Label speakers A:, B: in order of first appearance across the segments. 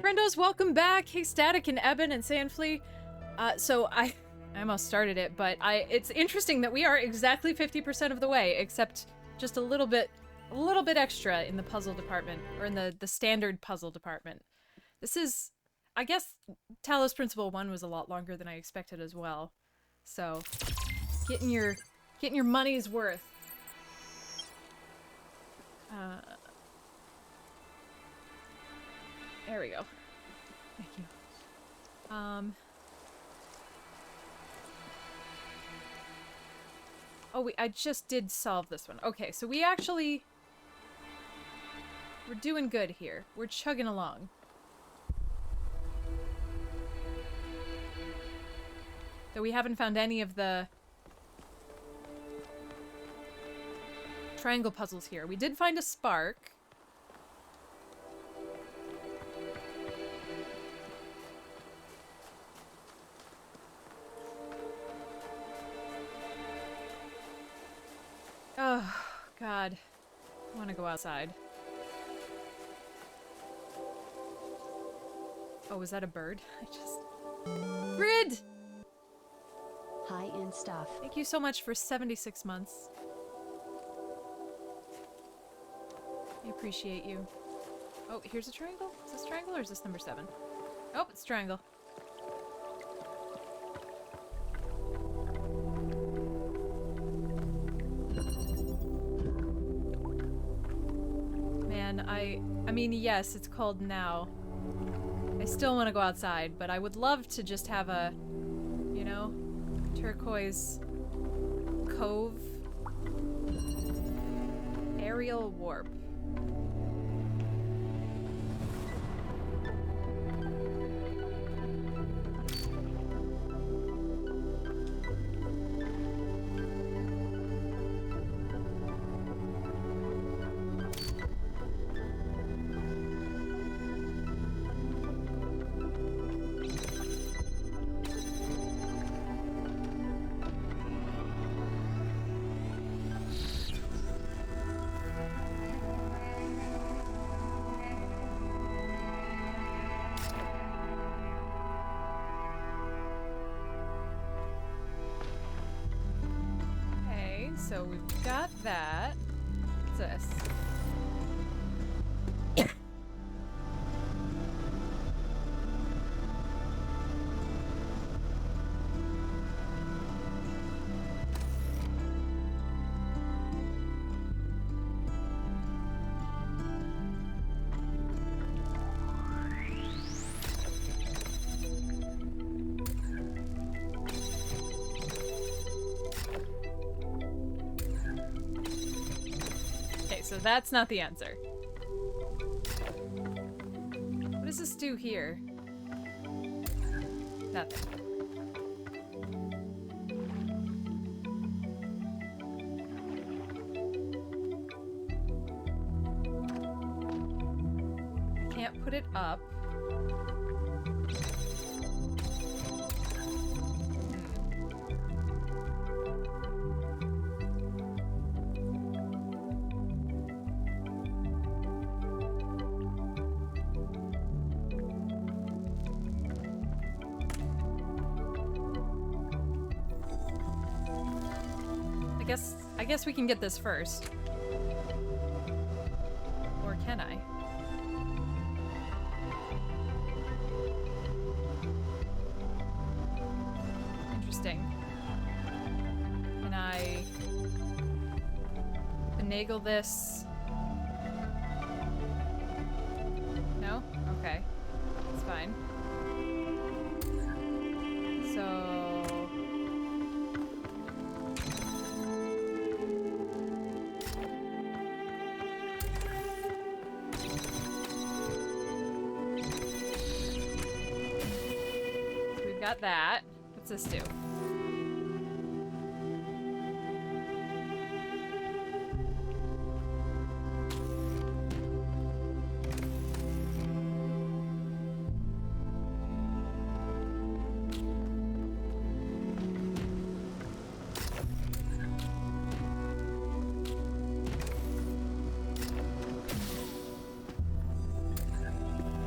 A: friendos, welcome back. Hey, Static and Eben and Sandflea. So I almost started it, but it's interesting that we are exactly 50% of the way, except just a little bit extra in the puzzle department, or in the standard puzzle department. This is, I guess, Talos Principle 1 was a lot longer than I expected as well. So, getting your money's worth. There we go. Thank you. Oh, I just did solve this one. Okay, so we're doing good here. We're chugging along. Though we haven't found any of the triangle puzzles here. We did find a spark. Oh, God. I want to go outside. Oh, was that a bird? Grid!
B: High-end stuff.
A: Thank you so much for 76 months. I appreciate you. Oh, here's a triangle? Is this triangle or is this number 7? Oh, it's triangle. Man, I mean, yes, it's cold now. I still want to go outside, but I would love to just have a, you know, turquoise cove aerial warp. So we've got that. What's this? So that's not the answer. What does this do here? Nothing. Can't put it up. I guess we can get this first. Or can I? Interesting. Can I finagle this? No? Okay. It's fine. So... got that. What's this do?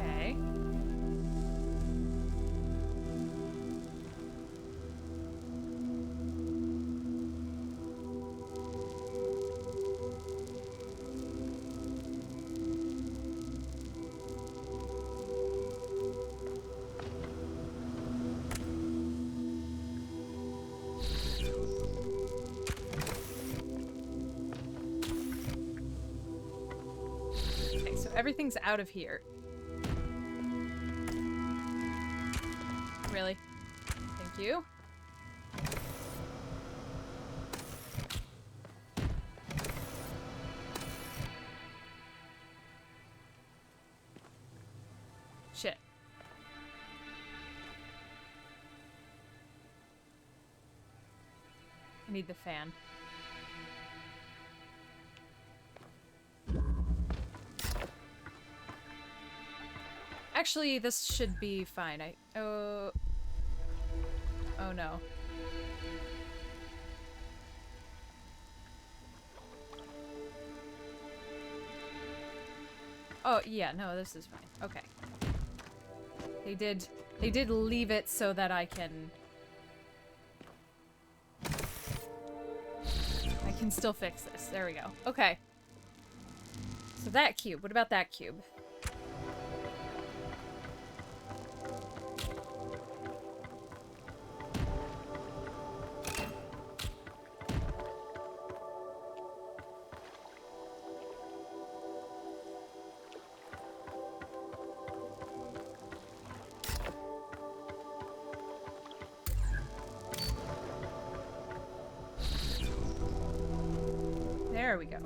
A: Okay. everything's out of here. Really? Thank you. Shit. I need the fan. Actually, this should be fine. Oh no. Oh, yeah, no, this is fine. Okay. They did leave it so that I can still fix this. There we go. Okay. So that cube. What about that cube? There we go.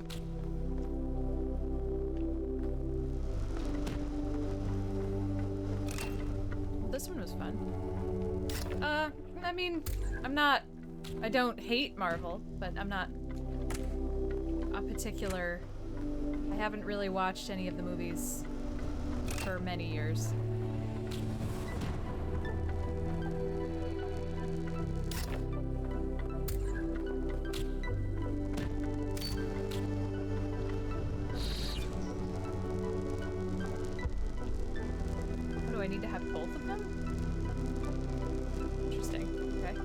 A: Well, this one was fun. I mean, I don't hate Marvel, but I'm not a particular... I haven't really watched any of the movies for many years. I need to have both of them? Interesting. Okay.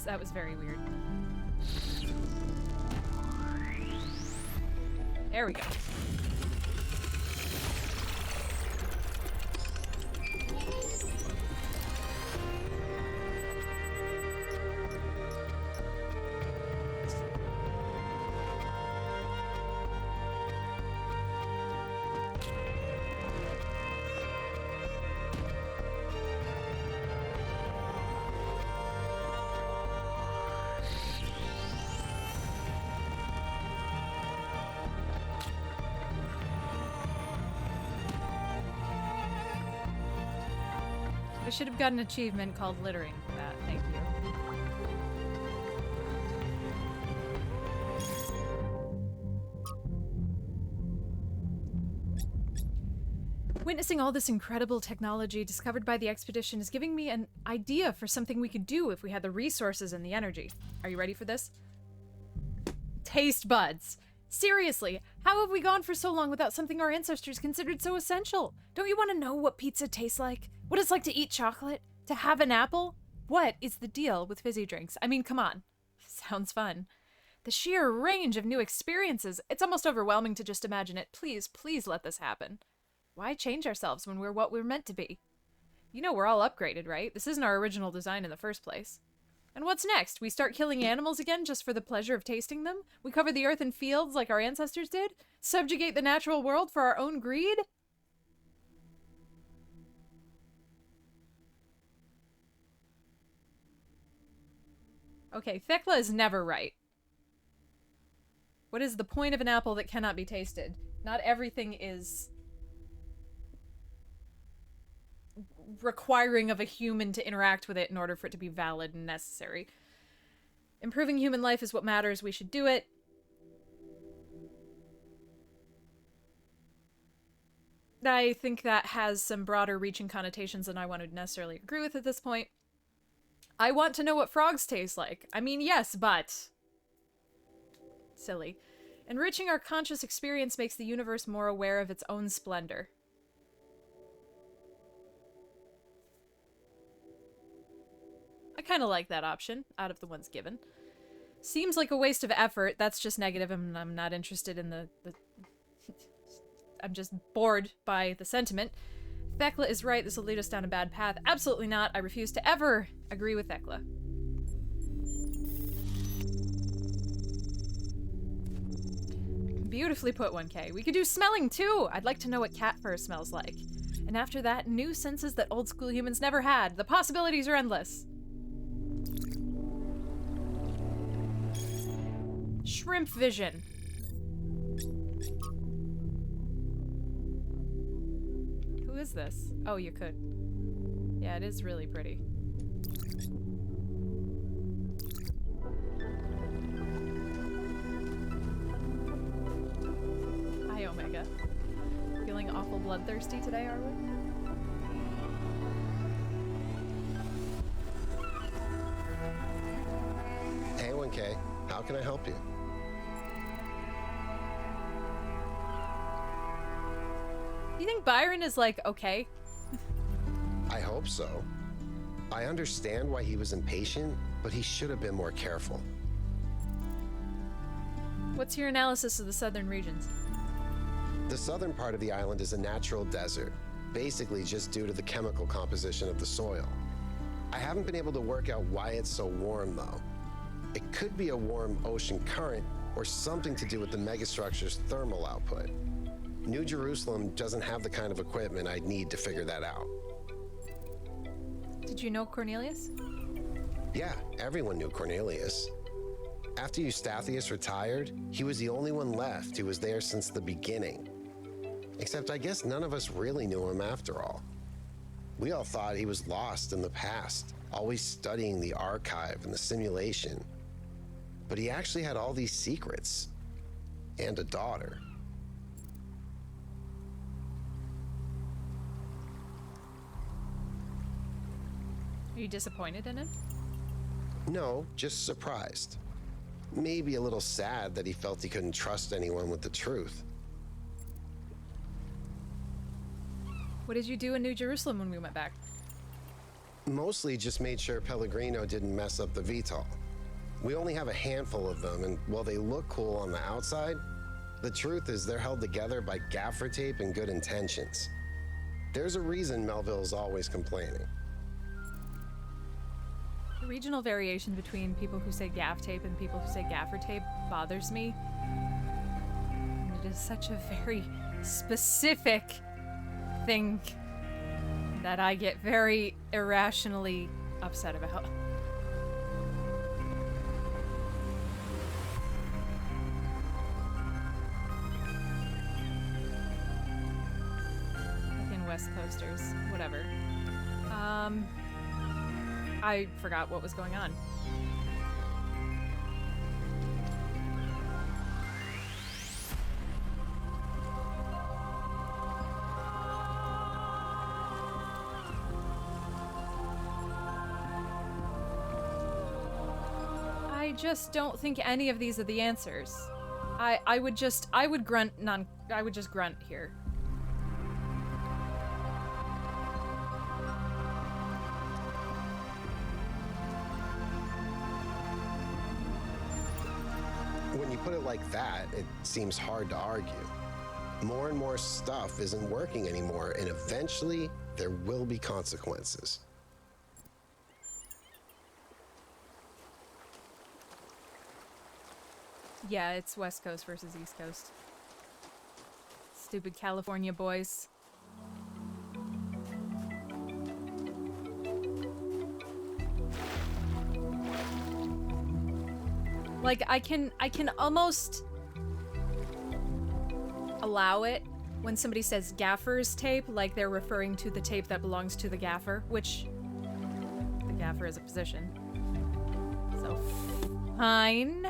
A: That was very weird. There we go. I should have got an achievement called littering for that. Thank you. Witnessing all this incredible technology discovered by the expedition is giving me an idea for something we could do if we had the resources and the energy. Are you ready for this? Taste buds. Seriously, how have we gone for so long without something our ancestors considered so essential? Don't you want to know what pizza tastes like? What it's like to eat chocolate? To have an apple? What is the deal with fizzy drinks? I mean, come on. Sounds fun. The sheer range of new experiences. It's almost overwhelming to just imagine it. Please, please let this happen. Why change ourselves when we're what we're meant to be? You know we're all upgraded, right? This isn't our original design in the first place. And what's next? We start killing animals again just for the pleasure of tasting them? We cover the earth in fields like our ancestors did? Subjugate the natural world for our own greed? Okay, Thekla is never right. What is the point of an apple that cannot be tasted? Not everything is requiring of a human to interact with it in order for it to be valid and necessary. Improving human life is what matters. We should do it. I think that has some broader reaching connotations than I want to necessarily agree with at this point. I want to know what frogs taste like. I mean, yes, but... Silly. Enriching our conscious experience makes the universe more aware of its own splendor. I kind of like that option, out of the ones given. Seems like a waste of effort. That's just negative, and I'm not interested in the I'm just bored by the sentiment. Thekla is right. This will lead us down a bad path. Absolutely not. I refuse to ever agree with Thekla. Beautifully put, 1K. We could do smelling, too. I'd like to know what cat fur smells like. And after that, new senses that old school humans never had. The possibilities are endless. Shrimp vision. Who is this? Oh, you could. Yeah, it is really pretty. Hi, Omega. Feeling awful bloodthirsty today, are we?
B: Hey, 1K. How can I help you?
A: Do you think Byron is like, okay?
B: I hope so. I understand why he was impatient, but he should have been more careful.
A: What's your analysis of the southern regions?
B: The southern part of the island is a natural desert, basically just due to the chemical composition of the soil. I haven't been able to work out why it's so warm, though. It could be a warm ocean current or something to do with the megastructure's thermal output. New Jerusalem doesn't have the kind of equipment I'd need to figure that out.
A: Did you know Cornelius?
B: Yeah, everyone knew Cornelius. After Eustathius retired, he was the only one left who was there since the beginning. Except I guess none of us really knew him after all. We all thought he was lost in the past, always studying the archive and the simulation. But he actually had all these secrets. And a daughter.
A: Are you disappointed in him?
B: No, just surprised. Maybe a little sad that he felt he couldn't trust anyone with the truth.
A: What did you do in New Jerusalem when we went back?
B: Mostly just made sure Pellegrino didn't mess up the VTOL. We only have a handful of them, and while they look cool on the outside, the truth is they're held together by gaffer tape and good intentions. There's a reason Melville's always complaining.
A: The regional variation between people who say gaff tape and people who say gaffer tape bothers me. And it is such a very specific thing that I get very irrationally upset about. Fucking West Coasters. Whatever. I forgot what was going on. I just don't think any of these are the answers. I would just grunt here.
B: When you put it like that, it seems hard to argue. More and more stuff isn't working anymore, and eventually there will be consequences.
A: Yeah, it's West Coast versus East Coast. Stupid California boys. Like, I can almost allow it when somebody says gaffer's tape, like they're referring to the tape that belongs to the gaffer, which the gaffer is a position. So, fine.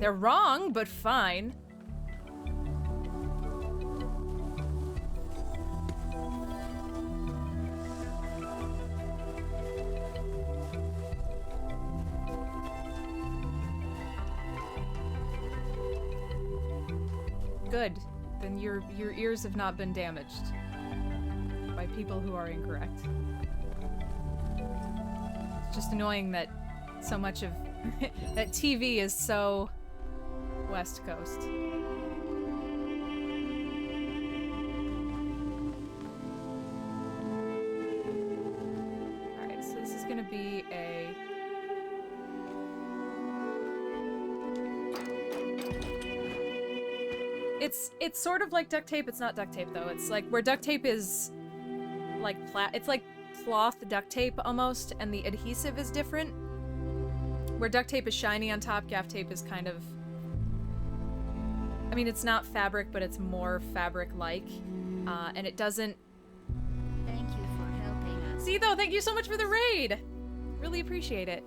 A: They're wrong, but fine. good. Then your ears have not been damaged by people who are incorrect. It's just annoying that so much of that TV is so West Coast. Alright, so this is gonna be a... It's sort of like duct tape. It's not duct tape though. It's like where duct tape is like it's like cloth duct tape almost, and the adhesive is different. Where duct tape is shiny on top, gaff tape is kind of, I mean, it's not fabric, but it's more fabric-like, and it doesn't...
C: Thank you for helping us.
A: Zito, thank you so much for the raid! Really appreciate it.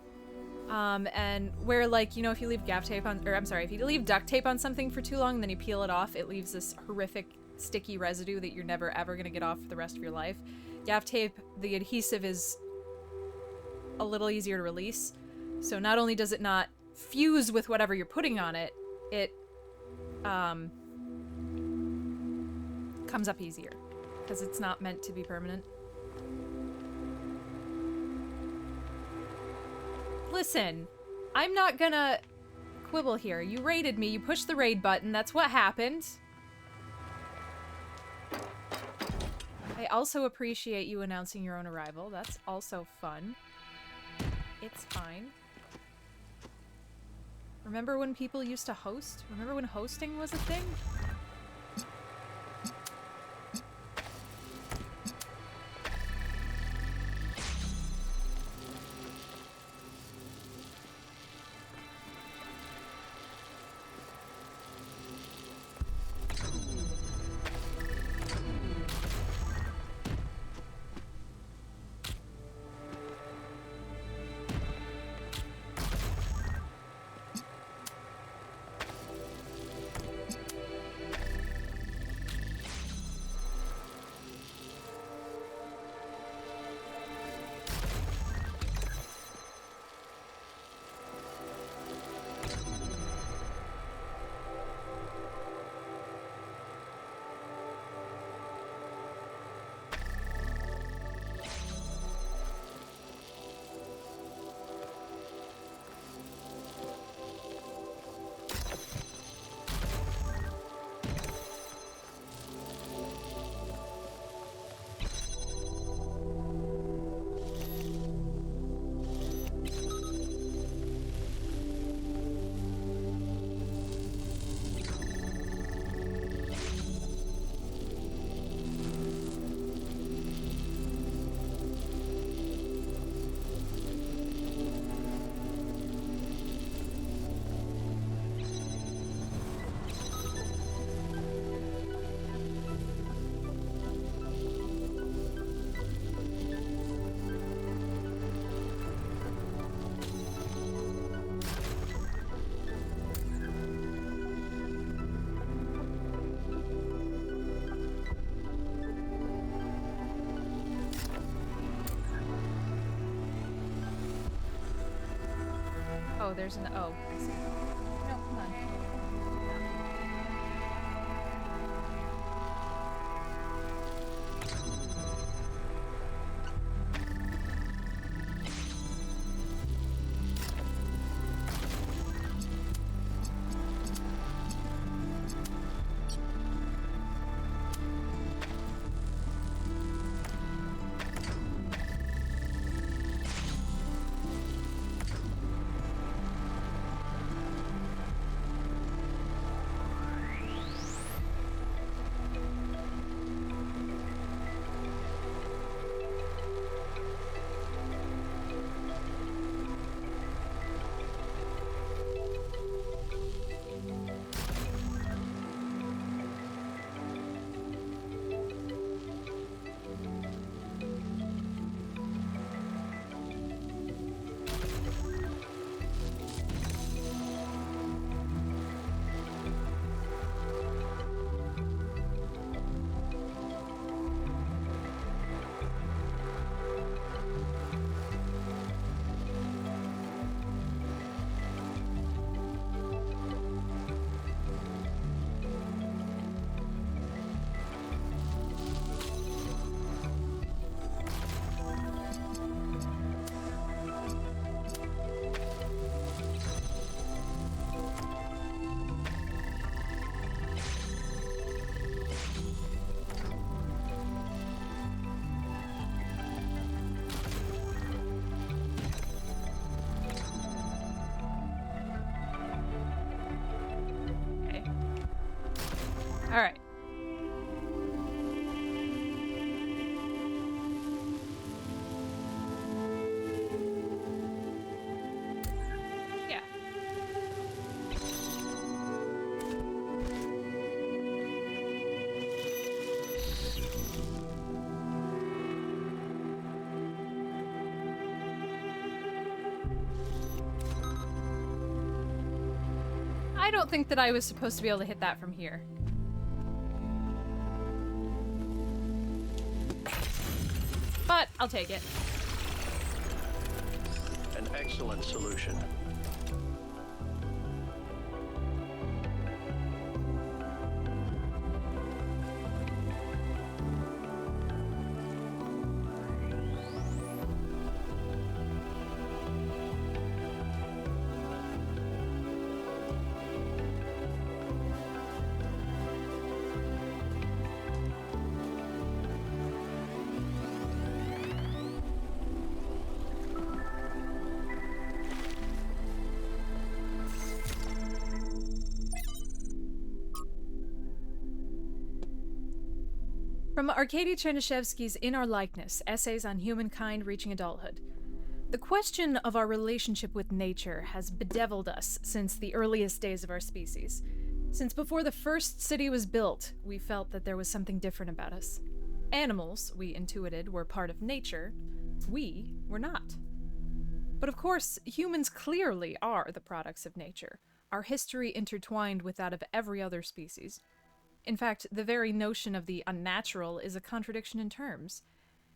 A: And where, like, you know, if you leave gaff tape on, or I'm sorry, if you leave duct tape on something for too long, then you peel it off, it leaves this horrific sticky residue that you're never ever gonna get off for the rest of your life. Gaff tape, the adhesive is a little easier to release. So not only does it not fuse with whatever you're putting on it, it comes up easier because it's not meant to be permanent. Listen, I'm not gonna quibble here. You raided me, you pushed the raid button, that's what happened. I also appreciate you announcing your own arrival. That's also fun. It's fine. Remember when people used to host? Remember when hosting was a thing? Oh, there's an... Oh, I see. No, come on. All right. Yeah. I don't think that I was supposed to be able to hit that from here. But I'll take it.
D: An excellent solution.
A: From Arkady Chernyshevsky's In Our Likeness, Essays on Humankind Reaching Adulthood. The question of our relationship with nature has bedeviled us since the earliest days of our species. Since before the first city was built, we felt that there was something different about us. Animals, we intuited, were part of nature. We were not. But of course, humans clearly are the products of nature, our history intertwined with that of every other species. In fact, the very notion of the unnatural is a contradiction in terms.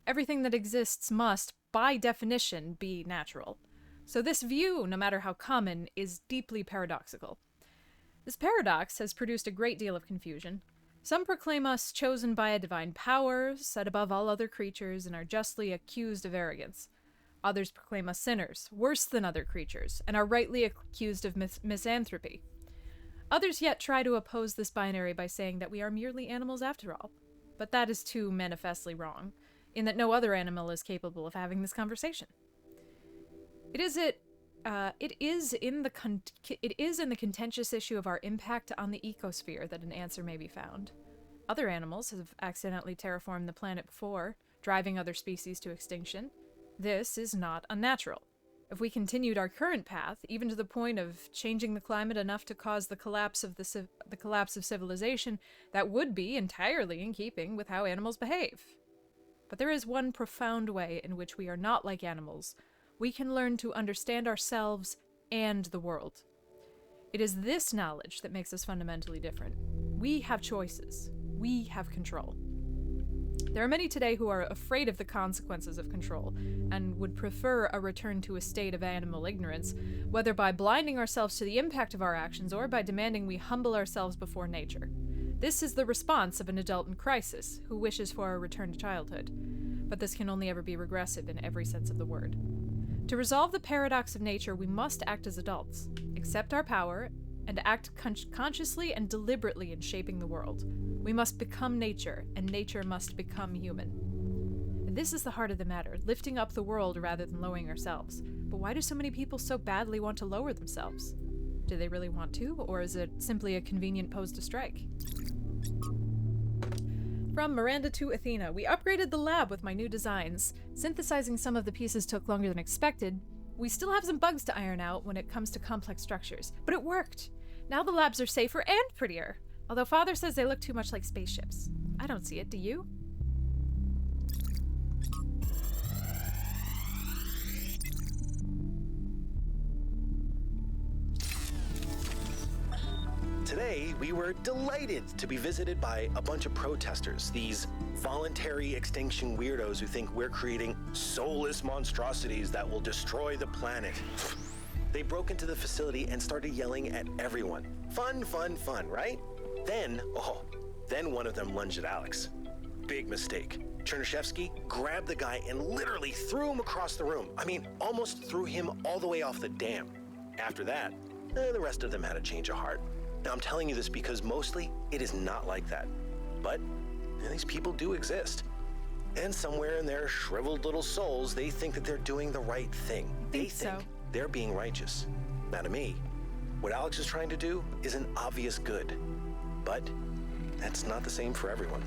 A: Everything that exists must, by definition, be natural. So this view, no matter how common, is deeply paradoxical. This paradox has produced a great deal of confusion. Some proclaim us chosen by a divine power, set above all other creatures, and are justly accused of arrogance. Others proclaim us sinners, worse than other creatures, and are rightly accused of misanthropy. Others yet try to oppose this binary by saying that we are merely animals after all. But that is too manifestly wrong, in that no other animal is capable of having this conversation. It is in the contentious issue of our impact on the ecosphere that an answer may be found. Other animals have accidentally terraformed the planet before, driving other species to extinction. This is not unnatural. If we continued our current path, even to the point of changing the climate enough to cause the collapse of civilization, that would be entirely in keeping with how animals behave. But there is one profound way in which we are not like animals. We can learn to understand ourselves and the world. It is this knowledge that makes us fundamentally different. We have choices. We have control. There are many today who are afraid of the consequences of control, and would prefer a return to a state of animal ignorance, whether by blinding ourselves to the impact of our actions or by demanding we humble ourselves before nature. This is the response of an adult in crisis, who wishes for a return to childhood. But this can only ever be regressive in every sense of the word. To resolve the paradox of nature, we must act as adults, accept our power, and act consciously and deliberately in shaping the world. We must become nature, and nature must become human. This is the heart of the matter, lifting up the world rather than lowering ourselves. But why do so many people so badly want to lower themselves? Do they really want to, or is it simply a convenient pose to strike? From Miranda to Athena, we upgraded the lab with my new designs. Synthesizing some of the pieces took longer than expected. We still have some bugs to iron out when it comes to complex structures, but it worked. Now the labs are safer and prettier, although Father says they look too much like spaceships. I don't see it, do you?
E: Today, we were delighted to be visited by a bunch of protesters, these voluntary extinction weirdos who think we're creating soulless monstrosities that will destroy the planet. They broke into the facility and started yelling at everyone. Fun, fun, fun, right? Then one of them lunged at Alex. Big mistake. Chernyshevsky grabbed the guy and literally threw him across the room. I mean, almost threw him all the way off the dam. After that, the rest of them had a change of heart. Now, I'm telling you this because mostly it is not like that. But these people do exist. And somewhere in their shriveled little souls, they think that they're doing the right thing. They think they're being righteous. Now, to me, what Alex is trying to do is an obvious good. But That's not the same for everyone.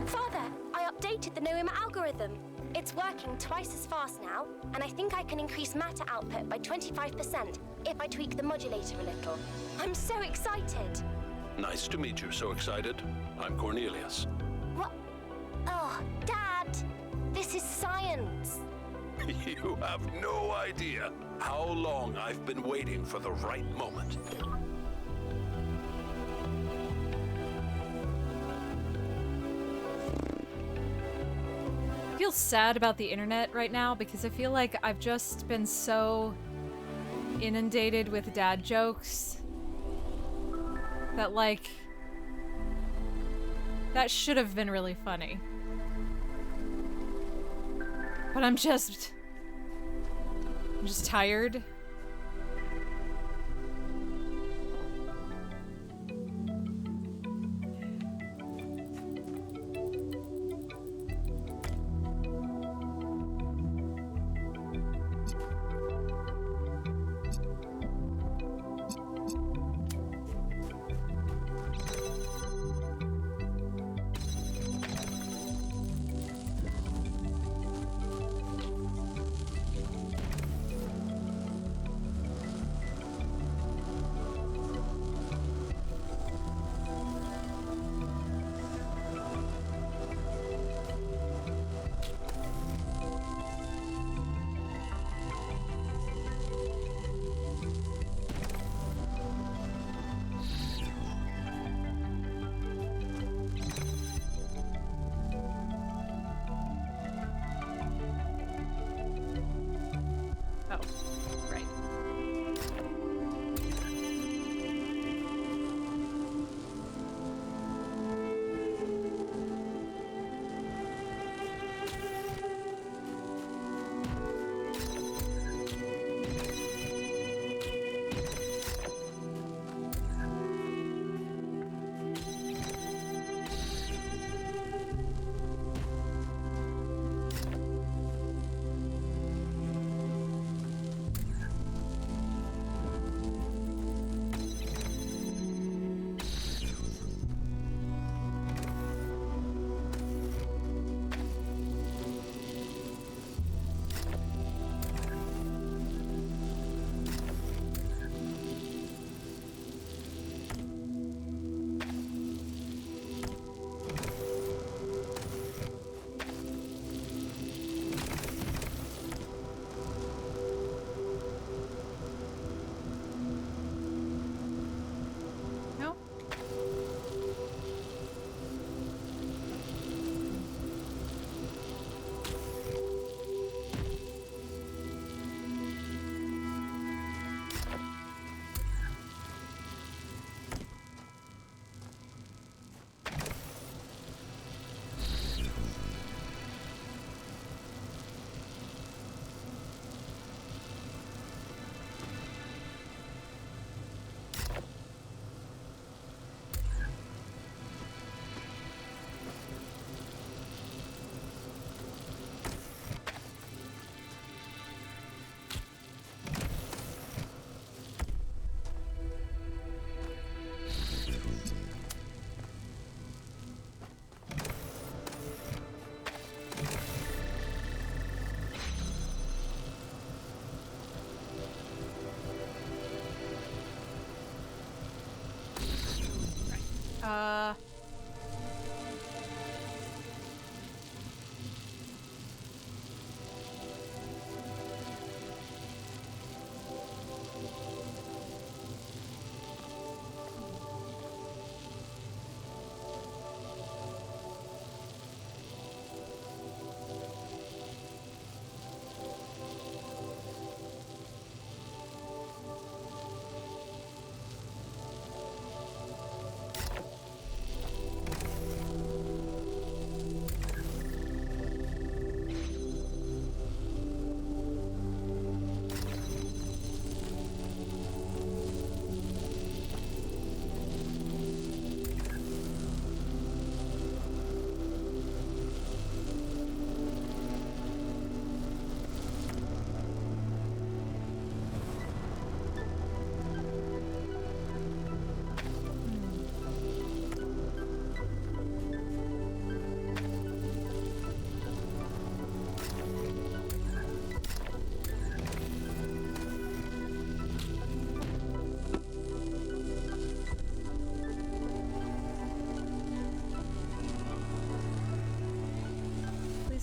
F: Father, I updated the NOEM algorithm. It's working twice as fast now, and I think I can increase matter output by 25% if I tweak the modulator a little. I'm so excited.
D: Nice to meet you. So excited. I'm Cornelius.
F: What? Oh, Dad, this is science.
D: You have no idea how long I've been waiting for the right moment.
A: I feel sad about the internet right now because I feel like I've just been so inundated with dad jokes that, like, that should have been really funny. But I'm just tired.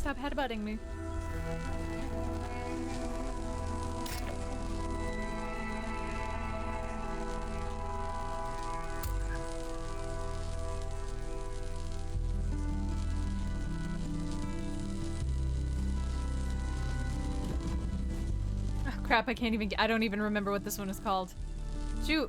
A: stop headbutting me. Oh, crap, I don't even remember what this one is called. Shoot.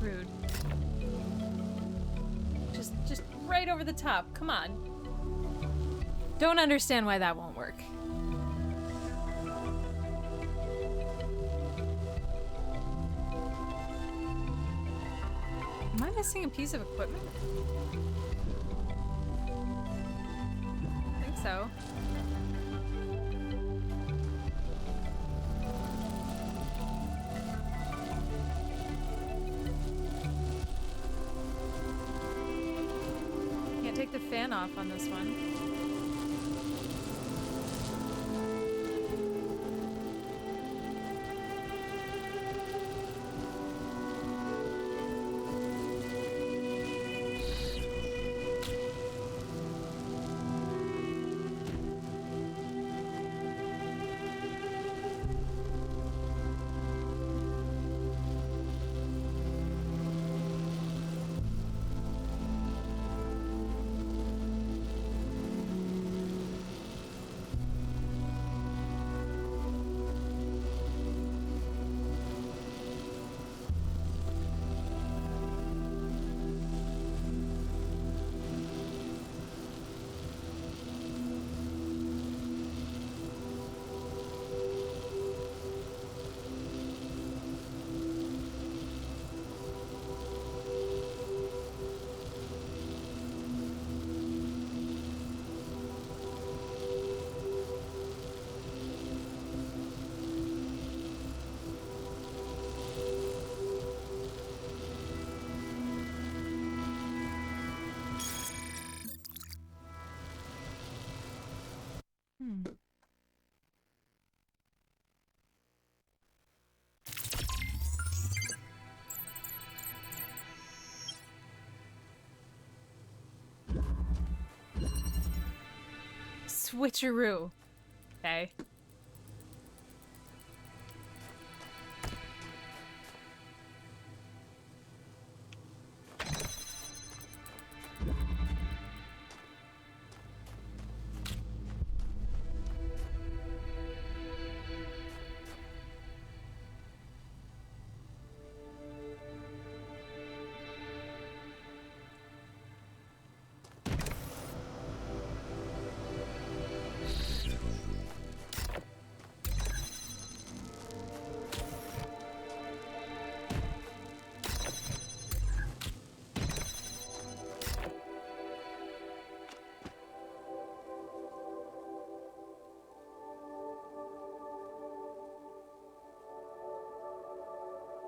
A: Rude. Just right over the top. Come on. Don't understand why that won't work. Am I missing a piece of equipment? I think so. Can't take the fan off on this one. Switcheroo. Okay.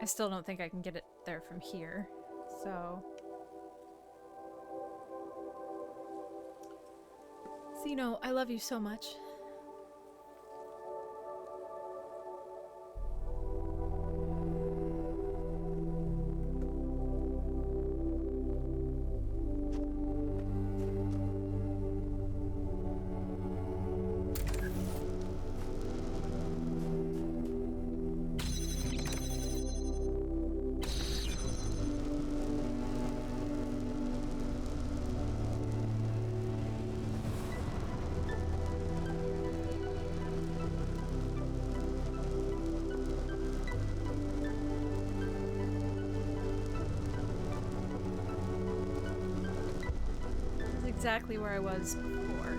A: I still don't think I can get it there from here, so... Zeno, I love you so much. exactly where I was before.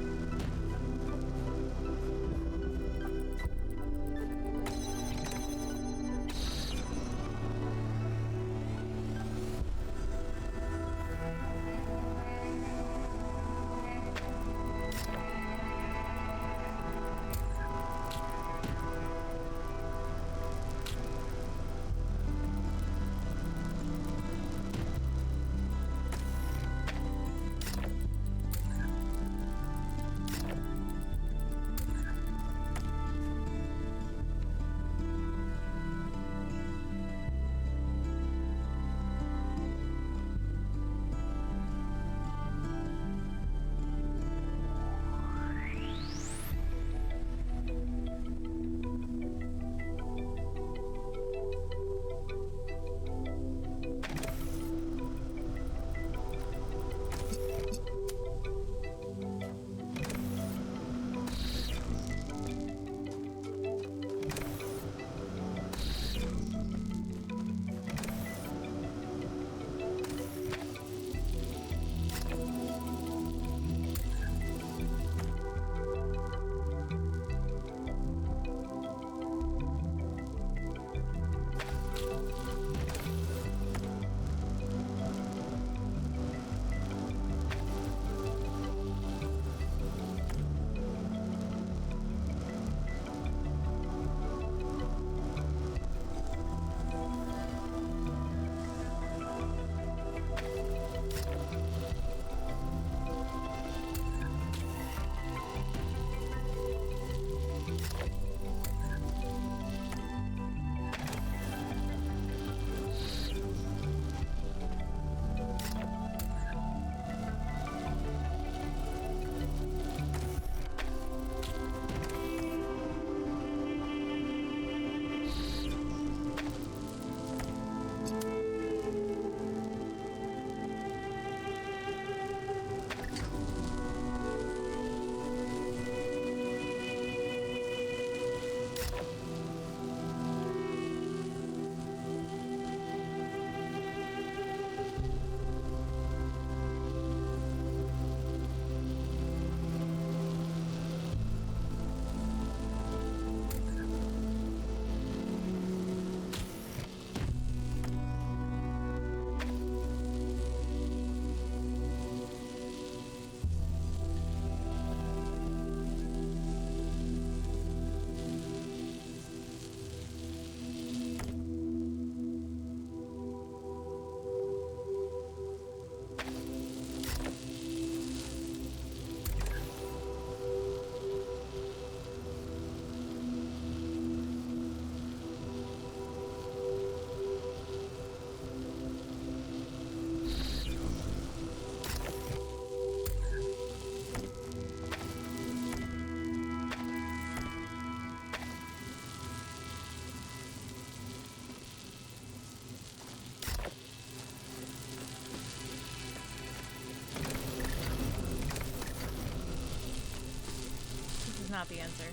A: Not the answer.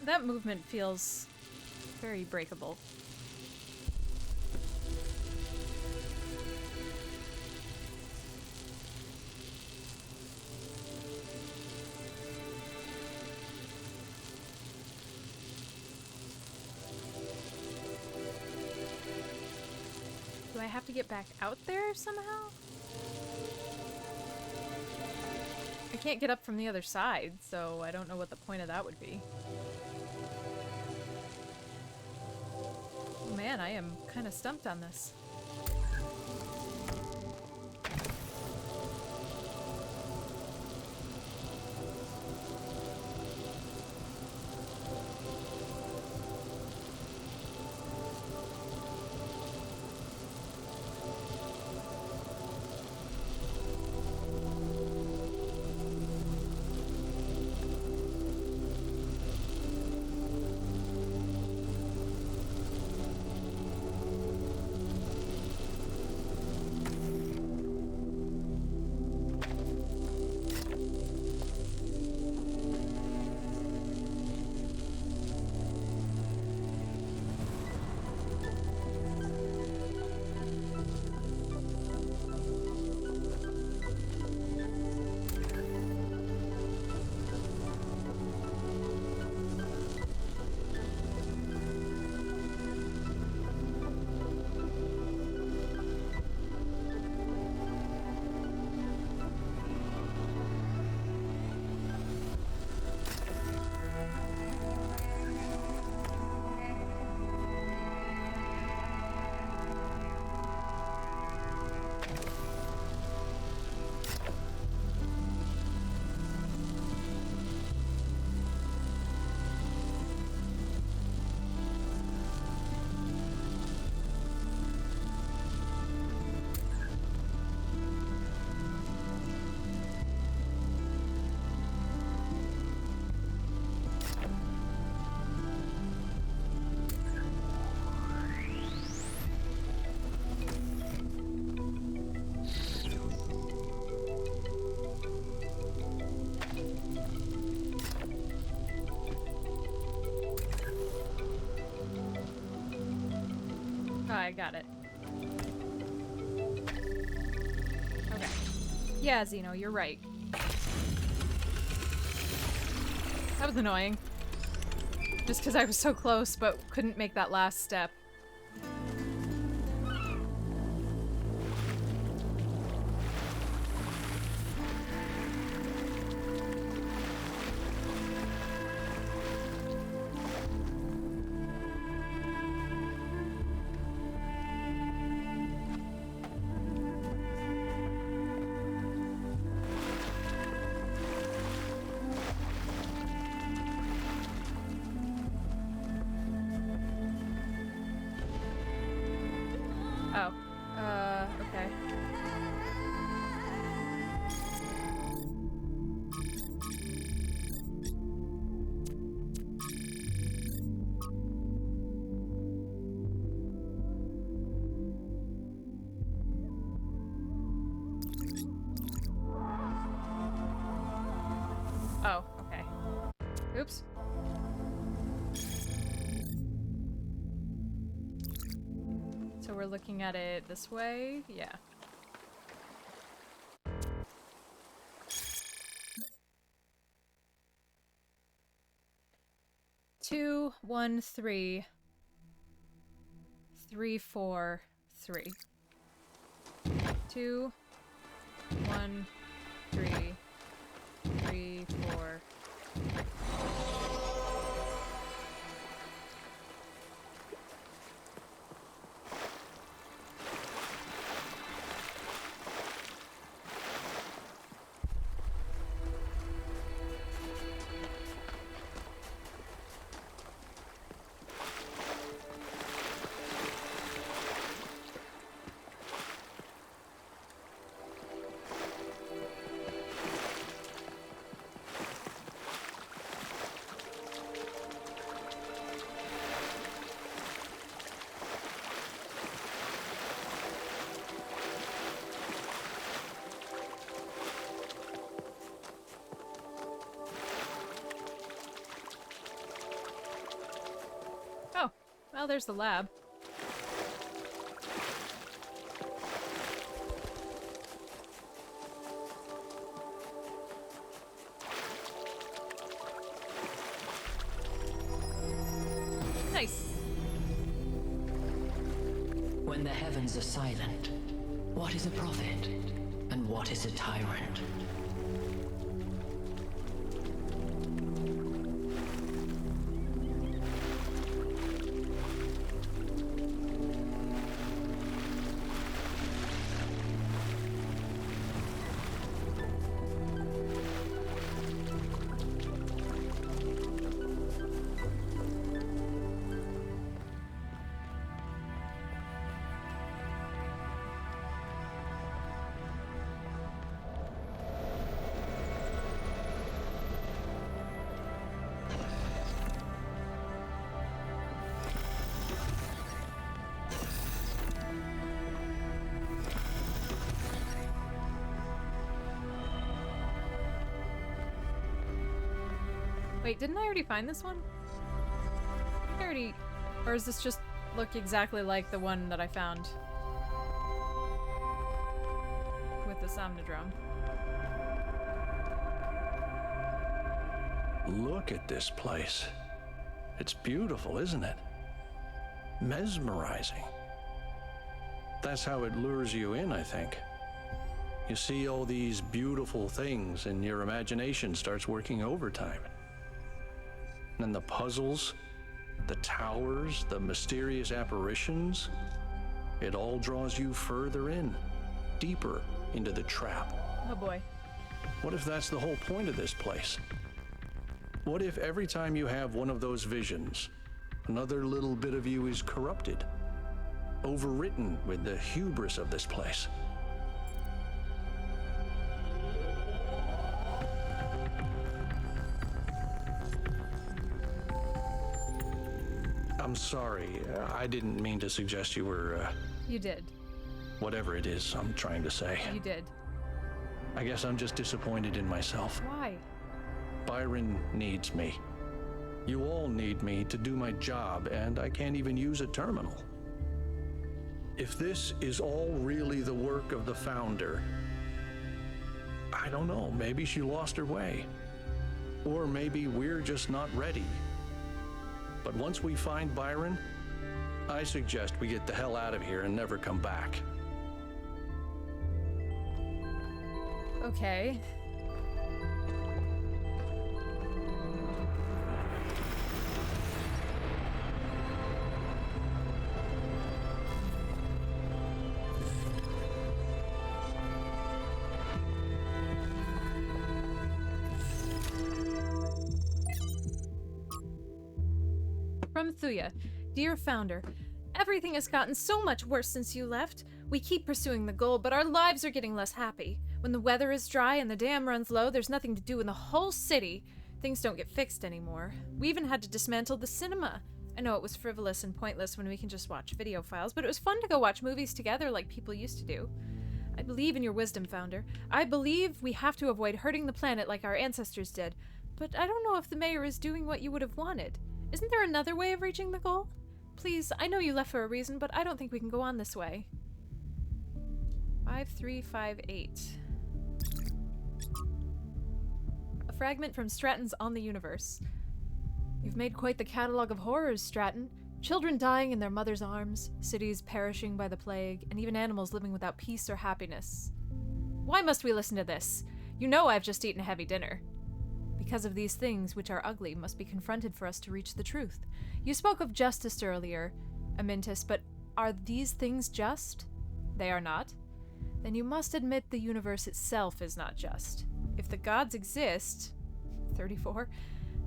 A: That movement feels very breakable. Do I have to get back out there somehow? I can't get up from the other side, so I don't know what the point of that would be. Oh man, I am kind of stumped on this. I got it. Okay. Yeah, Zeno, you're right. That was annoying. Just because I was so close, but couldn't make that last step. Okay. Oh, okay. Oops. So we're looking at it this way? Yeah. Two, 1, 3, 3, 4, 3. 2, 1, 3, 3, 4. Oh, well, there's the lab. Nice.
G: When the heavens are silent, what is a prophet and what is a tyrant?
A: Wait, didn't I already find this one? I think I already... Or does this just look exactly like the one that I found? With the Somnodrome.
D: Look at this place. It's beautiful, isn't it? Mesmerizing. That's how it lures you in, I think. You see all these beautiful things and your imagination starts working overtime. And the puzzles, the towers, the mysterious apparitions, it all draws you further in, deeper into the trap.
A: Oh boy.
D: What if that's the whole point of this place? What if every time you have one of those visions, another little bit of you is corrupted, overwritten with the hubris of this place? I'm sorry, I didn't mean to suggest you were,
A: You did.
D: whatever it is I'm trying to say.
A: You did.
D: I guess I'm just disappointed in myself.
A: Why?
D: Byron needs me. You all need me to do my job, and I can't even use a terminal. If this is all really the work of the Founder, I don't know, maybe she lost her way. Or maybe we're just not ready. But once we find Byron, I suggest we get the hell out of here and never come back.
A: Okay. From Thuya. Dear Founder, everything has gotten so much worse since you left. We keep pursuing the goal, but our lives are getting less happy. When the weather is dry and the dam runs low, there's nothing to do in the whole city. Things don't get fixed anymore. We even had to dismantle the cinema. I know it was frivolous and pointless when we can just watch video files, but it was fun to go watch movies together like people used to do. I believe in your wisdom, Founder. I believe we have to avoid hurting the planet like our ancestors did, but I don't know if the mayor is doing what you would have wanted. Isn't there another way of reaching the goal? Please, I know you left for a reason, but I don't think we can go on this way. 5358. A fragment from Stratton's On the Universe. You've made quite the catalog of horrors, Stratton. Children dying in their mother's arms, cities perishing by the plague, and even animals living without peace or happiness. Why must we listen to this? You know I've just eaten a heavy dinner. Because of these things, which are ugly, must be confronted for us to reach the truth. You spoke of justice earlier, Amintus, but are these things just? They are not? Then you must admit the universe itself is not just. If the gods exist, 34,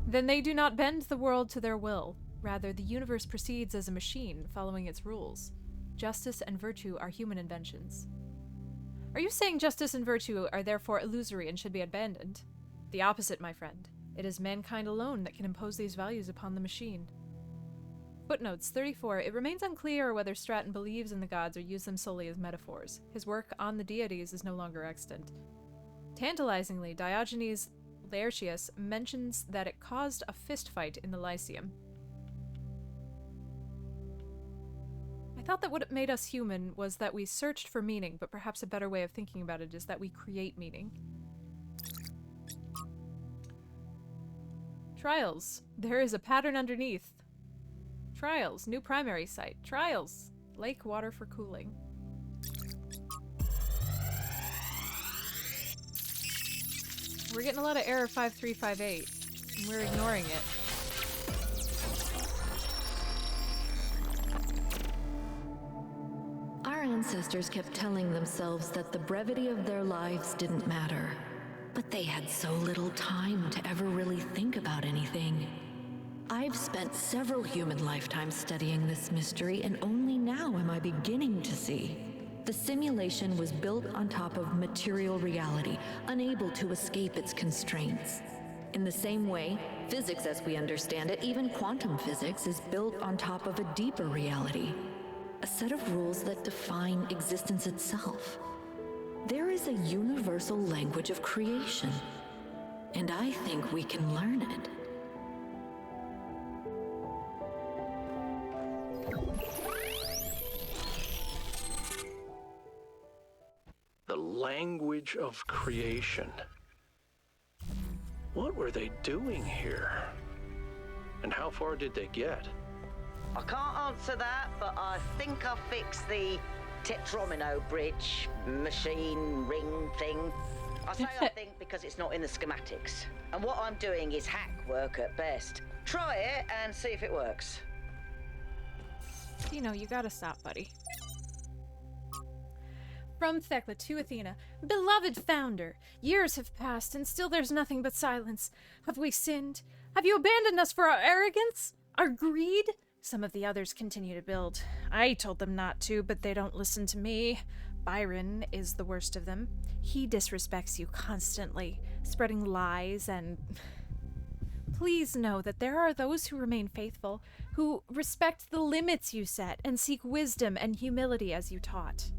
A: then they do not bend the world to their will. Rather, the universe proceeds as a machine, following its rules. Justice and virtue are human inventions. Are you saying justice and virtue are therefore illusory and should be abandoned? The opposite, my friend. It is mankind alone that can impose these values upon the machine. Footnotes 34. It remains unclear whether Stratton believes in the gods or used them solely as metaphors. His work on the deities is no longer extant. Tantalizingly, Diogenes Laertius mentions that it caused a fistfight in the Lyceum. I thought that what made us human was that we searched for meaning, but perhaps a better way of thinking about it is that we create meaning. Trials. There is a pattern underneath. Trials. New primary site. Trials. Lake water for cooling. We're getting a lot of error 5358, and we're ignoring it.
G: Our ancestors kept telling themselves that the brevity of their lives didn't matter. But they had so little time to ever really think about anything. I've spent several human lifetimes studying this mystery, and only now am I beginning to see. The simulation was built on top of material reality, unable to escape its constraints. In the same way, physics as we understand it, even quantum physics, is built on top of a deeper reality. A set of rules that define existence itself. There is a universal language of creation, and I think we can learn it.
D: The language of creation. What were they doing here? And how far did they get?
H: I can't answer that, but I think I fixed the Tetromino bridge, machine, ring thing. I say I think because it's not in the schematics. And what I'm doing is hack work at best. Try it and see if it works.
A: You know, you gotta stop, buddy. From Thekla to Athena. Beloved Founder, years have passed and still there's nothing but silence. Have we sinned? Have you abandoned us for our arrogance? Our greed? Some of the others continue to build. I told them not to, but they don't listen to me. Byron is the worst of them. He disrespects you constantly, spreading lies and... Please know that there are those who remain faithful, who respect the limits you set and seek wisdom and humility as you taught.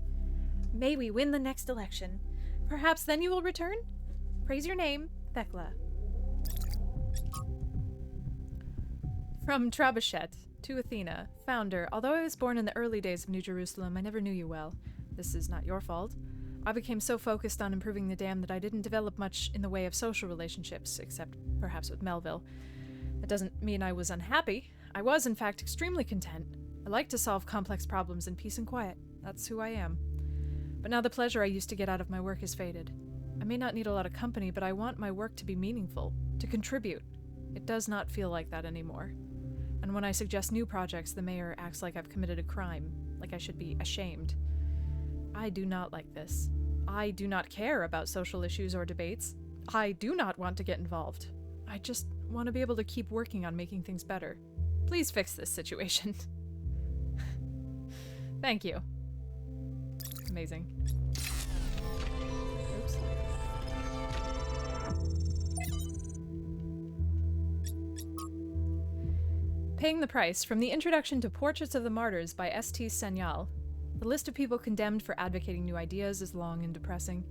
A: May we win the next election. Perhaps then you will return? Praise your name, Thekla. From Trebuchet To Athena, founder, although I was born in the early days of New Jerusalem, I never knew you well. This is not your fault. I became so focused on improving the dam that I didn't develop much in the way of social relationships, except perhaps with Melville. That doesn't mean I was unhappy. I was, in fact, extremely content. I like to solve complex problems in peace and quiet. That's who I am. But now the pleasure I used to get out of my work has faded. I may not need a lot of company, but I want my work to be meaningful, to contribute. It does not feel like that anymore. And when I suggest new projects, the mayor acts like I've committed a crime, like I should be ashamed. I do not like this. I do not care about social issues or debates. I do not want to get involved. I just want to be able to keep working on making things better. Please fix this situation. Thank you. Amazing. Oops. Paying the Price, from the introduction to Portraits of the Martyrs by S.T. Senyal. The list of people condemned for advocating new ideas is long and depressing.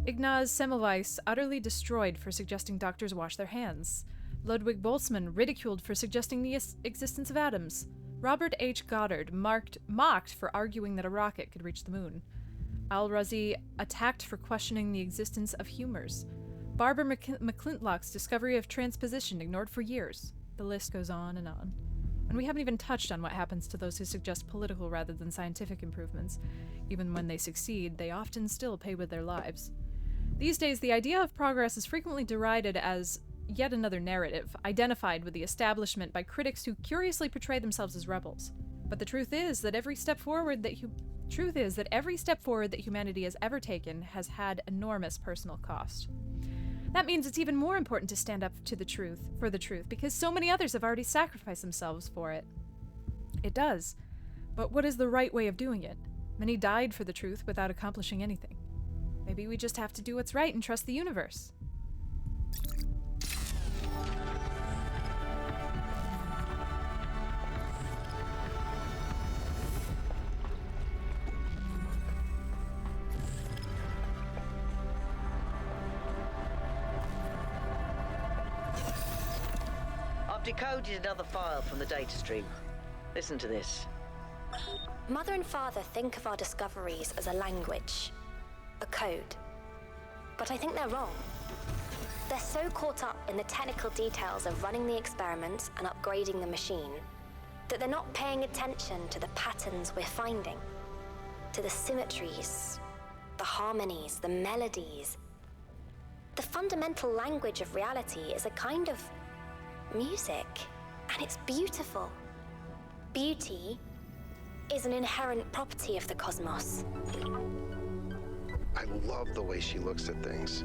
A: Ignaz Semmelweis utterly destroyed for suggesting doctors wash their hands. Ludwig Boltzmann ridiculed for suggesting the existence of atoms. Robert H. Goddard mocked for arguing that a rocket could reach the moon. Al-Razi attacked for questioning the existence of humors. Barbara McClintock's discovery of transposition ignored for years. The list goes on and on. And we haven't even touched on what happens to those who suggest political rather than scientific improvements. Even when they succeed, they often still pay with their lives. These days, the idea of progress is frequently derided as yet another narrative, identified with the establishment by critics who curiously portray themselves as rebels. But the truth is that every step forward that humanity has ever taken has had enormous personal cost. That means it's even more important to stand up for the truth, because so many others have already sacrificed themselves for it. It does. But what is the right way of doing it? Many died for the truth without accomplishing anything. Maybe we just have to do what's right and trust the universe.
H: Decoded another file from the data stream. Listen to this.
F: Mother and father think of our discoveries as a language, a code. But I think they're wrong. They're so caught up in the technical details of running the experiments and upgrading the machine that they're not paying attention to the patterns we're finding, to the symmetries, the harmonies, the melodies. The fundamental language of reality is a kind of music, and it's beautiful. Beauty is an inherent property of the cosmos.
B: I love the way she looks at things.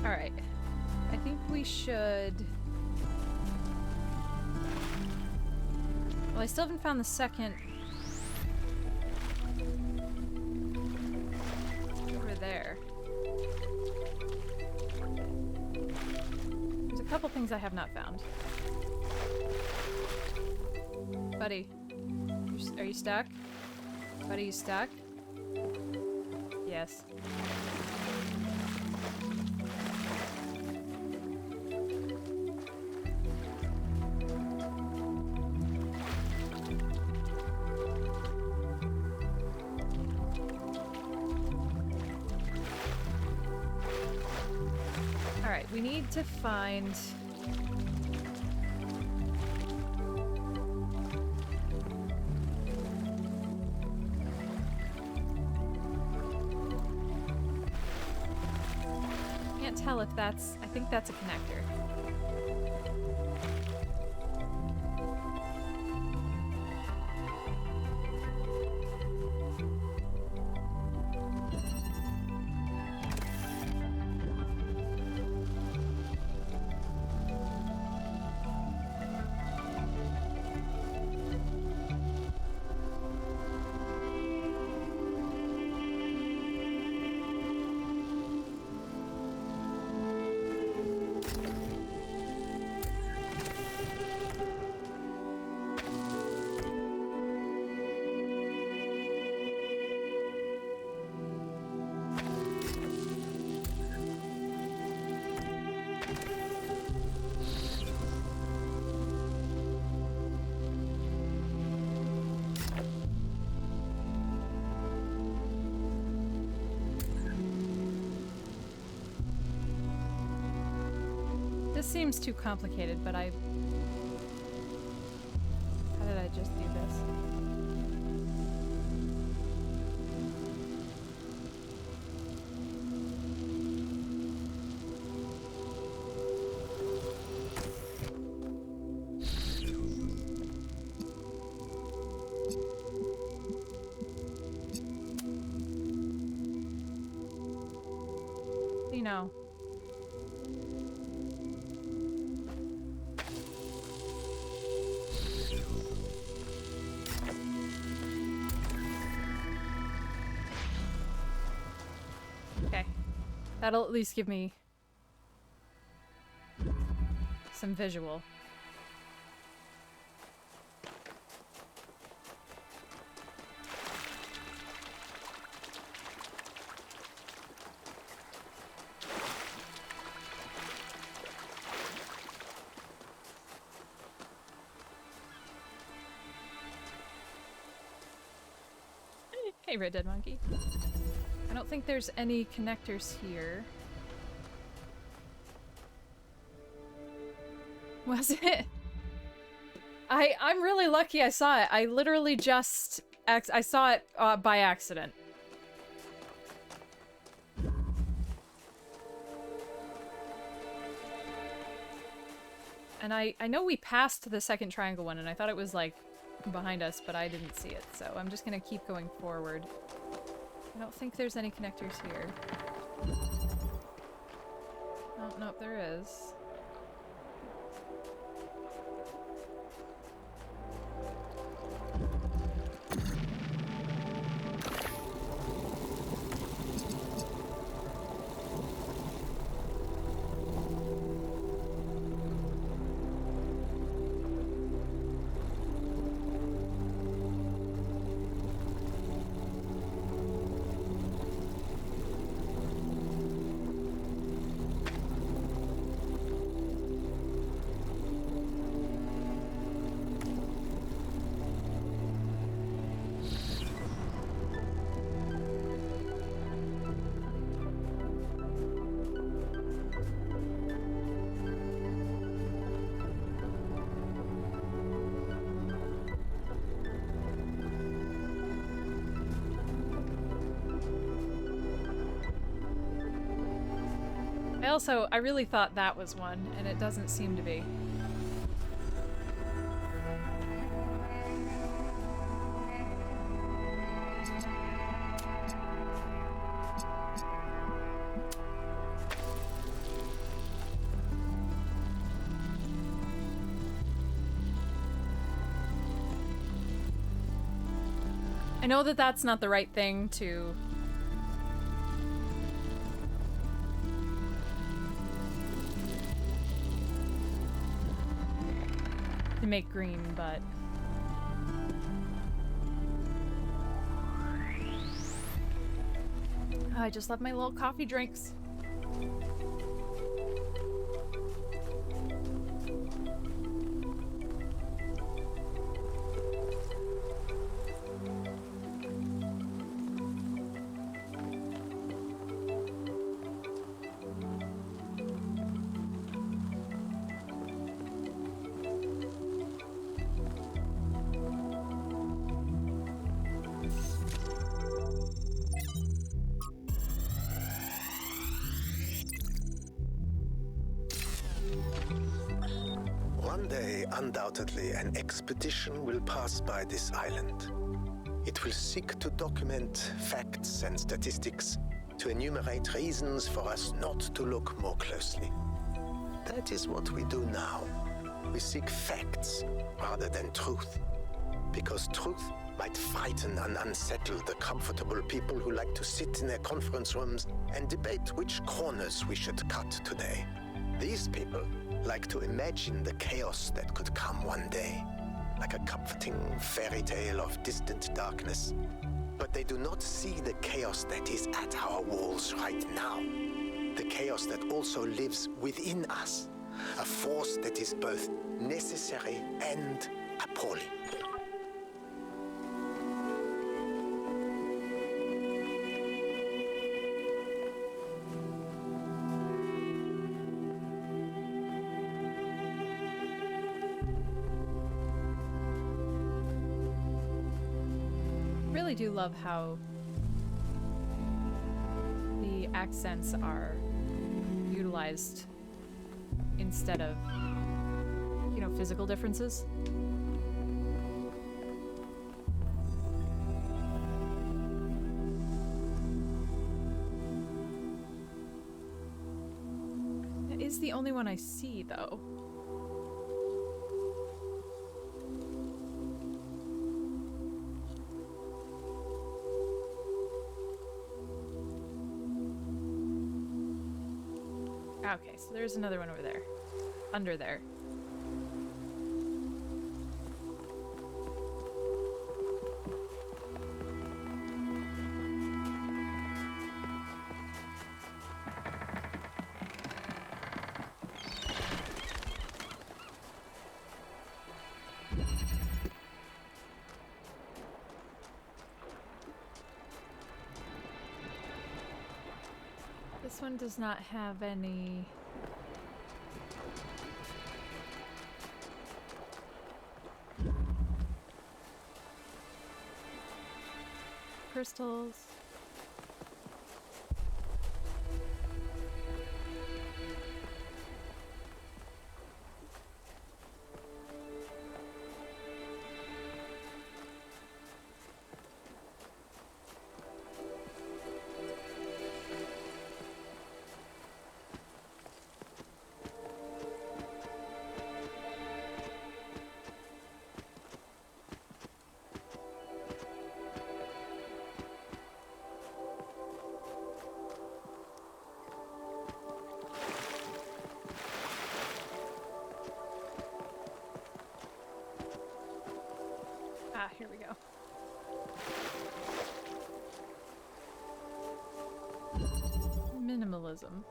A: Alright. I think we should... Well, I still haven't found the second... over there. There's a couple things I have not found. Buddy. Are you stuck? Buddy, you stuck? Yes. Alright, we need to find... Can't tell if that's... I think that's a connector. This seems too complicated, but how did I just do this? You know. Okay. That'll at least give me some visual. Hey, Red Dead Monkey. I don't think there's any connectors here. Was it? I'm really lucky I saw it. I literally just... I saw it by accident. And I know we passed the second triangle one, and I thought it was, like, behind us, but I didn't see it, so I'm just gonna keep going forward. I don't think there's any connectors here. Oh, nope, there is. I really thought that was one, and it doesn't seem to be. I know that that's not the right thing to make green, but oh, I just love my little coffee drinks.
I: Undoubtedly, an expedition will pass by this island. It will seek to document facts and statistics, to enumerate reasons for us not to look more closely. That is what we do now. We seek facts rather than truth. Because truth might frighten and unsettle the comfortable people who like to sit in their conference rooms and debate which corners we should cut today. These people like to imagine the chaos that could come one day, like a comforting fairy tale of distant darkness. But they do not see the chaos that is at our walls right now. The chaos that also lives within us. A force that is both necessary and appalling.
A: really do love how the accents are utilized instead of, you know, physical differences. That is the only one I see, though. Okay, so there's another one over there. Under there. This one does not have any... crystals. Ah, here we go. Minimalism.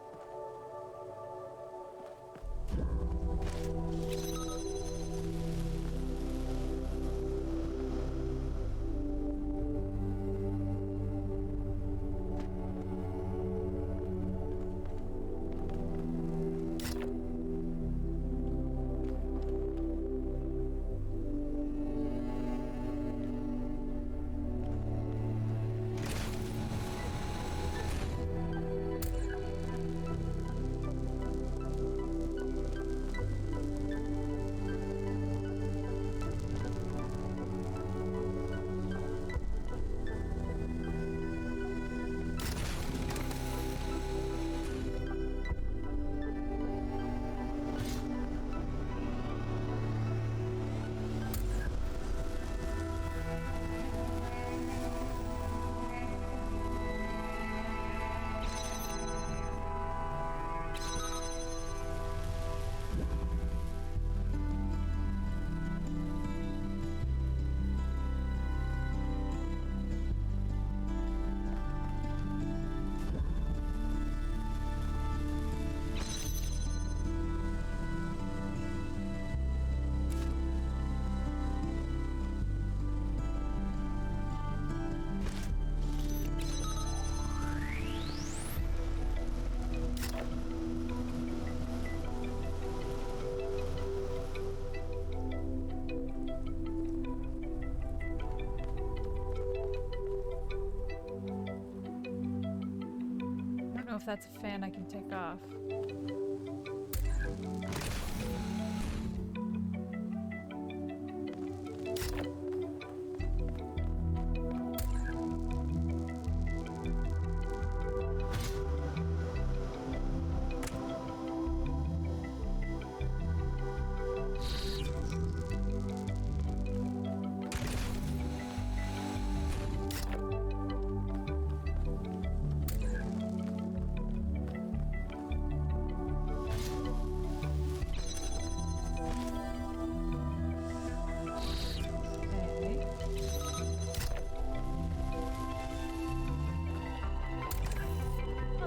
A: If that's a fan I can take off.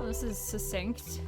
A: This is succinct.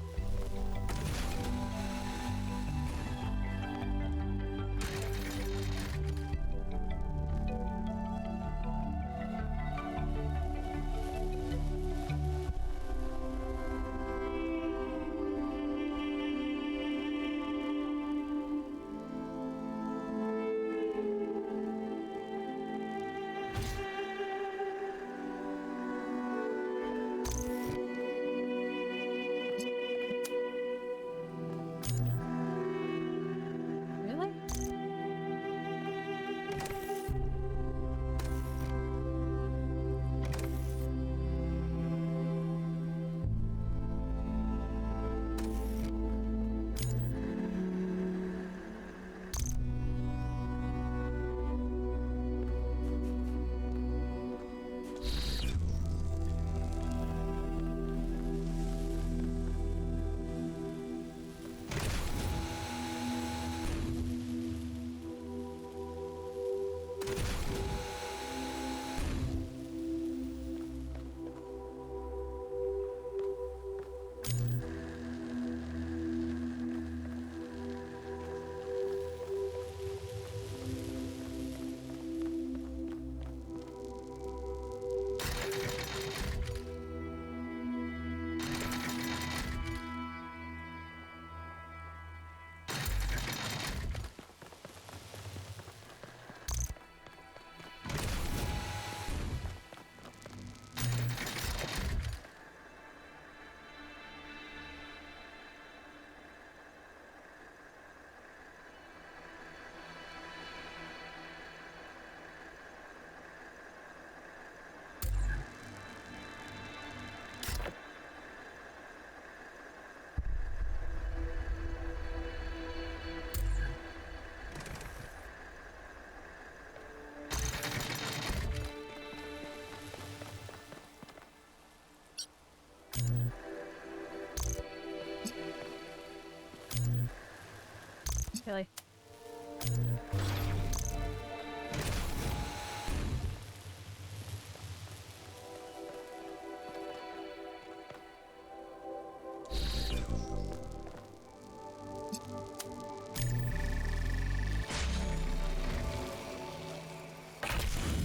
A: Billy.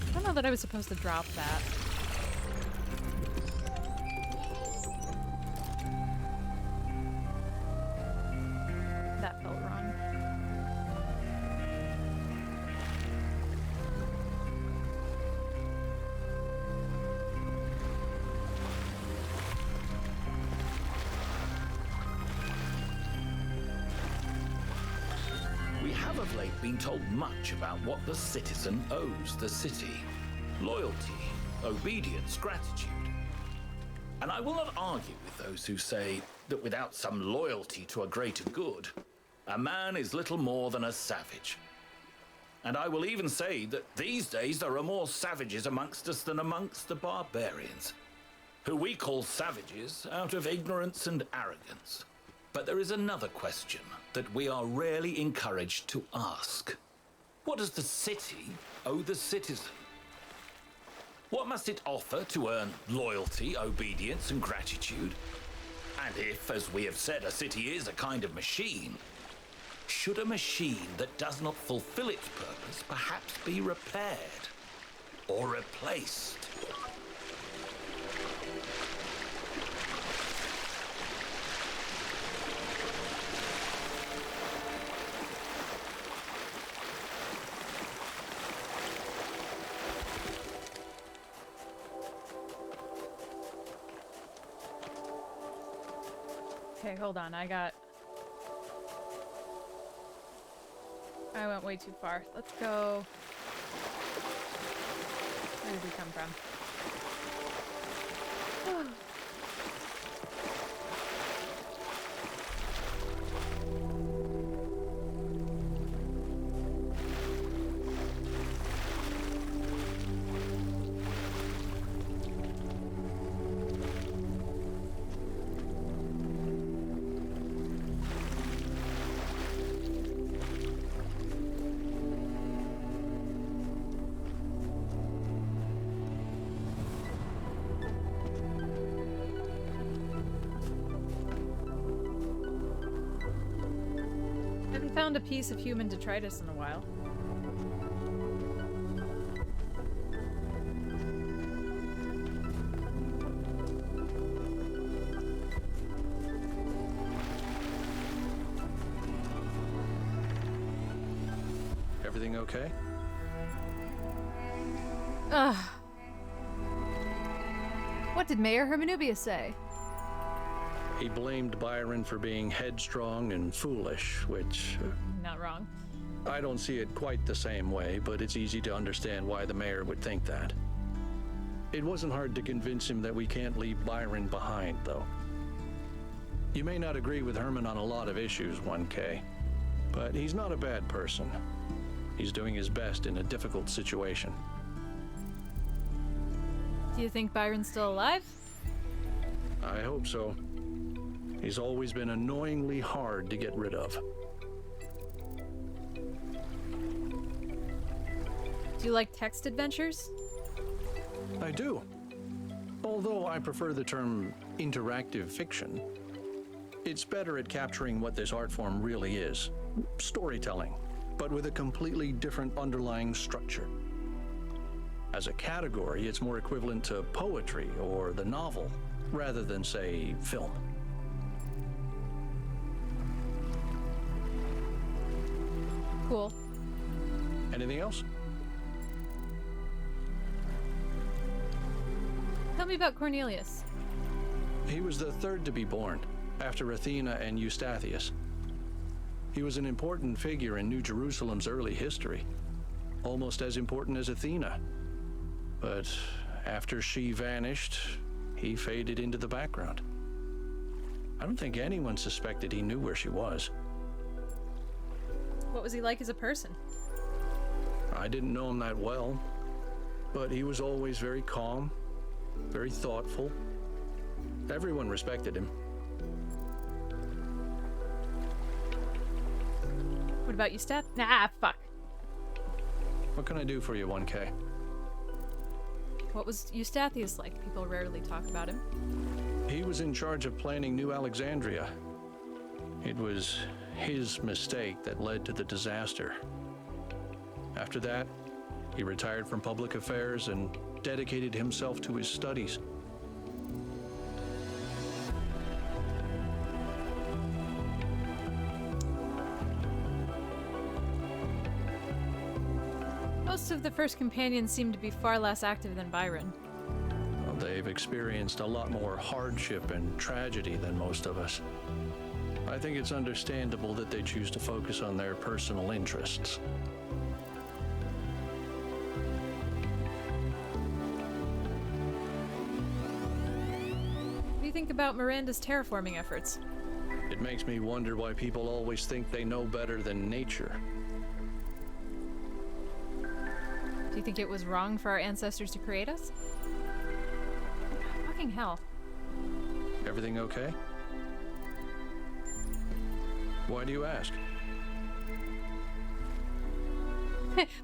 A: I don't know that I was supposed to drop that. That felt wrong.
J: We have of late been told much about what the citizen owes the city. Loyalty, obedience, gratitude. And I will not argue with those who say that without some loyalty to a greater good, a man is little more than a savage. And I will even say that these days there are more savages amongst us than amongst the barbarians, who we call savages out of ignorance and arrogance. But there is another question that we are rarely encouraged to ask. What does the city owe the citizen? What must it offer to earn loyalty, obedience, and gratitude? And if, as we have said, a city is a kind of machine, should a machine that does not fulfill its purpose perhaps be repaired or replaced?
A: Okay, hold on. I went way too far. Let's go. Where did we come from? Found a piece of human detritus in a while.
D: Everything okay?
A: Ugh. What did Mayor Hermanubius say?
D: He blamed Byron for being headstrong and foolish, which...
A: Not wrong.
D: I don't see it quite the same way, but it's easy to understand why the mayor would think that. It wasn't hard to convince him that we can't leave Byron behind, though. You may not agree with Herman on a lot of issues, 1K, but he's not a bad person. He's doing his best in a difficult situation.
A: Do you think Byron's still alive?
D: I hope so. He's always been annoyingly hard to get rid of.
A: Do you like text adventures?
D: I do. Although I prefer the term interactive fiction. It's better at capturing what this art form really is. Storytelling, but with a completely different underlying structure. As a category, it's more equivalent to poetry or the novel, rather than, say, film.
A: Cool.
D: Anything else?
A: Tell me about Cornelius.
D: He was the third to be born, after Athena and Eustathius. He was an important figure in New Jerusalem's early history, almost as important as Athena. But after she vanished, he faded into the background. I don't think anyone suspected he knew where she was.
A: What was he like as a person?
D: I didn't know him that well, but he was always very calm, very thoughtful. Everyone respected him.
A: What about Eustath? Nah, fuck.
D: What can I do for you, 1K?
A: What was Eustathius like? People rarely talk about him.
D: He was in charge of planning New Alexandria. It was his mistake that led to the disaster. After that, he retired from public affairs and dedicated himself to his studies.
A: Most of the first companions seem to be far less active than Byron.
D: Well, they've experienced a lot more hardship and tragedy than most of us. I think it's understandable that they choose to focus on their personal interests.
A: What do you think about Miranda's terraforming efforts?
D: It makes me wonder why people always think they know better than nature.
A: Do you think it was wrong for our ancestors to create us? Fucking hell.
D: Everything okay? Why do you ask?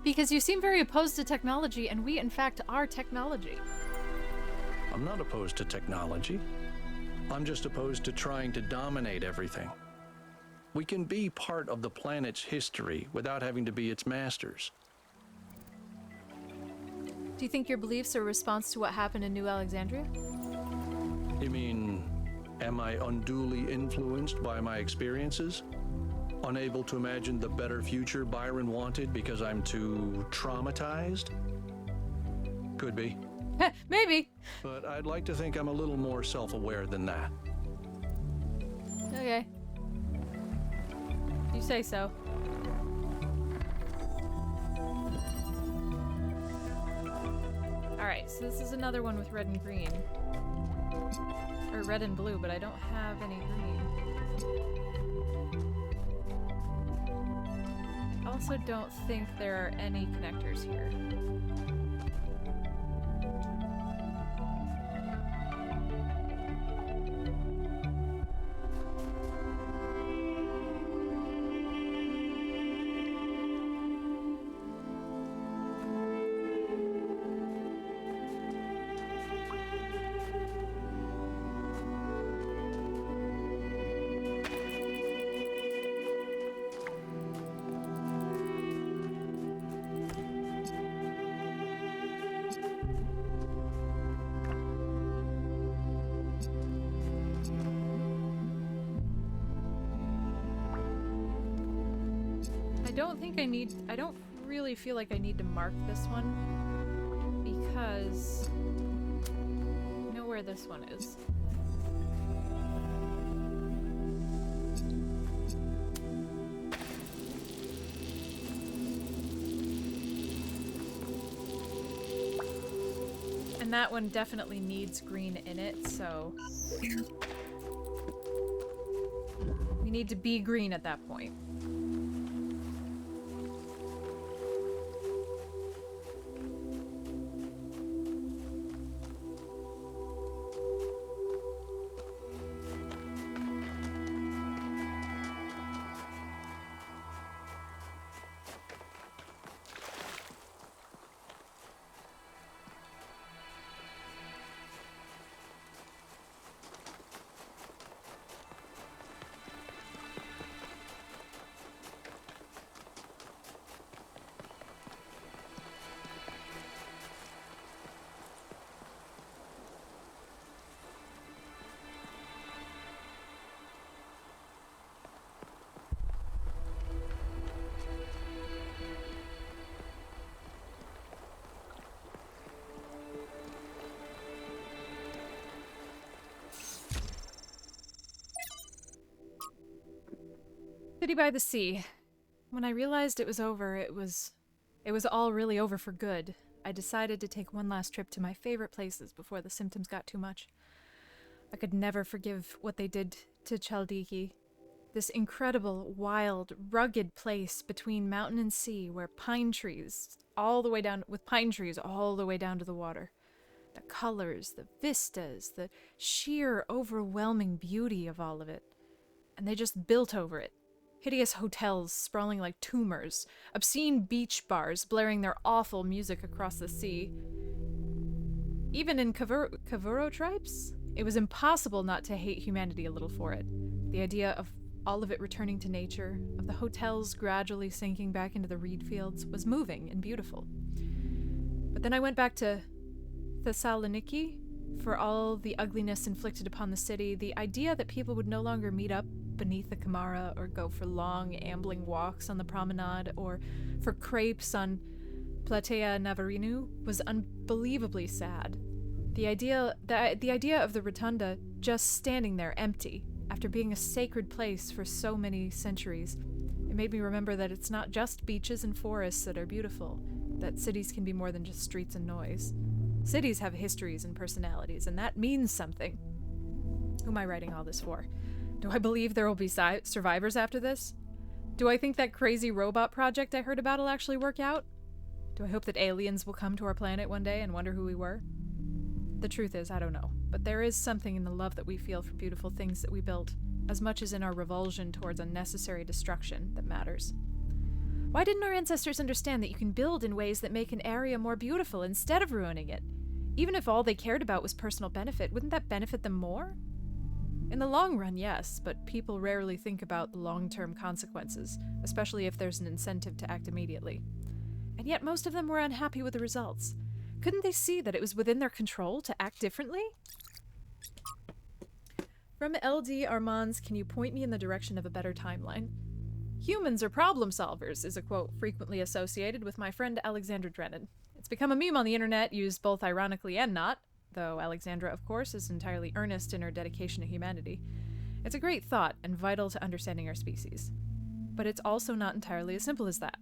A: Because you seem very opposed to technology, and we, in fact, are technology.
D: I'm not opposed to technology. I'm just opposed to trying to dominate everything. We can be part of the planet's history without having to be its masters.
A: Do you think your beliefs are a response to what happened in New Alexandria?
D: You mean, am I unduly influenced by my experiences? Unable to imagine the better future Byron wanted because I'm too traumatized? Could be.
A: Maybe.
D: But I'd like to think I'm a little more self-aware than that.
A: Okay. You say so. Alright, so this is another one with red and green. Or red and blue, but I don't have any green. I also don't think there are any connectors here. I don't really feel like I need to mark this one because I know where this one is. And that one definitely needs green in it, so we need to be green at that point. City by the Sea. When I realized it was over, it was all really over for good. I decided to take one last trip to my favorite places before the symptoms got too much. I could never forgive what they did to Chaldiki. This incredible, wild, rugged place between mountain and sea where pine trees all the way down to the water. The colors, the vistas, the sheer overwhelming beauty of all of it. And they just built over it. Hideous hotels sprawling like tumors, obscene beach bars blaring their awful music across the sea. Even in Kavuro tribes, it was impossible not to hate humanity a little for it. The idea of all of it returning to nature, of the hotels gradually sinking back into the reed fields, was moving and beautiful. But then I went back to Thessaloniki. For all the ugliness inflicted upon the city, the idea that people would no longer meet up beneath the Kamara or go for long, ambling walks on the promenade or for crepes on Platea Navarinu was unbelievably sad. The idea of the rotunda just standing there empty after being a sacred place for so many centuries, it made me remember that it's not just beaches and forests that are beautiful, that cities can be more than just streets and noise. Cities have histories and personalities, and that means something. Who am I writing all this for? Do I believe there will be survivors after this? Do I think that crazy robot project I heard about will actually work out? Do I hope that aliens will come to our planet one day and wonder who we were? The truth is, I don't know, but there is something in the love that we feel for beautiful things that we built, as much as in our revulsion towards unnecessary destruction, that matters. Why didn't our ancestors understand that you can build in ways that make an area more beautiful instead of ruining it? Even if all they cared about was personal benefit, wouldn't that benefit them more? In the long run, yes, but people rarely think about the long-term consequences, especially if there's an incentive to act immediately. And yet most of them were unhappy with the results. Couldn't they see that it was within their control to act differently? From LD Armands, can you point me in the direction of a better timeline? Humans are problem solvers is a quote frequently associated with my friend Alexandra Drennan. It's become a meme on the internet, used both ironically and not, though Alexandra, of course, is entirely earnest in her dedication to humanity. It's a great thought and vital to understanding our species. But it's also not entirely as simple as that.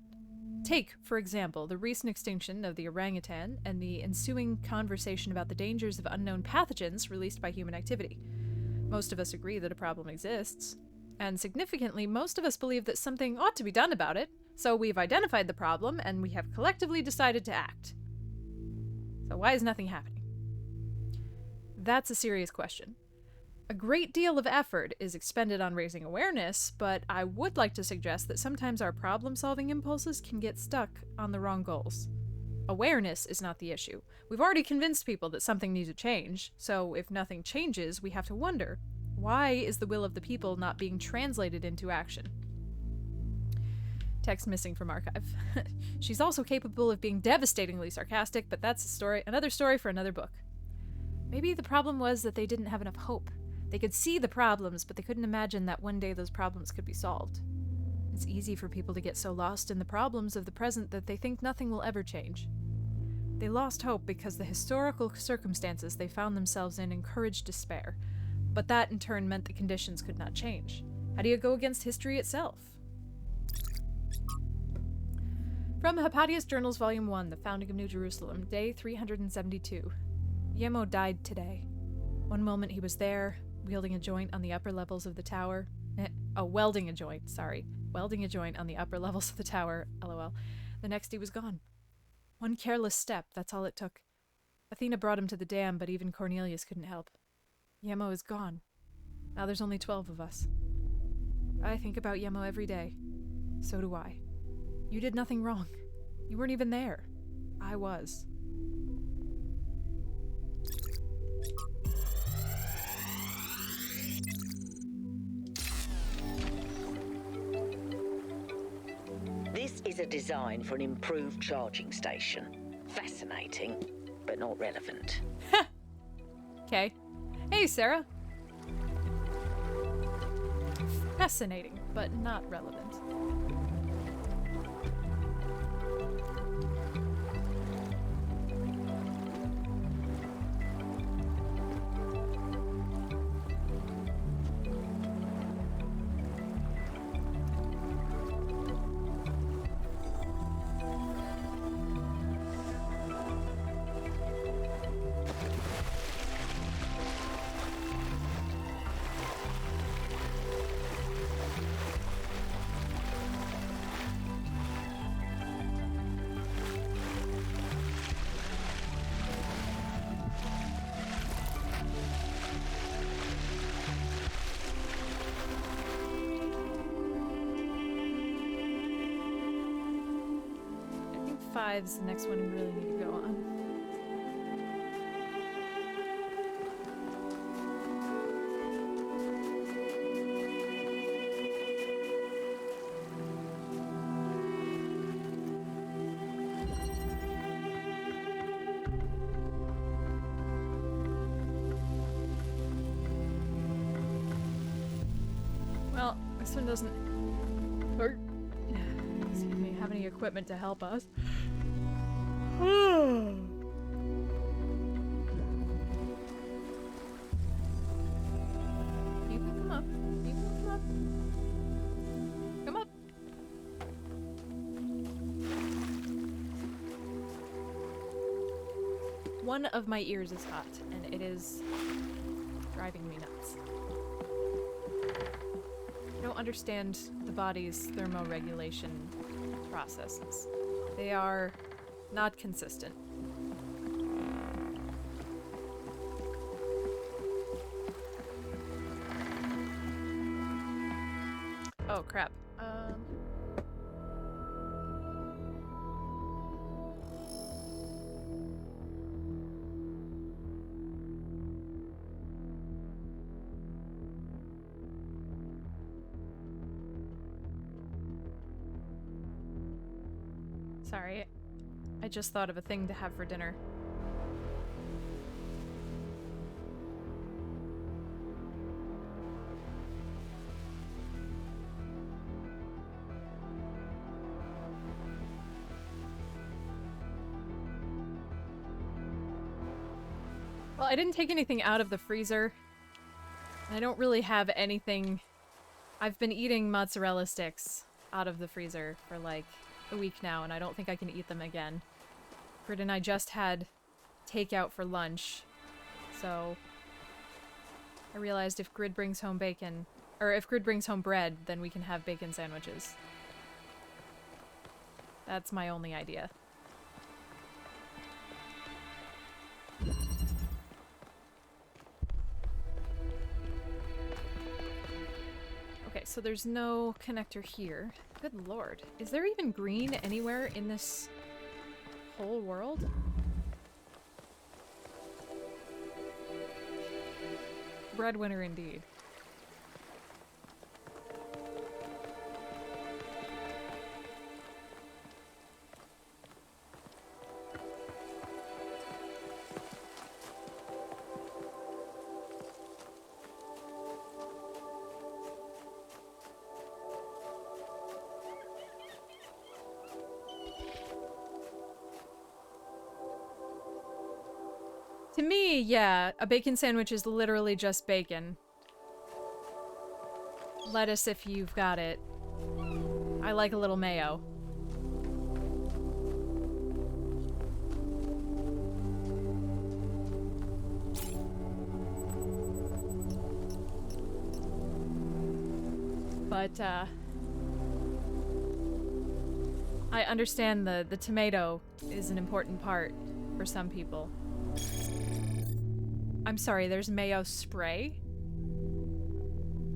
A: Take, for example, the recent extinction of the orangutan and the ensuing conversation about the dangers of unknown pathogens released by human activity. Most of us agree that a problem exists. And significantly, most of us believe that something ought to be done about it, so we've identified the problem and we have collectively decided to act. So why is nothing happening? That's a serious question. A great deal of effort is expended on raising awareness, but I would like to suggest that sometimes our problem-solving impulses can get stuck on the wrong goals. Awareness is not the issue. We've already convinced people that something needs to change, so if nothing changes, we have to wonder, why is the will of the people not being translated into action? Text missing from archive. She's also capable of being devastatingly sarcastic, but that's another story for another book. Maybe the problem was that they didn't have enough hope. They could see the problems, but they couldn't imagine that one day those problems could be solved. It's easy for people to get so lost in the problems of the present that they think nothing will ever change. They lost hope because the historical circumstances they found themselves in encouraged despair, but that in turn meant the conditions could not change. How do you go against history itself? From Hypatia's Journals, Volume 1, The Founding of New Jerusalem, Day 372. Yemo died today. One moment he was there, wielding a joint on the upper levels of the tower. Welding a joint on the upper levels of the tower, lol. The next he was gone. One careless step, that's all it took. Athena brought him to the dam, but even Cornelius couldn't help. Yemo is gone. Now there's only 12 of us. I think about Yemo every day. So do I. You did nothing wrong. You weren't even there. I was.
H: This is a design for an improved charging station. Fascinating, but not relevant.
A: Okay. Hey, Sarah. Fascinating, but not relevant. 5's the next one we really need to go on. Well, this one doesn't excuse me, have any equipment to help us. You can come up. You can come up. Come up. One of my ears is hot, and it is driving me nuts. I don't understand the body's thermoregulation processes. They are not consistent. Oh crap. Sorry, I just thought of a thing to have for dinner. Well, I didn't take anything out of the freezer. I don't really have anything. I've been eating mozzarella sticks out of the freezer for like a week now, and I don't think I can eat them again. Grid and I just had takeout for lunch, so I realized if Grid brings home bacon, or if Grid brings home bread, then we can have bacon sandwiches. That's my only idea. Okay, so there's no connector here. Good lord. Is there even green anywhere in this whole world? Breadwinner indeed. To me, yeah, a bacon sandwich is literally just bacon. Lettuce if you've got it. I like a little mayo. But, I understand the tomato is an important part for some people. I'm sorry, there's mayo spray?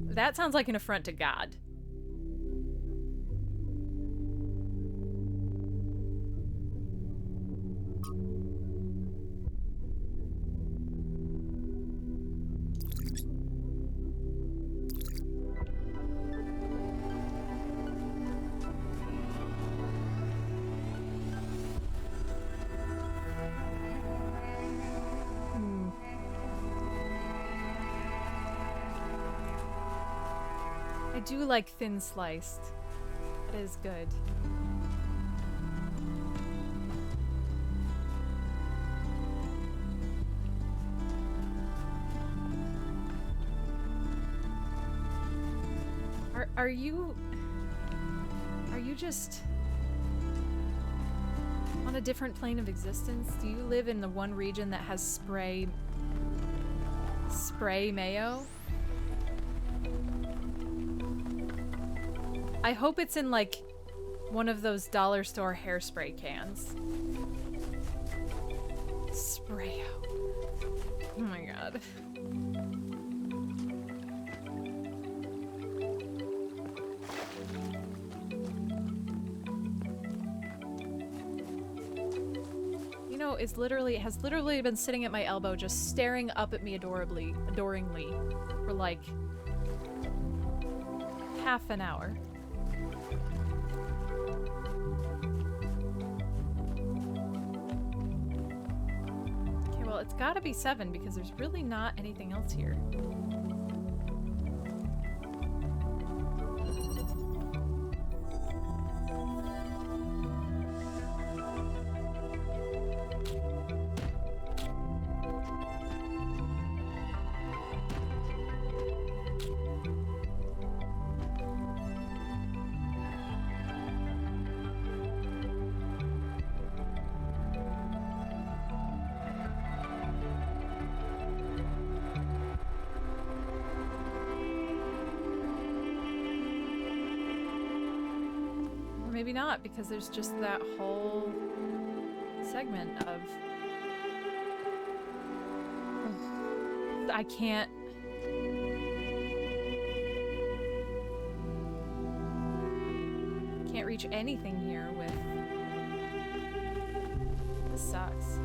A: That sounds like an affront to God. I do like thin sliced. That is good. Are you just on a different plane of existence? Do you live in the one region that has spray mayo? I hope it's in, like, one of those dollar store hairspray cans. Spray-o. Oh my god. has literally been sitting at my elbow, just staring up at me adoringly, for like half an hour. Okay, well, it's gotta be 7 because there's really not anything else here. Maybe not, because there's just that whole segment of... I can't... Can't reach anything here with... This sucks.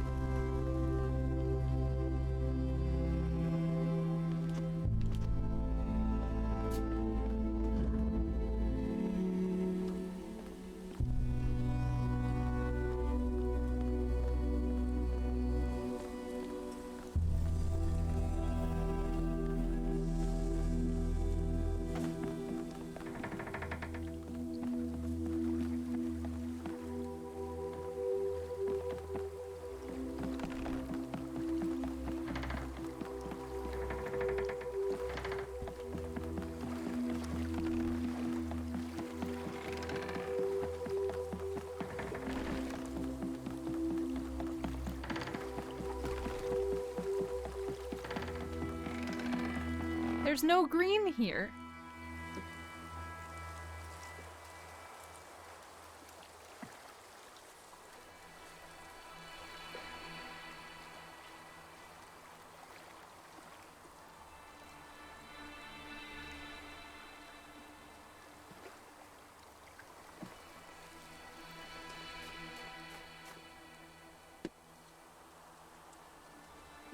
A: There's no green here.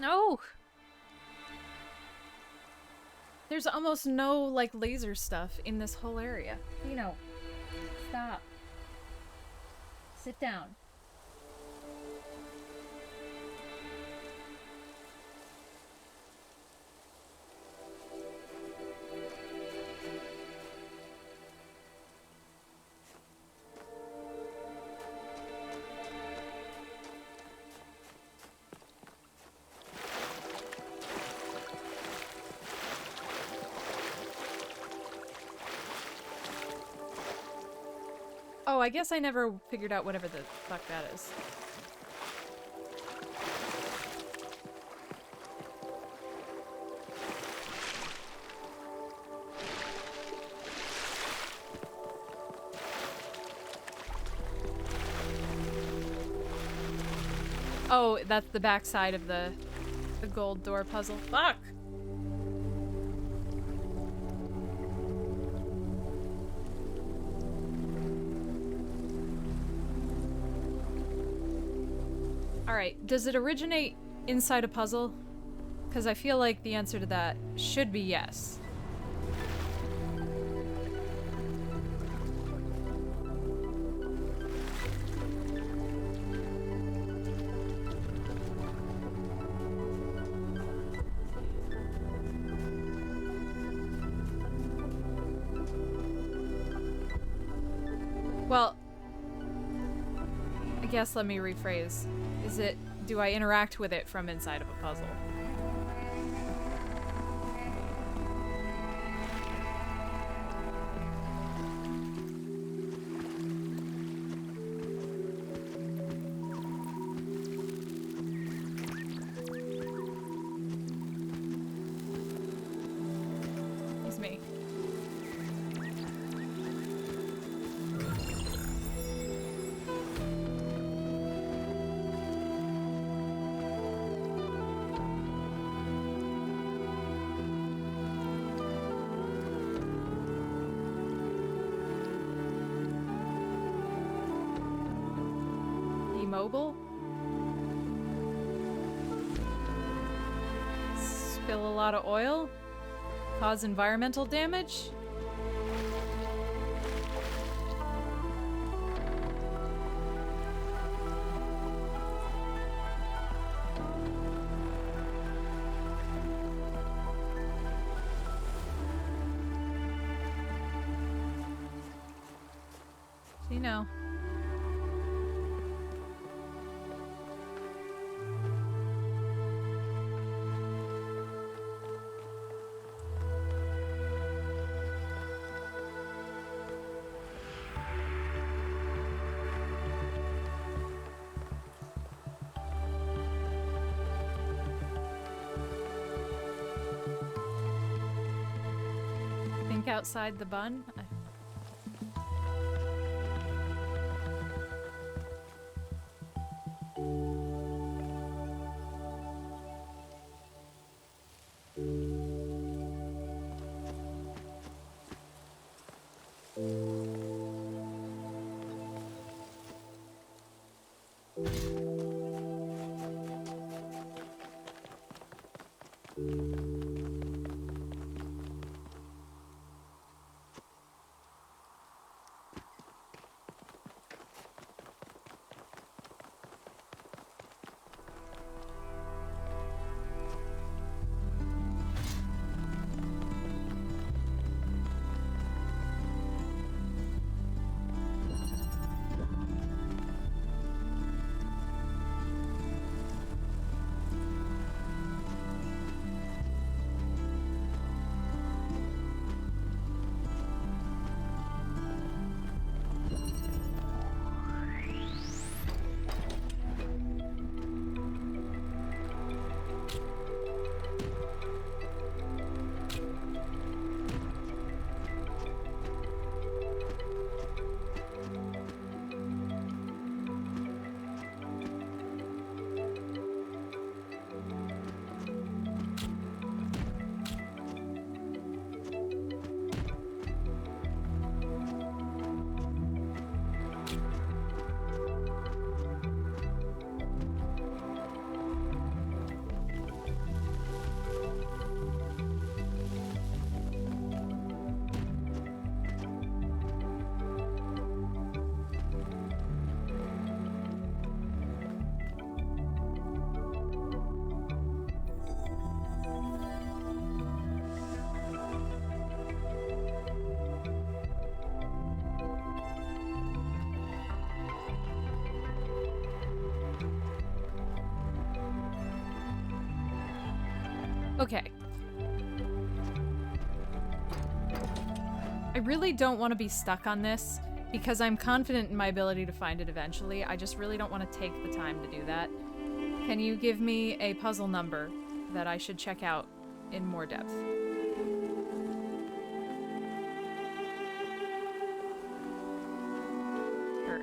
A: No. There's almost no, like, laser stuff in this whole area. You know, stop. Sit down. Oh, I guess I never figured out whatever the fuck that is. Oh, that's the back side of the gold door puzzle. Fuck! Alright, does it originate inside a puzzle? Because I feel like the answer to that should be yes. Well, I guess let me rephrase. Is it, do I interact with it from inside of a puzzle? It's me. Mobile? Spill a lot of oil? Cause environmental damage? See now. Think outside the bun? Okay. I really don't want to be stuck on this because I'm confident in my ability to find it eventually. I just really don't want to take the time to do that. Can you give me a puzzle number that I should check out in more depth? Sure.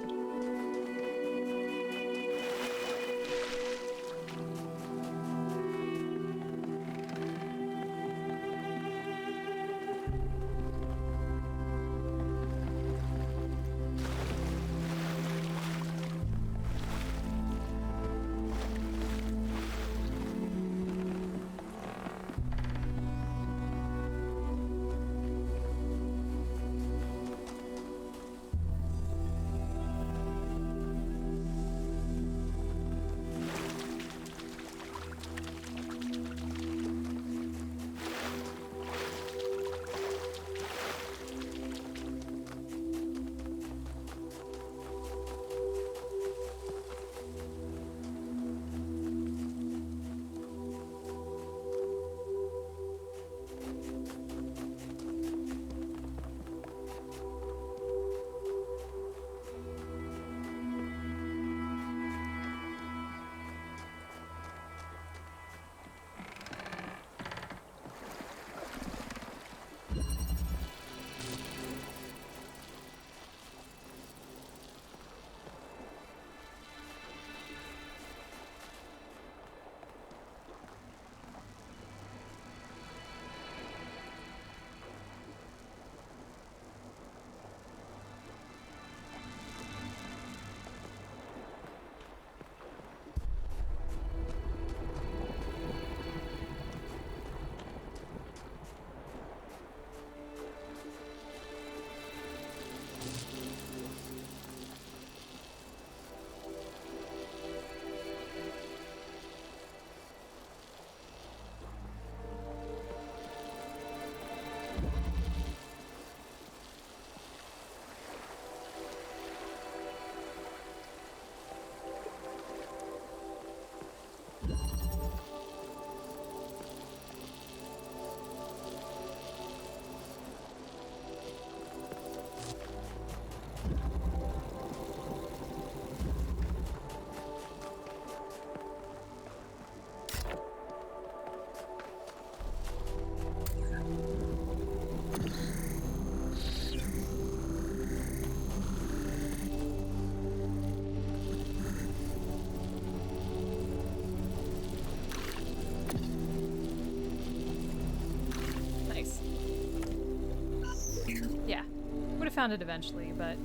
A: found it eventually, but...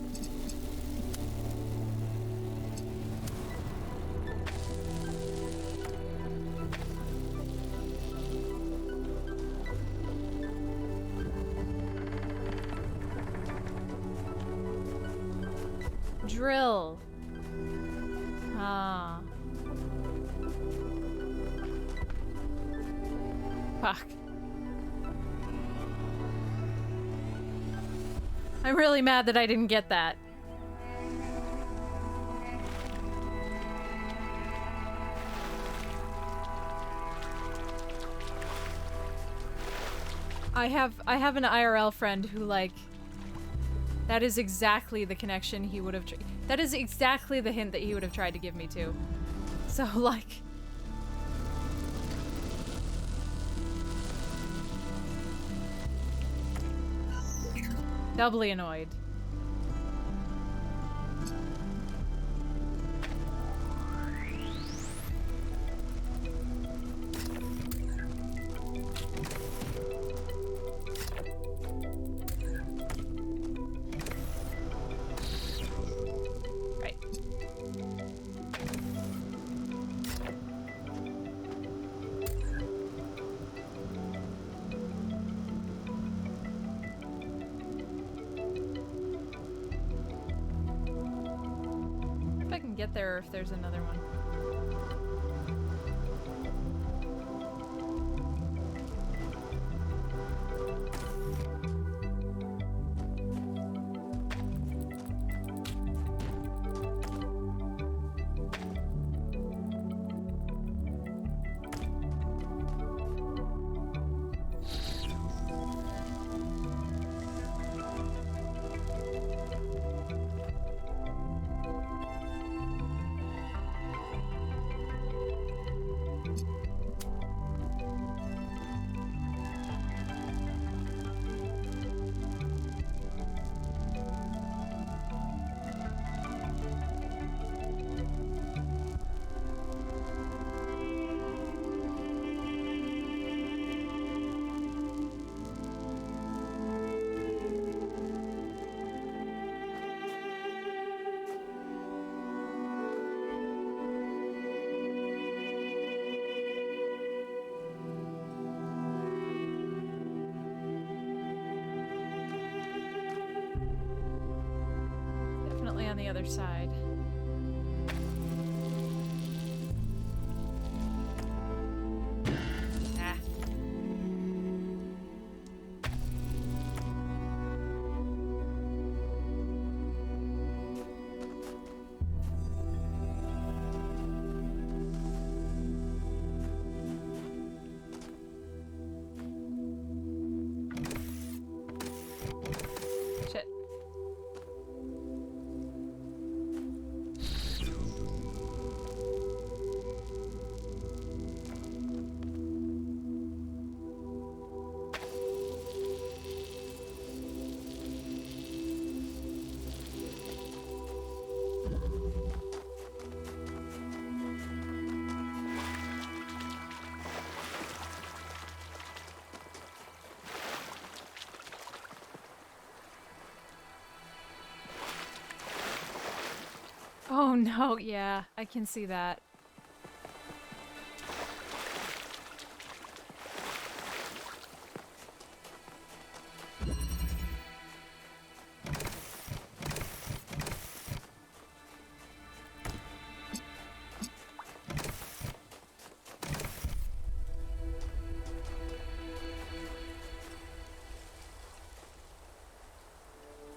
A: Drill. Ah. Fuck. I'm really mad that I didn't get that. I have an IRL friend who, like, that is exactly the connection he would have that is exactly the hint that he would have tried to give me too. So, like, doubly annoyed. Right. If I can get there, or if there's another one. Definitely on the other side. Ah. Shit. Oh no, yeah, I can see that.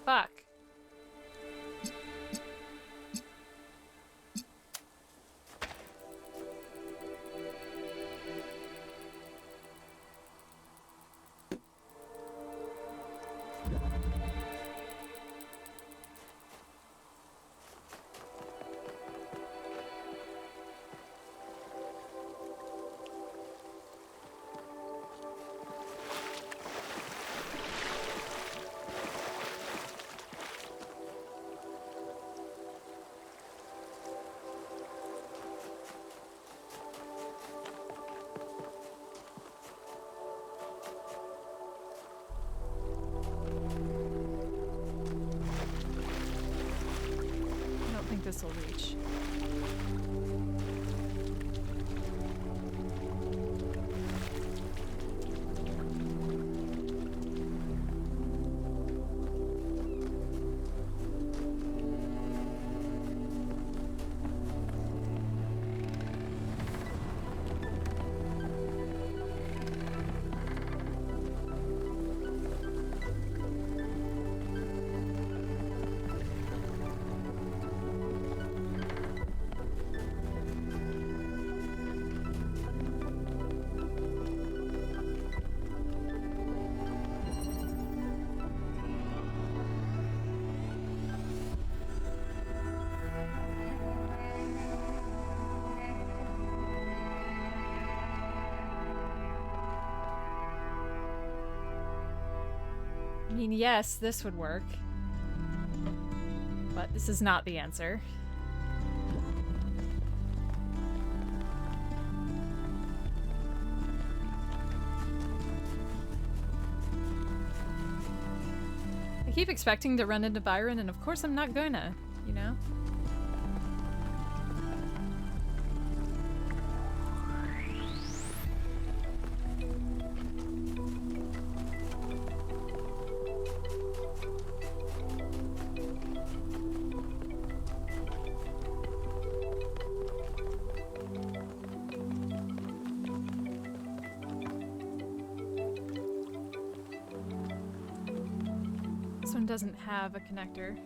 A: Fuck. think this will reach. I mean, yes, this would work. But this is not the answer. I keep expecting to run into Byron, and of course I'm not gonna, you know? This one doesn't have a connector.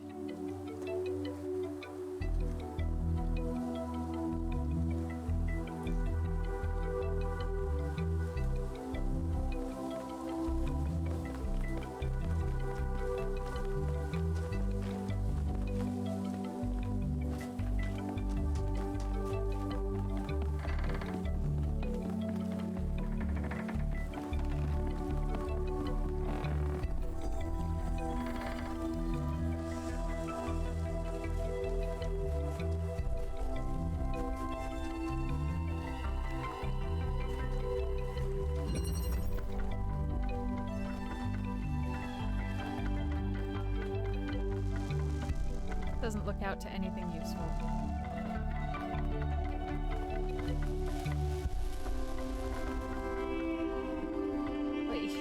A: Doesn't look out to anything useful. Wait.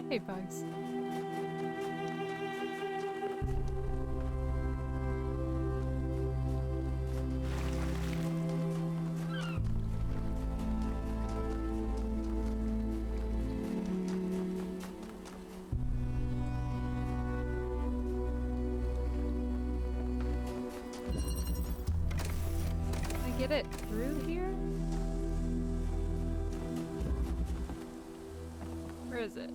A: Hey, bugs. Get it through here? Where is it?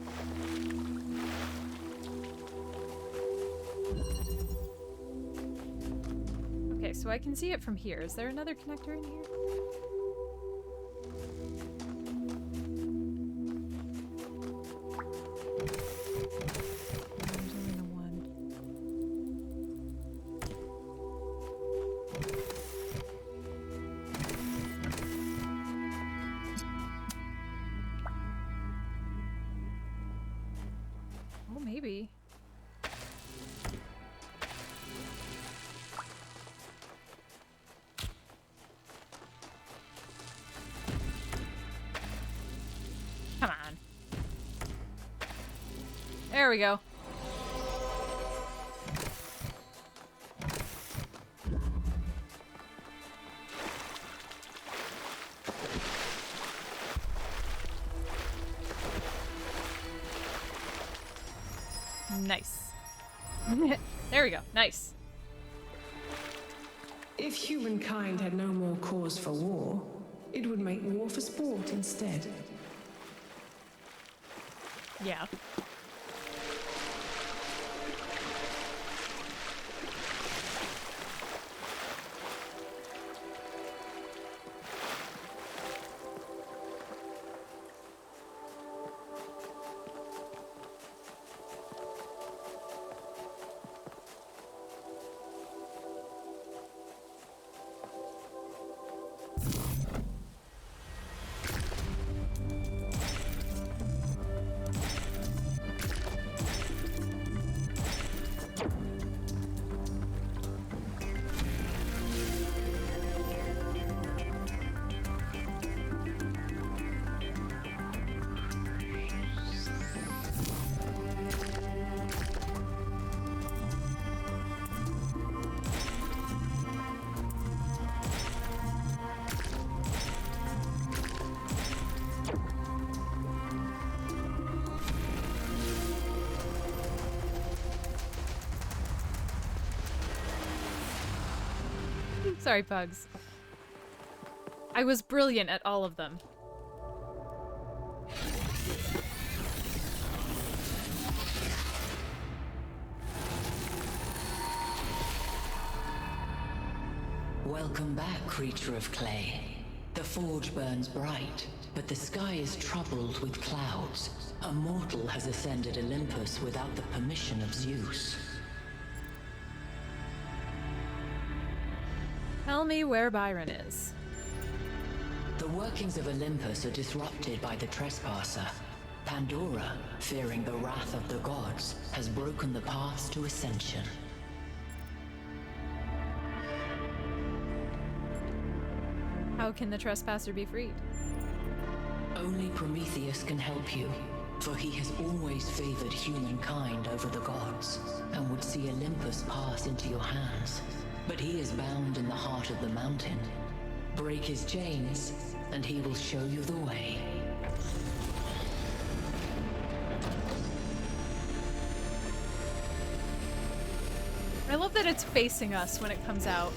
A: Okay, so I can see it from here. Is there another connector in here? There's only the one. Oh, maybe. Come on. There we go. Nice. There we go. Nice.
K: If humankind had no more cause for war, it would make war for sport instead.
A: Yeah. Sorry, Pugs. I was brilliant at all of them.
L: Welcome back, creature of clay. The forge burns bright, but the sky is troubled with clouds. A mortal has ascended Olympus without the permission of Zeus.
A: Tell me where Byron is.
L: The workings of Olympus are disrupted by the trespasser. Pandora, fearing the wrath of the gods, has broken the paths to ascension.
A: How can the trespasser be freed?
L: Only Prometheus can help you, for he has always favored humankind over the gods, and would see Olympus pass into your hands. But he is bound in the heart of the mountain. Break his chains, and he will show you the way.
A: I love that it's facing us when it comes out.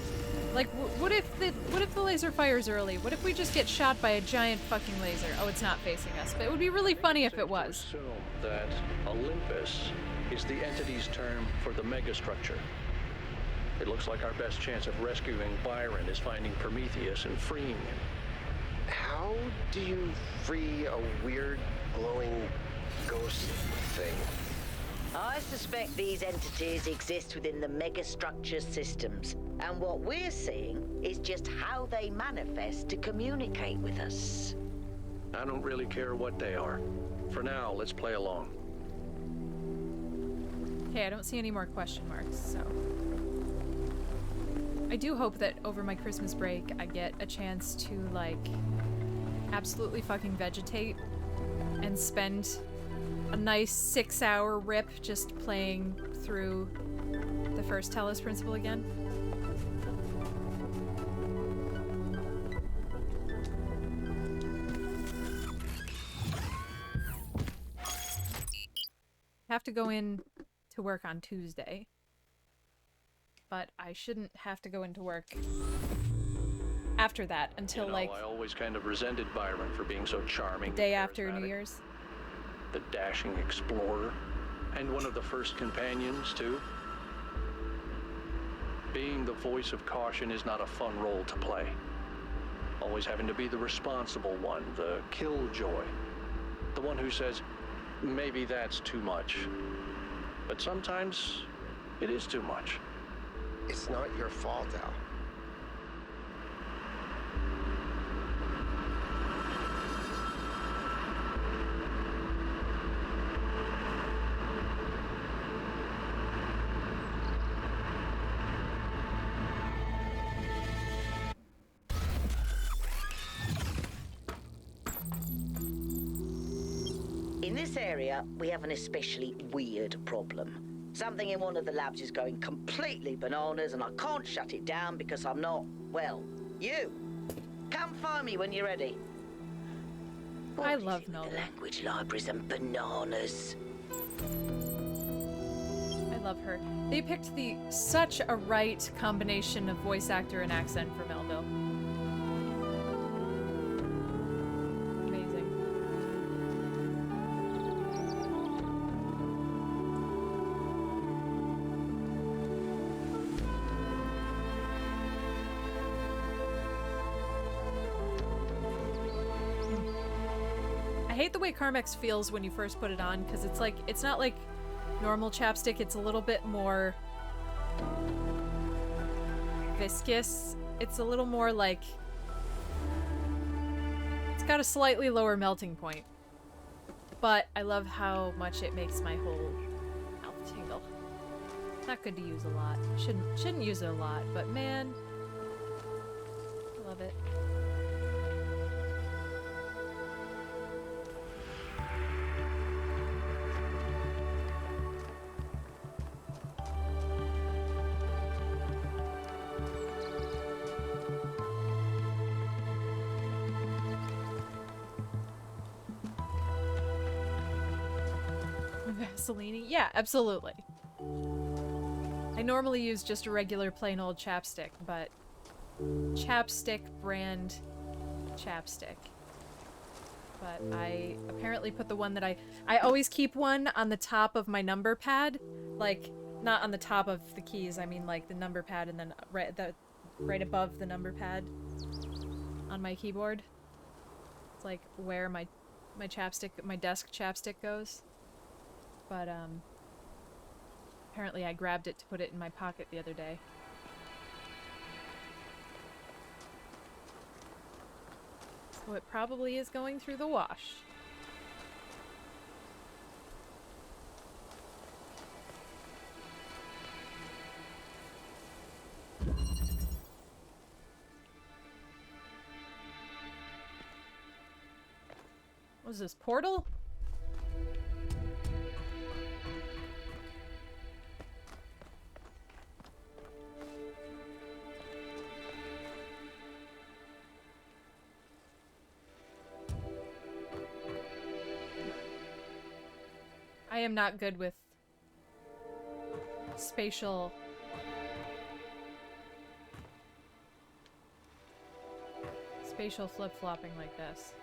A: Like, what if the laser fires early? What if we just get shot by a giant fucking laser? Oh, it's not facing us, but it would be really funny if it was.
D: Assume that Olympus is the entity's term for the megastructure. It looks like our best chance of rescuing Byron is finding Prometheus and freeing him.
B: How do you free a weird glowing ghost thing?
H: I suspect these entities exist within the megastructure systems, and what we're seeing is just how they manifest to communicate with us.
D: I don't really care what they are. For now, let's play along.
A: Okay, I don't see any more question marks, so... I do hope that over my Christmas break, I get a chance to, like, absolutely fucking vegetate and spend a nice 6-hour rip just playing through the first Talos Principle again. Have to go in to work on Tuesday, but I shouldn't have to go into work after that until, like,
D: I always kind of resented Byron for being so charming.
A: the day after New Year's.
D: The dashing explorer, and one of the first companions, too. Being the voice of caution is not a fun role to play. Always having to be the responsible one, the killjoy. The one who says, maybe that's too much. But sometimes it is too much.
B: It's not your fault, Al.
H: In this area, we have an especially weird problem. Something in one of the labs is going completely bananas, and I can't shut it down because I'm not, well, you. Come find me when you're ready.
A: I love Melda.
H: The language libraries and bananas.
A: I love her. They picked such a right combination of voice actor and accent for Melville. Amazing. I hate the way Carmex feels when you first put it on, because it's like, it's not like normal chapstick, it's a little bit more viscous. It's a little more like, it's got a slightly lower melting point. But I love how much it makes my whole mouth tingle. Not good to use a lot. Shouldn't use it a lot, but man, I love it. Vaseline? Yeah, absolutely. I normally use just a regular plain old chapstick, but chapstick brand chapstick. But I apparently put the one that I always keep one on the top of my number pad, like not on the top of the keys, I mean like the number pad and then right above the number pad on my keyboard. It's like where my chapstick, my desk chapstick goes. But apparently I grabbed it to put it in my pocket the other day. So it probably is going through the wash. What is this, portal? I am not good with spatial flip-flopping like this.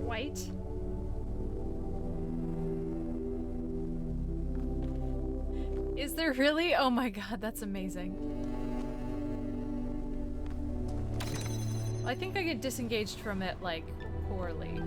A: White. Is there really? Oh my god, that's amazing. I think I get disengaged from it, like, poorly.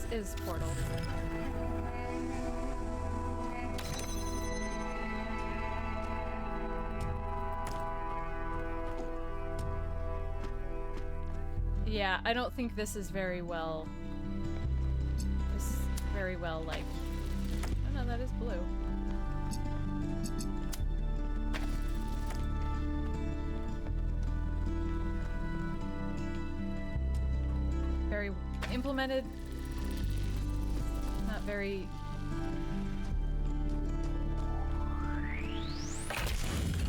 A: Is portal. Yeah, I don't think this is very well. This is very well, like. Oh no, that is blue. Very implemented. Not very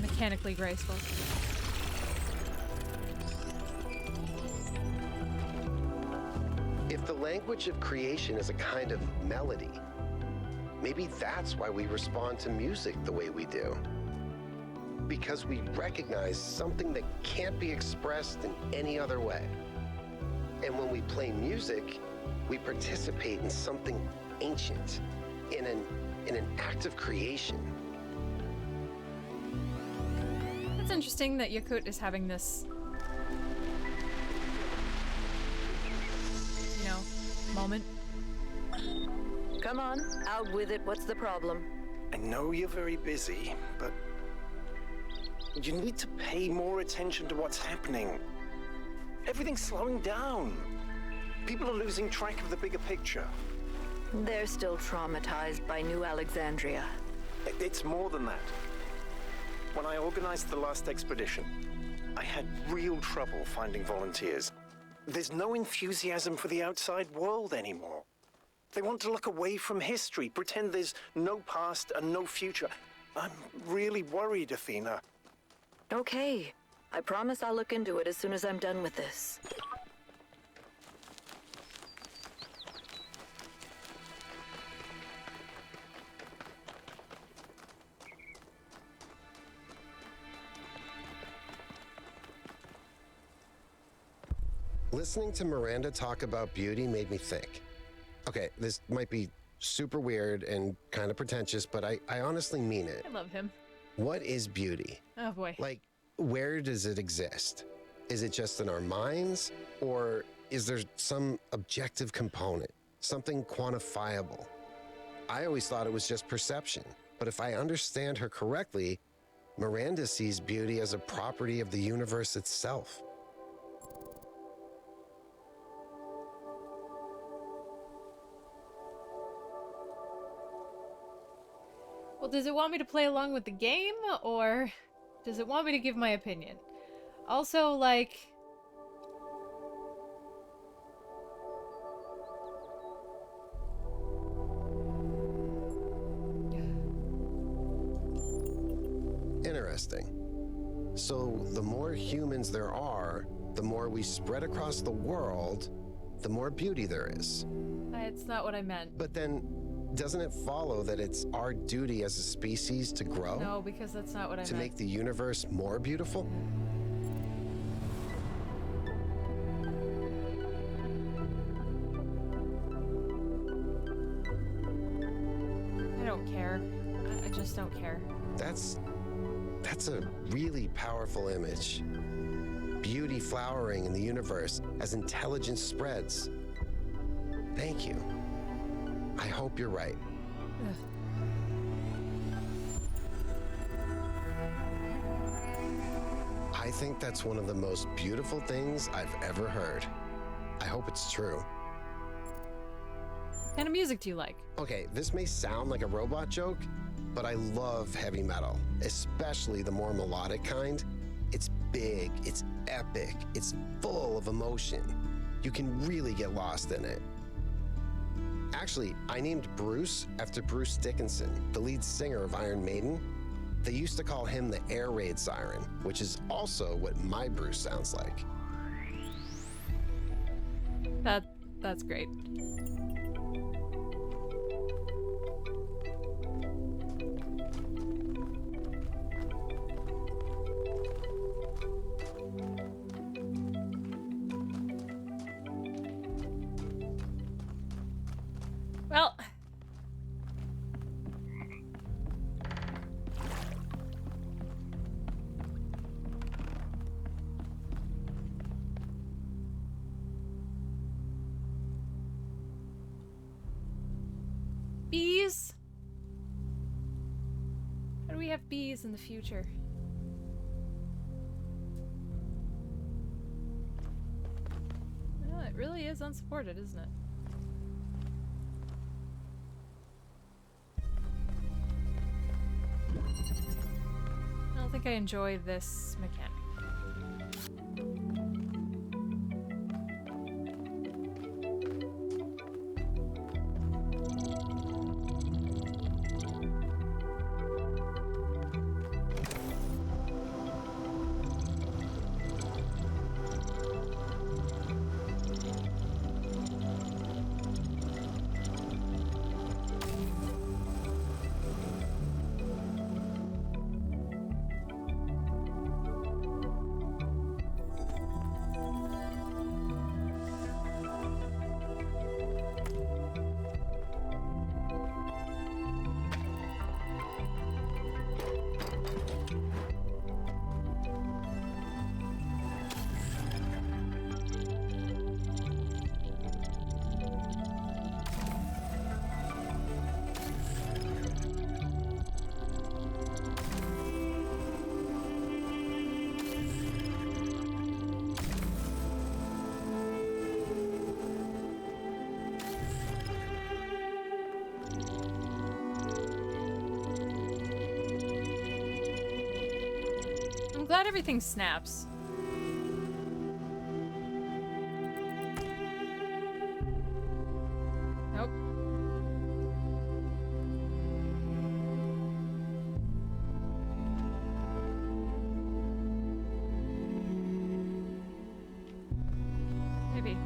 A: mechanically graceful.
B: If the language of creation is a kind of melody, maybe that's why we respond to music the way we do. Because we recognize something that can't be expressed in any other way. And when we play music, we participate in something ancient, in an act of creation.
A: It's interesting that Yakut is having this, you know, moment.
L: Come on, out with it. What's the problem?
E: I know you're very busy, but you need to pay more attention to what's happening. Everything's slowing down. People are losing track of the bigger picture.
L: They're still traumatized by New Alexandria.
E: It's more than that. When I organized the last expedition, I had real trouble finding volunteers. There's no enthusiasm for the outside world anymore. They want to look away from history, pretend there's no past and no future. I'm really worried, Athena.
L: Okay. I promise I'll look into it as soon as I'm done with this.
B: Listening to Miranda talk about beauty made me think. Okay, this might be super weird and kind of pretentious, but I honestly mean it.
A: I love him.
B: What is beauty?
A: Oh boy.
B: Like, where does it exist? Is it just in our minds? Or is there some objective component? something quantifiable. I always thought it was just perception, but if I understand her correctly, Miranda sees beauty as a property of the universe itself.
A: Well, does it want me to play along with the game, or does it want me to give my opinion? Also, like...
B: Interesting. So the more humans there are, the more we spread across the world, the more beauty there is.
A: It's not what I meant.
B: But then, doesn't it follow that it's our duty as a species to grow?
A: No, because that's not what I meant.
B: To make the universe more beautiful?
A: I don't care. I just don't care.
B: That's a really powerful image. Beauty flowering in the universe as intelligence spreads. Thank you. I hope you're right.
A: Ugh.
B: I think that's one of the most beautiful things I've ever heard. I hope it's true.
A: What kind of music do you like?
B: Okay, this may sound like a robot joke, but I love heavy metal, especially the more melodic kind. It's big, it's epic, it's full of emotion. You can really get lost in it. Actually, I named Bruce after Bruce Dickinson, the lead singer of Iron Maiden. They used to call him the air raid siren, which is also what my Bruce sounds like.
A: That's great. Well, bees? How do we have bees in the future? Well, it really is unsupported, isn't it? I don't think I enjoy this mechanic. I'm glad everything snaps. Nope. Maybe.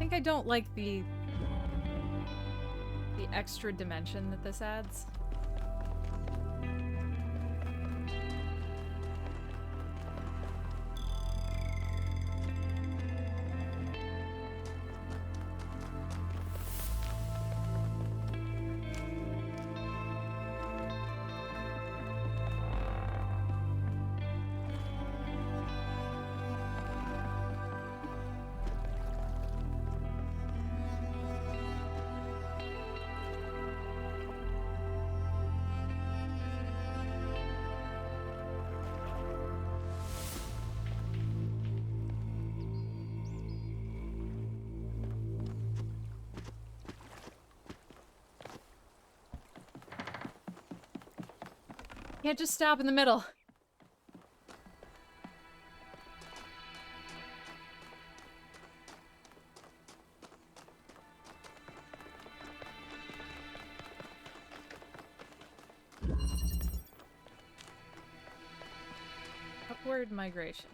A: think I don't like the extra dimension that this adds. Can't just stop in the middle. Upward migration.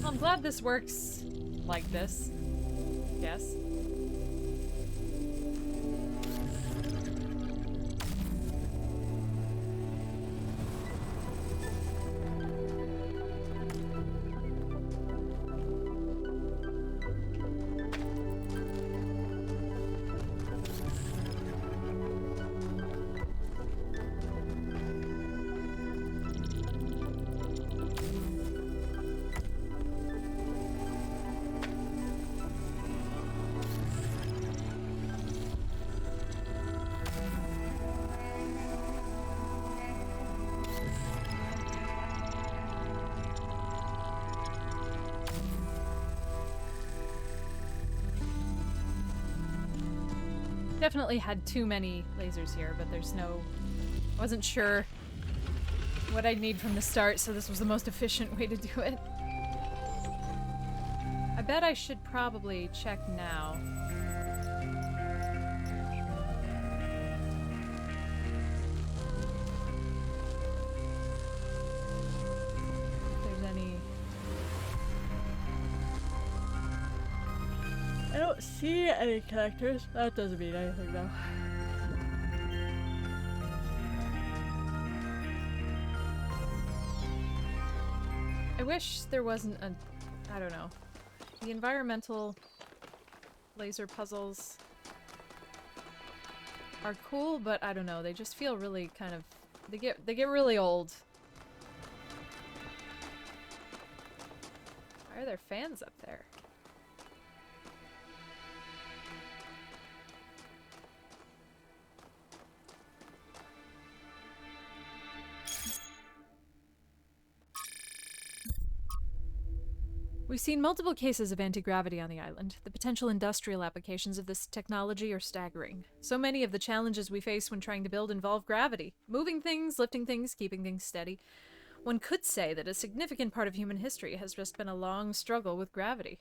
A: I'm glad this works like this. Yes. Definitely had too many lasers here, but there's no... I wasn't sure what I'd need from the start, so this was the most efficient way to do it. I bet I should probably check now. If there's any... I don't see any connectors. That doesn't mean anything though. I wish there wasn't a... I don't know. The environmental laser puzzles are cool, but I don't know. They just feel really kind of... They get really old. Why are there fans up there? We've seen multiple cases of anti-gravity on the island. The potential industrial applications of this technology are staggering. So many of the challenges we face when trying to build involve gravity. Moving things, lifting things, keeping things steady. One could say that a significant part of human history has just been a long struggle with gravity.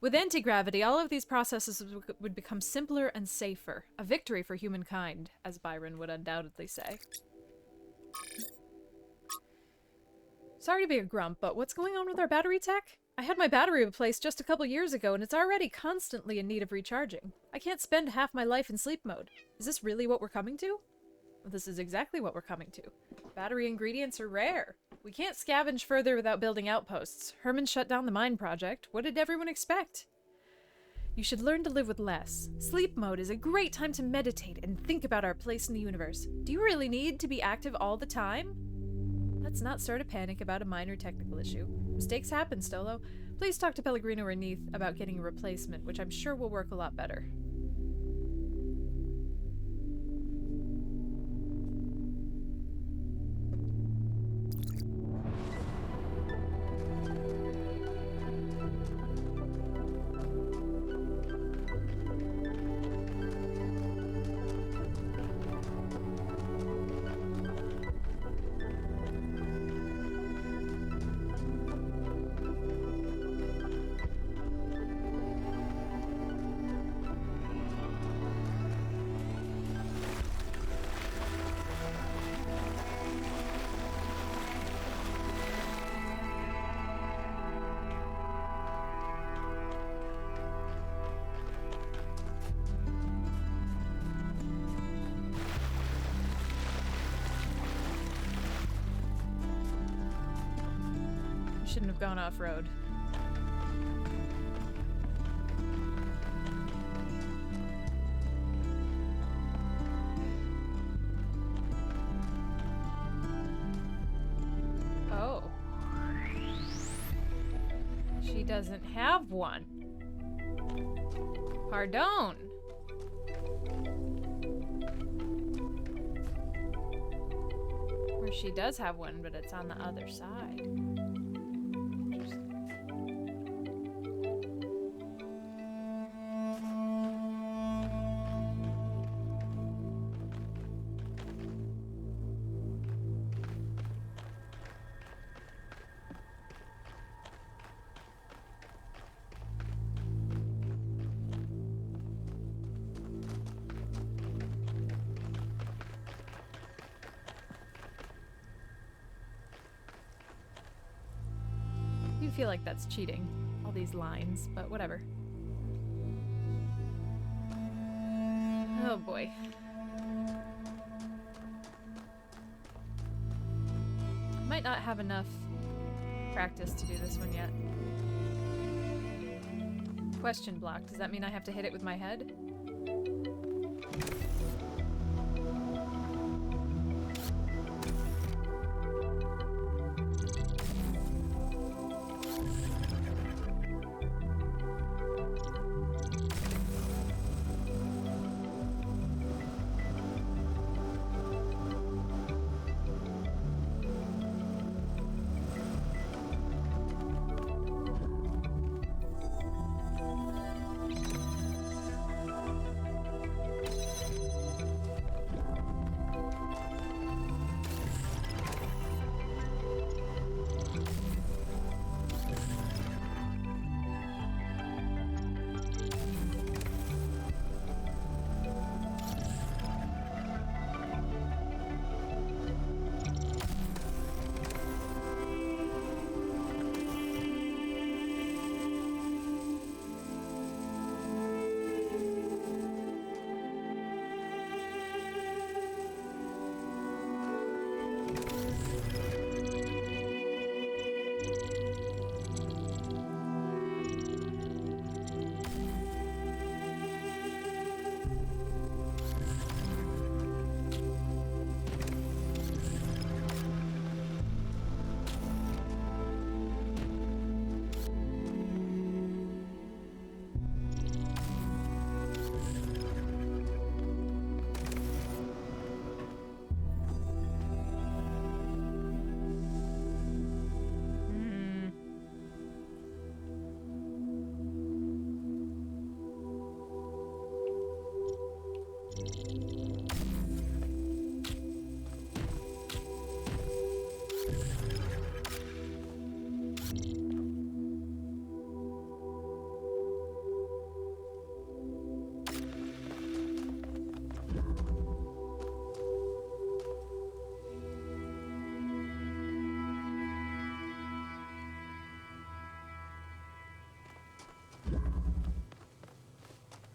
A: With anti-gravity, all of these processes would become simpler and safer. A victory for humankind, as Byron would undoubtedly say. Sorry to be a grump, but what's going on with our battery tech? I had my battery replaced just a couple years ago, and it's already constantly in need of recharging. I can't spend half my life in sleep mode. Is this really what we're coming to? This is exactly what we're coming to. Battery ingredients are rare. We can't scavenge further without building outposts. Herman shut down the mine project. What did everyone expect? You should learn to live with less. Sleep mode is a great time to meditate and think about our place in the universe. Do you really need to be active all the time? Let's not start a panic about a minor technical issue. Mistakes happen, Stolo. Please talk to Pellegrino or Neath about getting a replacement, which I'm sure will work a lot better. Shouldn't have gone off-road. Oh. She doesn't have one. Pardon. Or she does have one, but it's on the other side. I feel like that's cheating, all these lines, but whatever. Oh boy. Might not have enough practice to do this one yet. Question block. Does that mean I have to hit it with my head?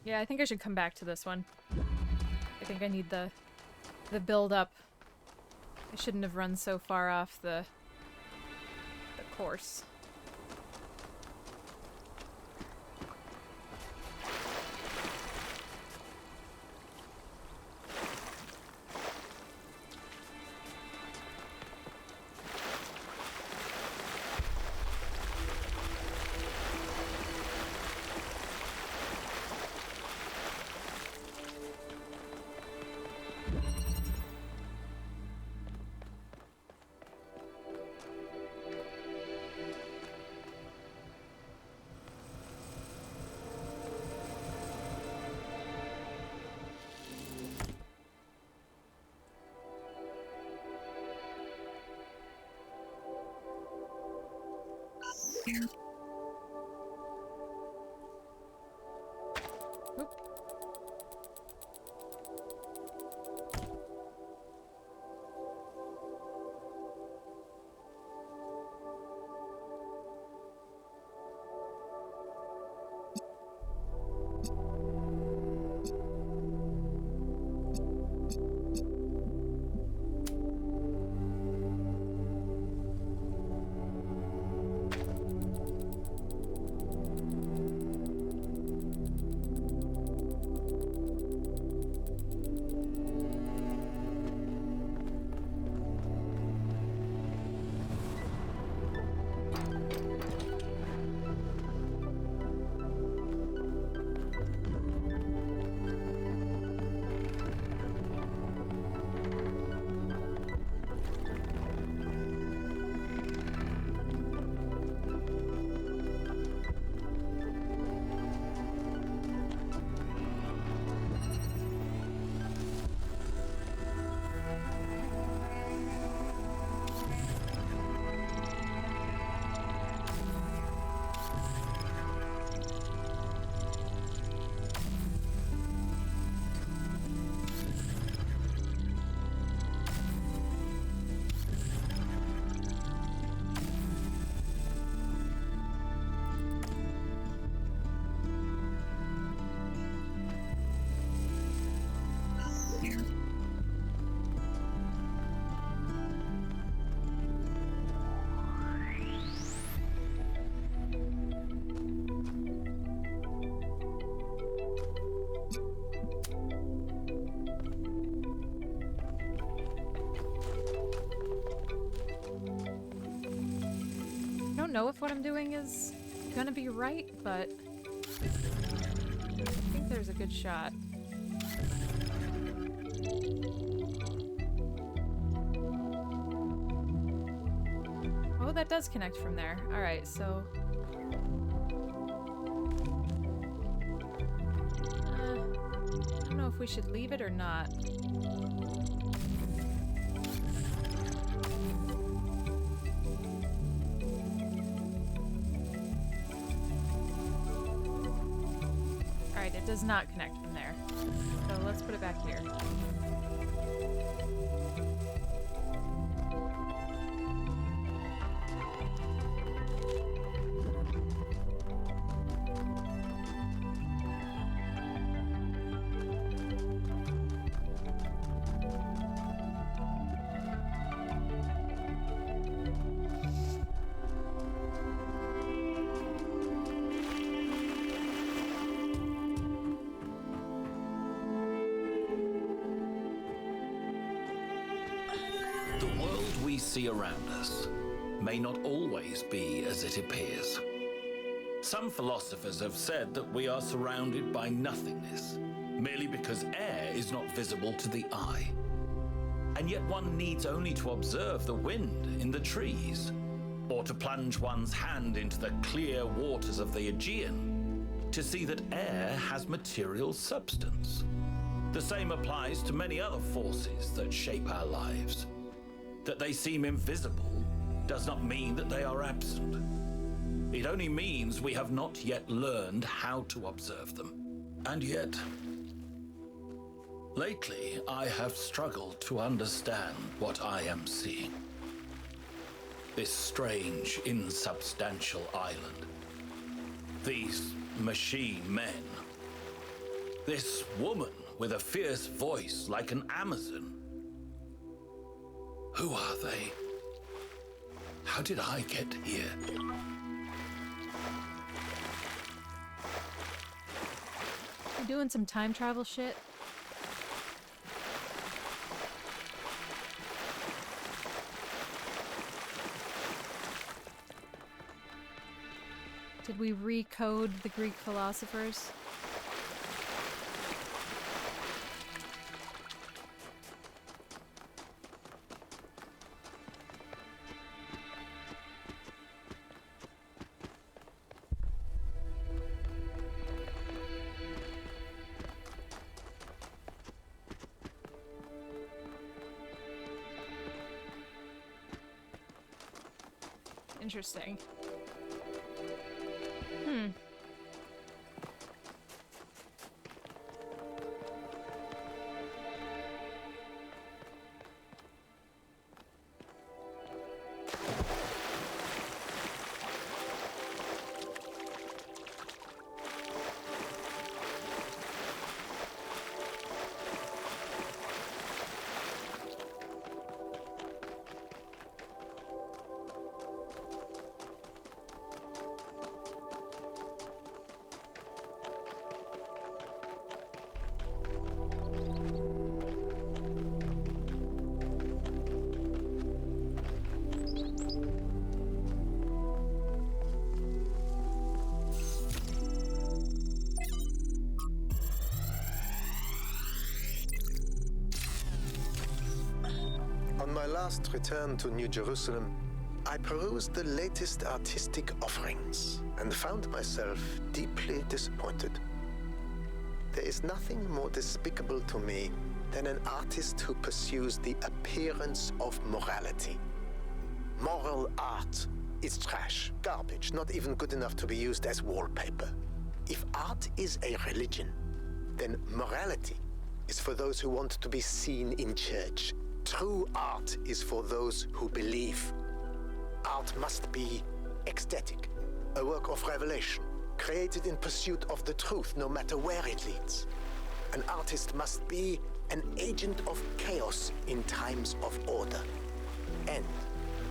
A: Yeah, I think I should come back to this one. I think I need the the build-up. I shouldn't have run so far off the course. I don't know if what I'm doing is gonna be right, but I think there's a good shot. Oh, that does connect from there. Alright, so... I don't know if we should leave it or not. Alright, it does not connect from there. So let's put it back here.
J: See around us may not always be as it appears. Some philosophers have said that we are surrounded by nothingness, merely because air is not visible to the eye. And yet one needs only to observe the wind in the trees, or to plunge one's hand into the clear waters of the Aegean, to see that air has material substance. The same applies to many other forces that shape our lives. That they seem invisible does not mean that they are absent. It only means we have not yet learned how to observe them. And yet, lately I have struggled to understand what I am seeing. This strange, insubstantial island. These machine men. This woman with a fierce voice like an Amazon. Who are they? How did I get here?
A: You doing some time travel shit? Did we recode the Greek philosophers? Interesting.
I: On my last return to New Jerusalem, I perused the latest artistic offerings and found myself deeply disappointed. There is nothing more despicable to me than an artist who pursues the appearance of morality. Moral art is trash, garbage, not even good enough to be used as wallpaper. If art is a religion, then morality is for those who want to be seen in church. True art is for those who believe. Art must be ecstatic, a work of revelation, created in pursuit of the truth, no matter where it leads. An artist must be an agent of chaos in times of order, and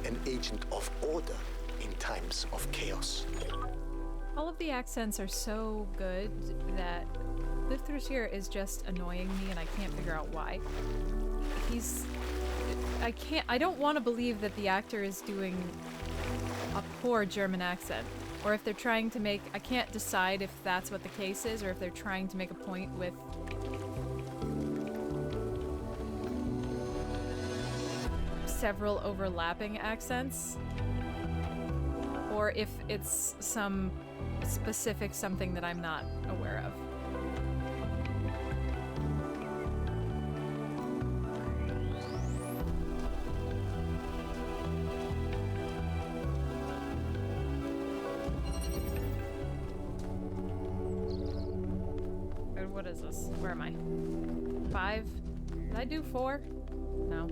I: an agent of order in times of chaos.
A: All of the accents are so good that Live Through Here is just annoying me and I can't figure out why. I don't want to believe that the actor is doing a poor German accent, or if they're trying to make, I can't decide if that's what the case is, or if they're trying to make a point with several overlapping accents, or if it's some specific something that I'm not aware of. What is this? Where am I? 5? Did I do 4? No.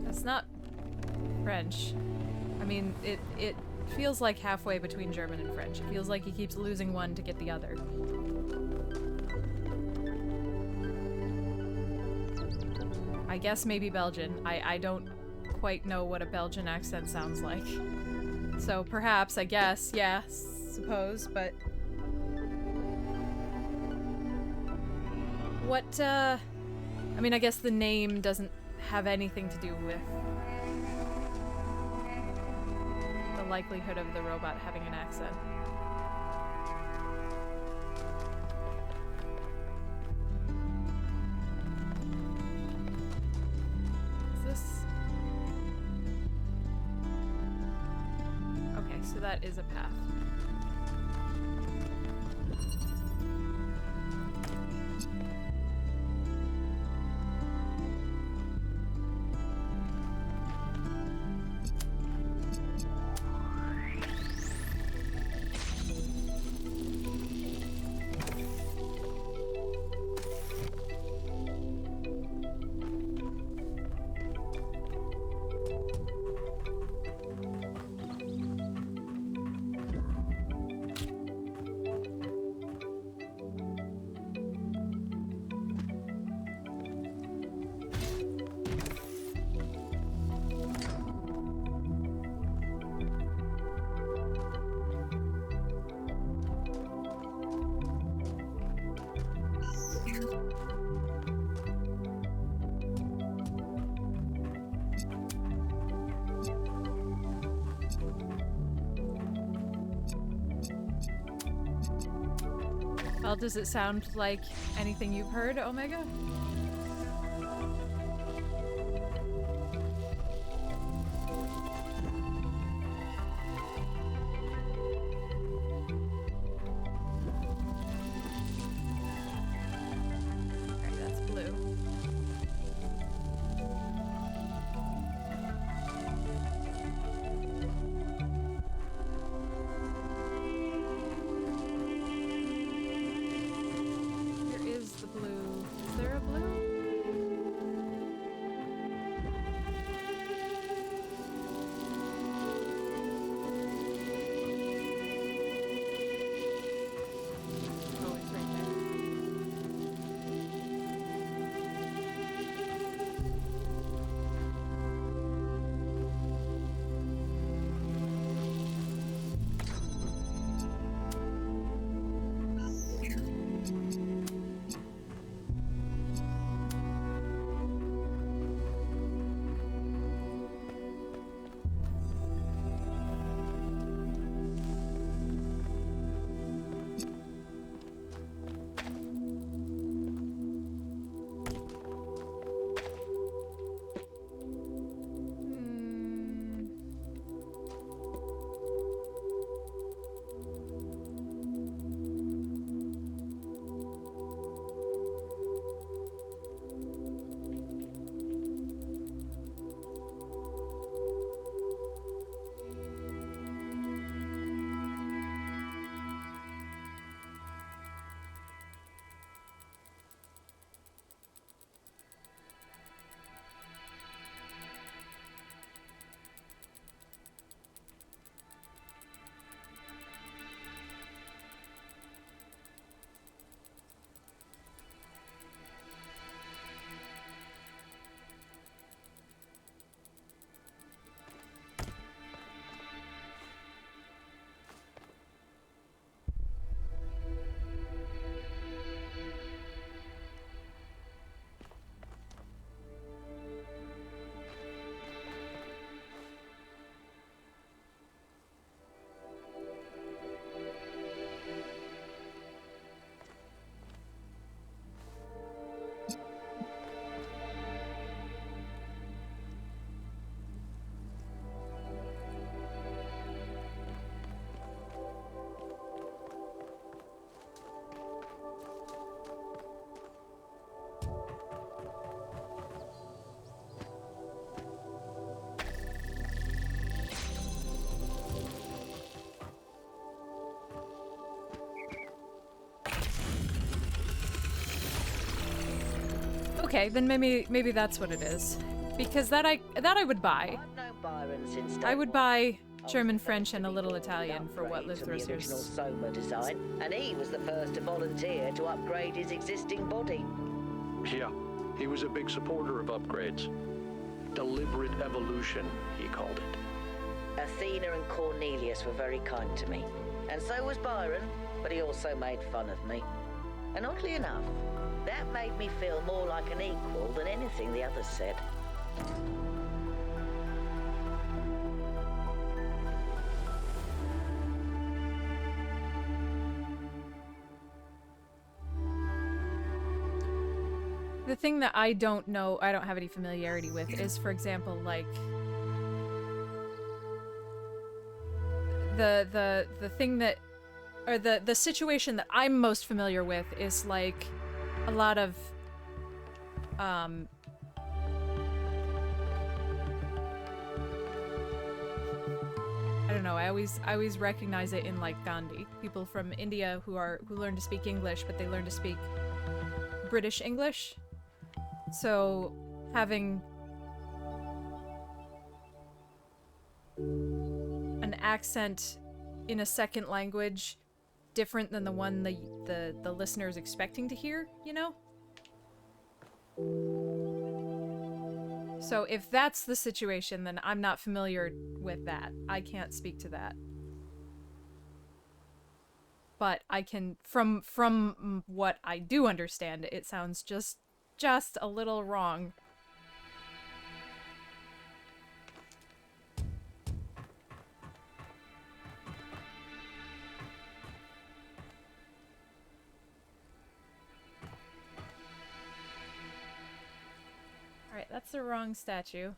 A: That's not French. I mean, it feels like halfway between German and French. It feels like he keeps losing one to get the other. I guess maybe Belgian. I don't quite know what a Belgian accent sounds like. So perhaps, I guess, yeah, suppose, but... What, I mean, I guess the name doesn't have anything to do with the likelihood of the robot having an accent. Is this... Okay, so that is a path. Well, does it sound like anything you've heard, Omega? Okay, that's blue. Where is the blue? Is there a blue? Oh, it's right there. Okay, then maybe that's what it is. Because that I would buy.
H: I've known Byron since
A: I would buy German, French, and a little Italian for what
H: upgrades
A: Liv
H: on the
A: Throws
H: original Soma design, and he was the first to volunteer to upgrade his existing body.
D: Yeah, he was a big supporter of upgrades. Deliberate evolution, he called it.
H: Athena and Cornelius were very kind to me, and so was Byron, but he also made fun of me. And oddly enough, that made me feel more like an equal than anything the others said.
A: The thing that I don't know, I don't have any familiarity with, is, for example, like the thing that, or the situation that I'm most familiar with is like a lot of I don't know, I always recognize it in like Gandhi. People from India who learn to speak English, but they learn to speak British English. So having an accent in a second language different than the one the listener is expecting to hear, you know? So if that's the situation, then I'm not familiar with that. I can't speak to that. But I can, from what I do understand, it sounds just a little wrong. that's the wrong statue.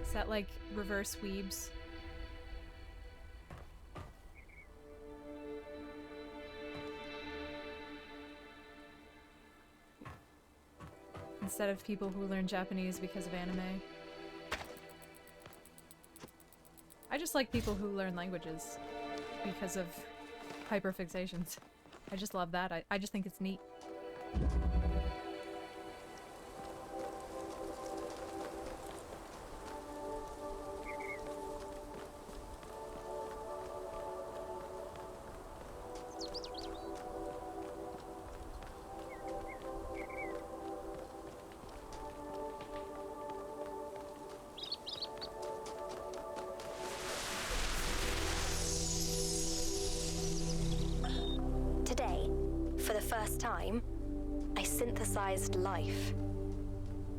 A: Is that like reverse weebs? Instead of people who learn Japanese because of anime. I just like people who learn languages because of hyperfixations. I just love that. I just think it's neat.
F: Today, for the first time, I synthesized life.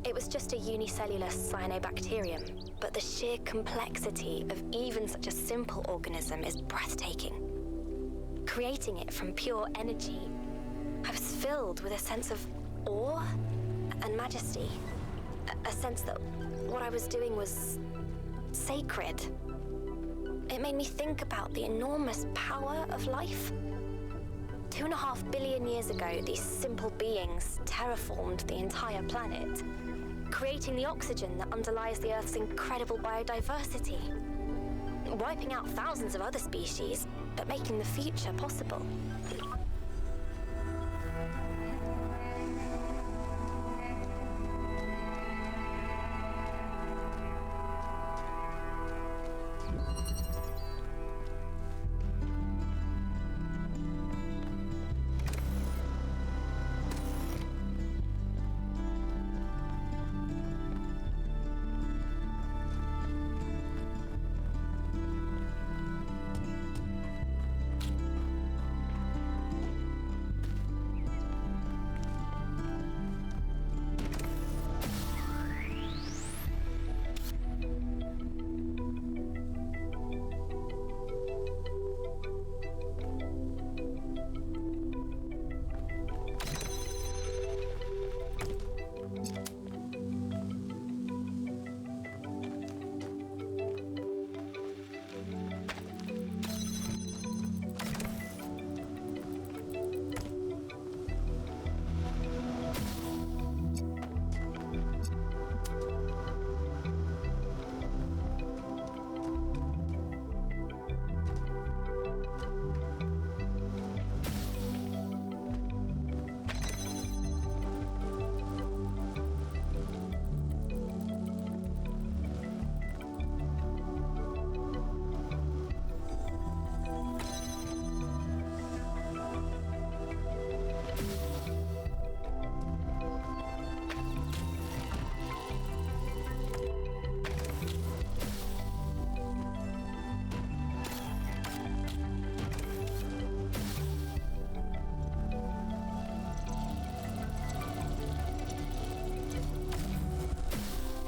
F: It was just a unicellular cyanobacterium, but the sheer complexity of even such a simple organism is breathtaking. Creating it from pure energy, I was filled with a sense of awe and majesty. A sense that what I was doing was sacred. It made me think about the enormous power of life. 2.5 billion years ago, these simple beings terraformed the entire planet, creating the oxygen that underlies the Earth's incredible biodiversity, wiping out thousands of other species, but making the future possible.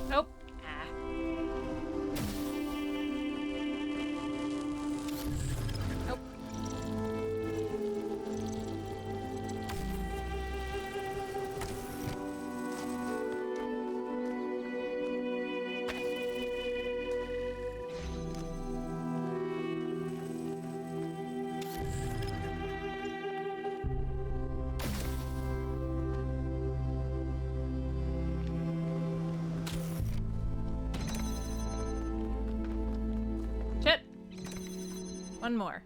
A: Nope. Nope. Shit. One more.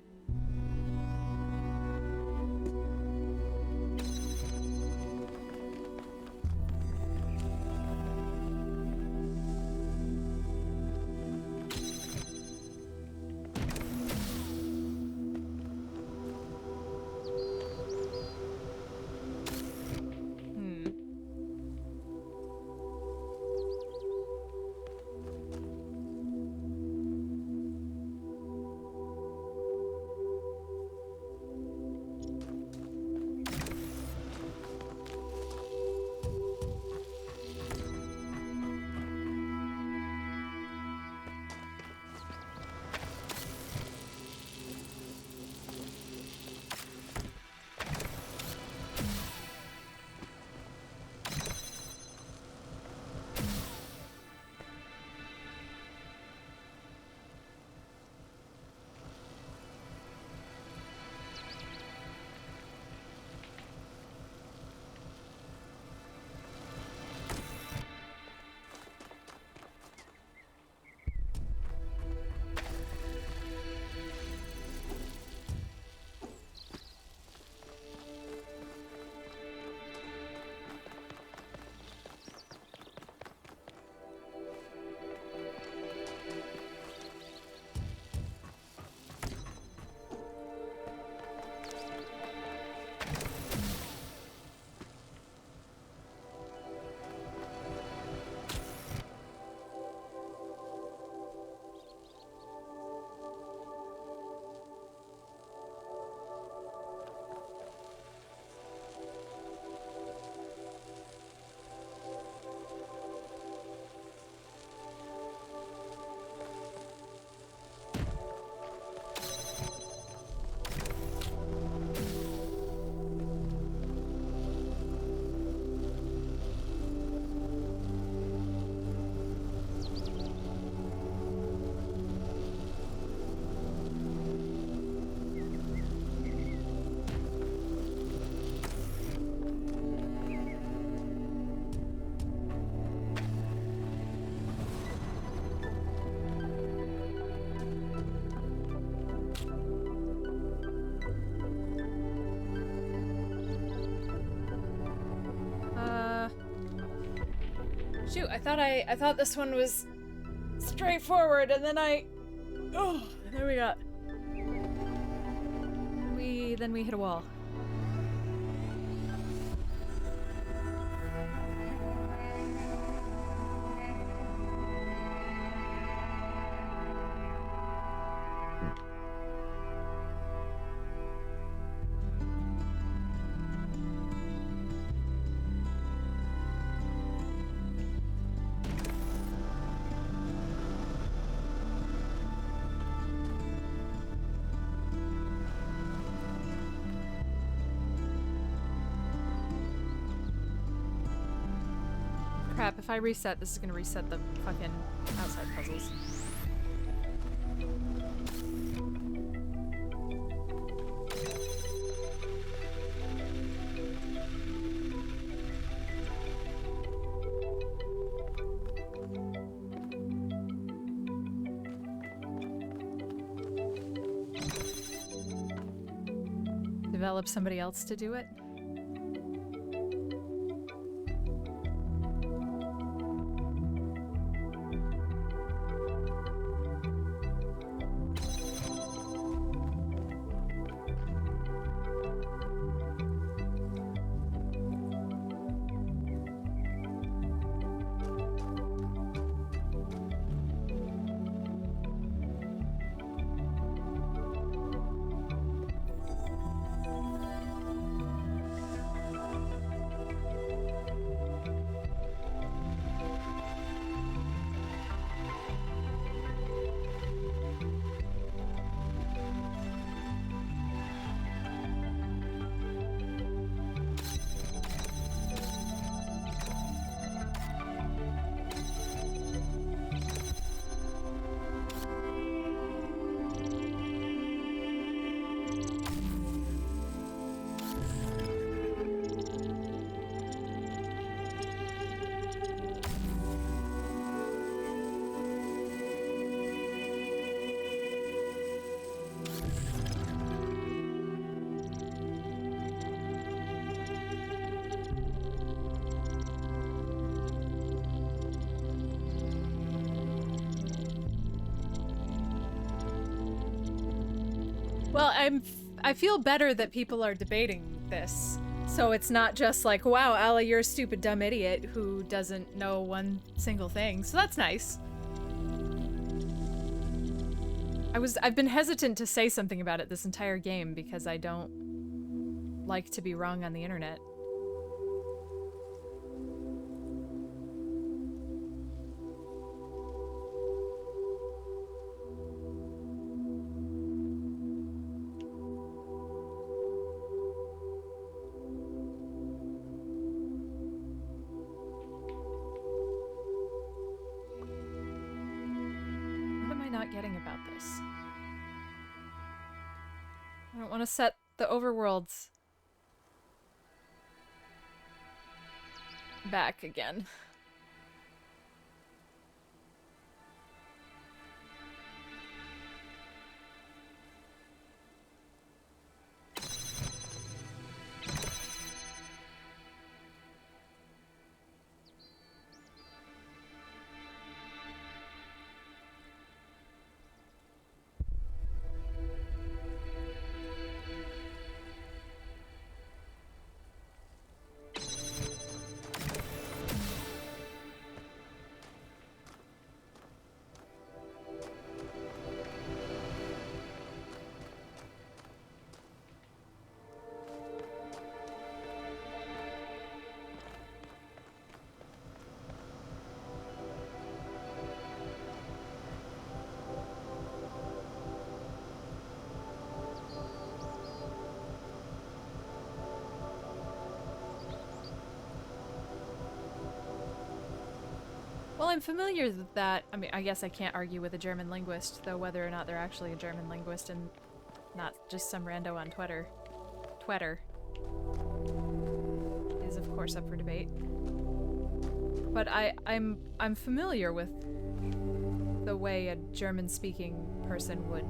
A: I thought this one was straightforward, and then then we hit a wall. Crap, if I reset, this is gonna reset the fucking outside puzzles. Develop somebody else to do it? Well, I feel better that people are debating this. So it's not just like, wow, Allie, you're a stupid dumb idiot who doesn't know one single thing. So that's nice. I've been hesitant to say something about it this entire game because I don't like to be wrong on the internet. Getting about this. I don't want to set the overworlds back again. Well, I'm familiar with that. I mean, I guess I can't argue with a German linguist, though whether or not they're actually a German linguist and not just some rando on Twitter is of course up for debate. But I'm familiar with the way a German-speaking person would.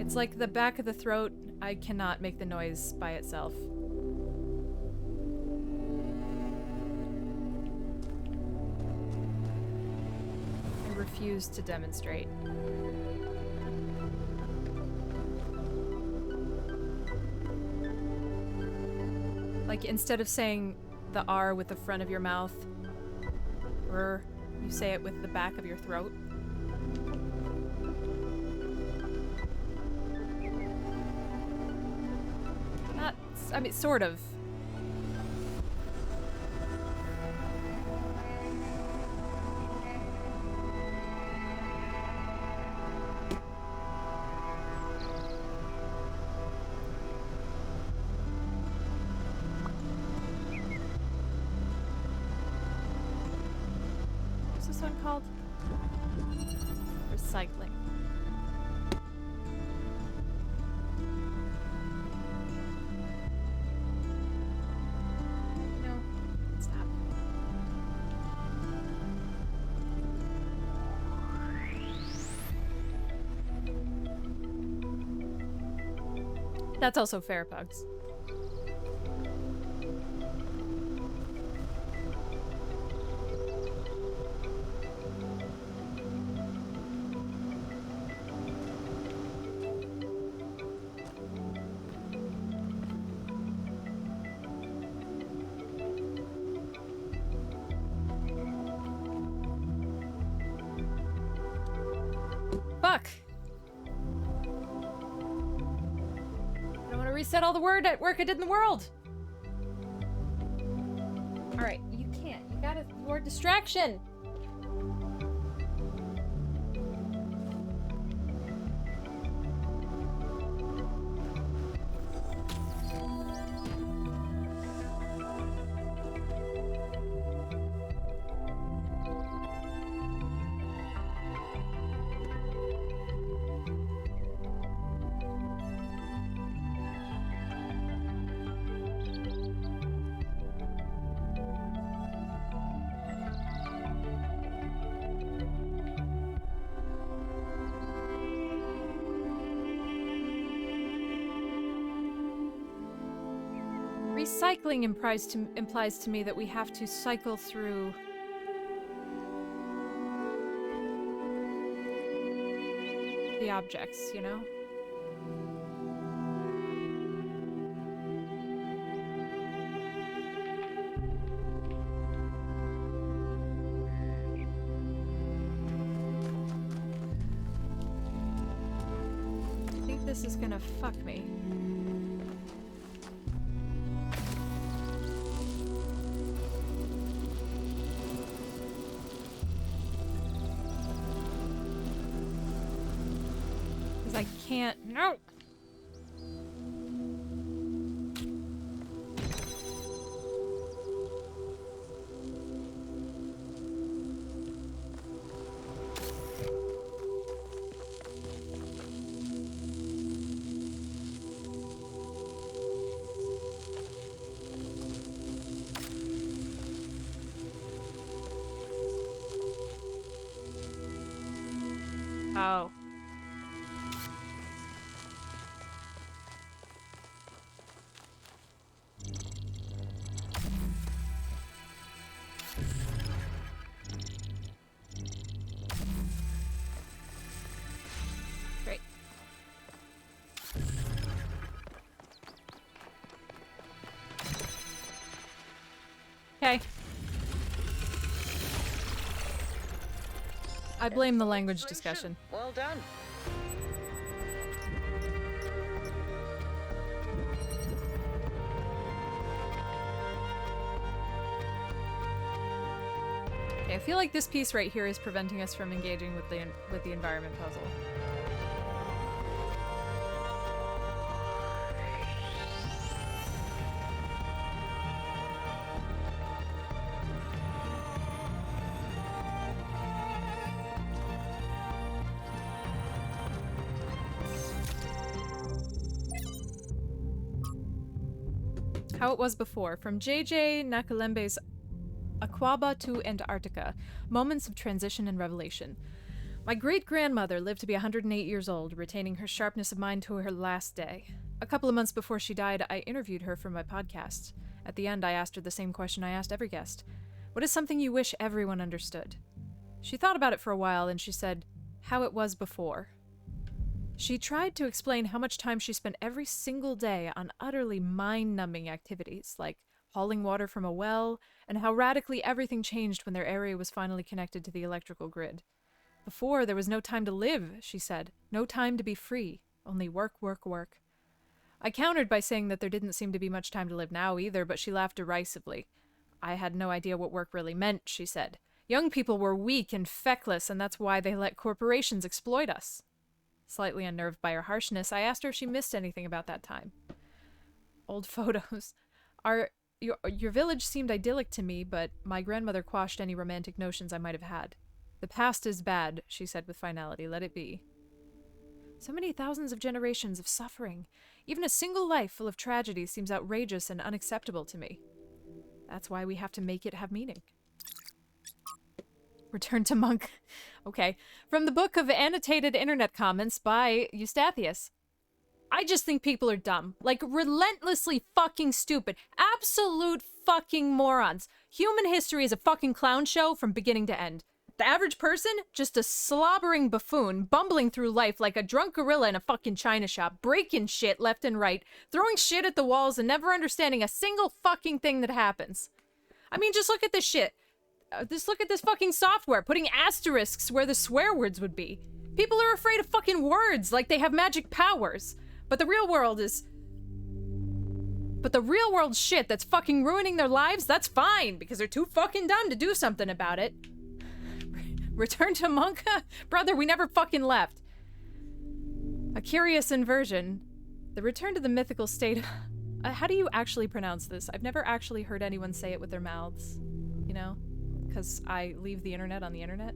A: It's like the back of the throat. I cannot make the noise by itself. refuse to demonstrate. Like, instead of saying the R with the front of your mouth, you say it with the back of your throat. Not, I mean, sort of. What's this one called? Recycling. No, stop. That's also fair, Pugs. Fuck! I don't want to reset all the work I did in the world! Alright, you can't. You gotta thwart distraction! Recycling implies to me that we have to cycle through the objects, you know? I think this is gonna fuck me. I can't. No! Oh. Great. Okay. I blame the language discussion.
H: Well done.
A: Okay, I feel like this piece right here is preventing us from engaging with the environment puzzle. How it was before, from JJ Nakalembe's Aquaba to Antarctica, Moments of Transition and Revelation. My great-grandmother lived to be 108 years old, retaining her sharpness of mind to her last day. A couple of months before she died, I interviewed her for my podcast. At the end, I asked her the same question I asked every guest. What is something you wish everyone understood? She thought about it for a while, and she said how it was before. She tried to explain how much time she spent every single day on utterly mind-numbing activities, like hauling water from a well, and how radically everything changed when their area was finally connected to the electrical grid. Before, there was no time to live, she said. No time to be free. Only work, work, work. I countered by saying that there didn't seem to be much time to live now either, but she laughed derisively. I had no idea what work really meant, she said. Young people were weak and feckless, and that's why they let corporations exploit us. Slightly unnerved by her harshness, I asked her if she missed anything about that time. Old photos. Your village seemed idyllic to me, but my grandmother quashed any romantic notions I might have had. The past is bad, she said with finality. Let it be. So many thousands of generations of suffering. Even a single life full of tragedy seems outrageous and unacceptable to me. That's why we have to make it have meaning. Return to Monk. Okay. From the book of annotated internet comments by Eustathius. I just think people are dumb. Like, relentlessly fucking stupid. Absolute fucking morons. Human history is a fucking clown show from beginning to end. The average person, just a slobbering buffoon, bumbling through life like a drunk gorilla in a fucking china shop, breaking shit left and right, throwing shit at the walls and never understanding a single fucking thing that happens. I mean, just look at this shit. Just look at this fucking software, putting asterisks where the swear words would be. People are afraid of fucking words like they have magic powers. But the real world shit that's fucking ruining their lives, that's fine, because they're too fucking dumb to do something about it. Return to Monka? Brother, we never fucking left. A curious inversion. The return to the mythical state. How do you actually pronounce this? I've never actually heard anyone say it with their mouths. You know? Because I leave the internet on the internet.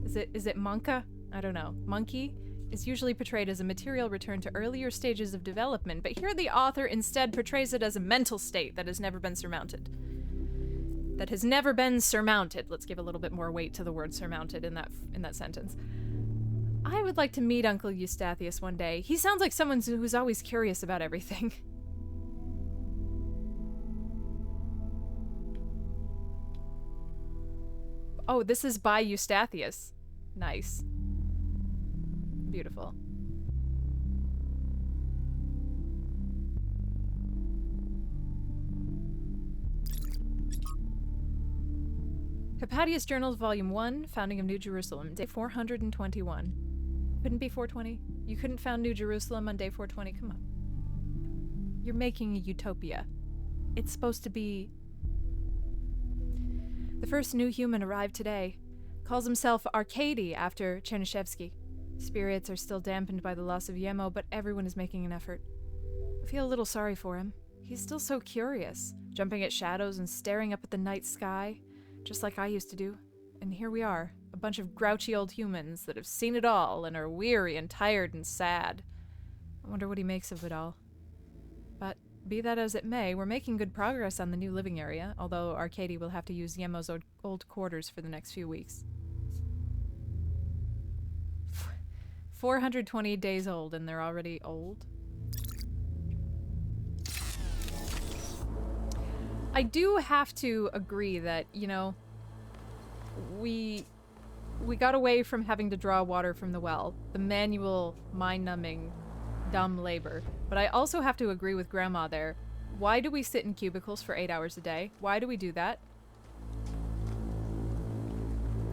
A: Is it Monka? I don't know. Monkey is usually portrayed as a material return to earlier stages of development, but here the author instead portrays it as a mental state that has never been surmounted. That has never been surmounted. Let's give a little bit more weight to the word surmounted in that sentence. I would like to meet Uncle Eustathius one day. He sounds like someone who's always curious about everything. Oh, this is by Eustathius. Nice. Beautiful. Hypatius Journals, Volume 1, Founding of New Jerusalem, Day 421. Couldn't be 420? You couldn't found New Jerusalem on Day 420? Come on. You're making a utopia. It's supposed to be... The first new human arrived today. Calls himself Arkady after Chernyshevsky. Spirits are still dampened by the loss of Yemo, but everyone is making an effort. I feel a little sorry for him. He's still so curious, jumping at shadows and staring up at the night sky, just like I used to do. And here we are, a bunch of grouchy old humans that have seen it all and are weary and tired and sad. I wonder what he makes of it all. But be that as it may, we're making good progress on the new living area, although Arkady will have to use Yemo's old quarters for the next few weeks. 420 days old, and they're already old? I do have to agree that, you know, we got away from having to draw water from the well, the manual, mind-numbing, dumb labor. But I also have to agree with Grandma there. Why do we sit in cubicles for 8 hours a day? Why do we do that?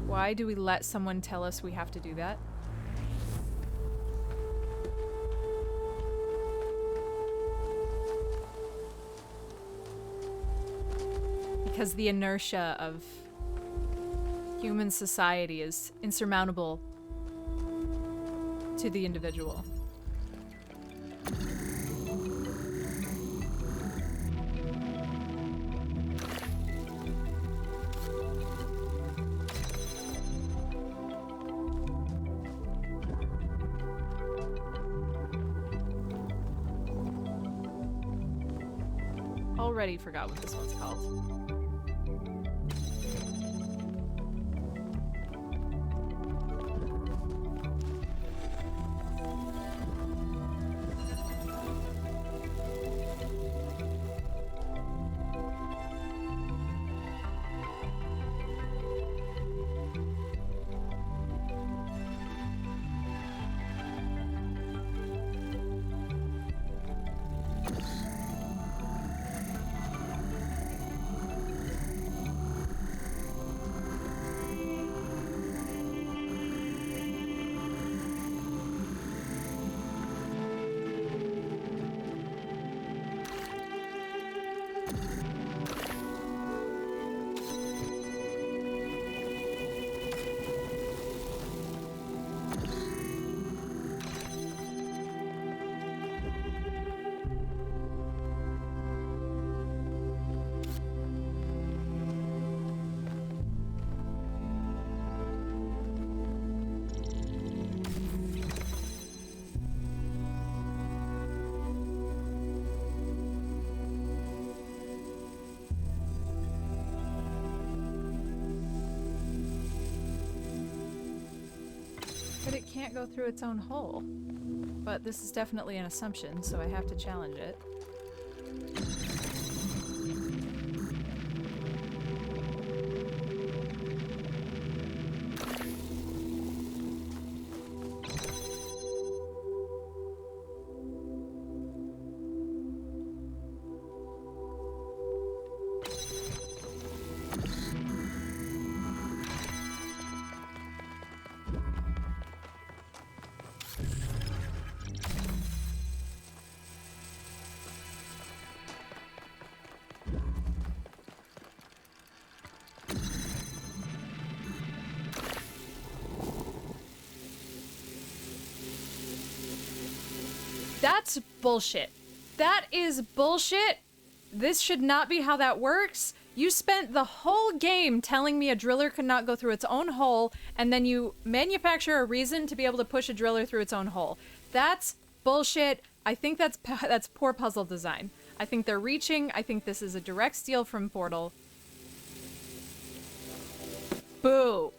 A: Why do we let someone tell us we have to do that? Because the inertia of human society is insurmountable to the individual. Already forgot what this one's called. But it can't go through its own hole. But this is definitely an assumption, so I have to challenge it. That's bullshit. That is bullshit. This should not be how that works. You spent the whole game telling me a driller could not go through its own hole, and then you manufacture a reason to be able to push a driller through its own hole. That's bullshit. I think that's poor puzzle design. I think they're reaching. I think this is a direct steal from Portal. Boo.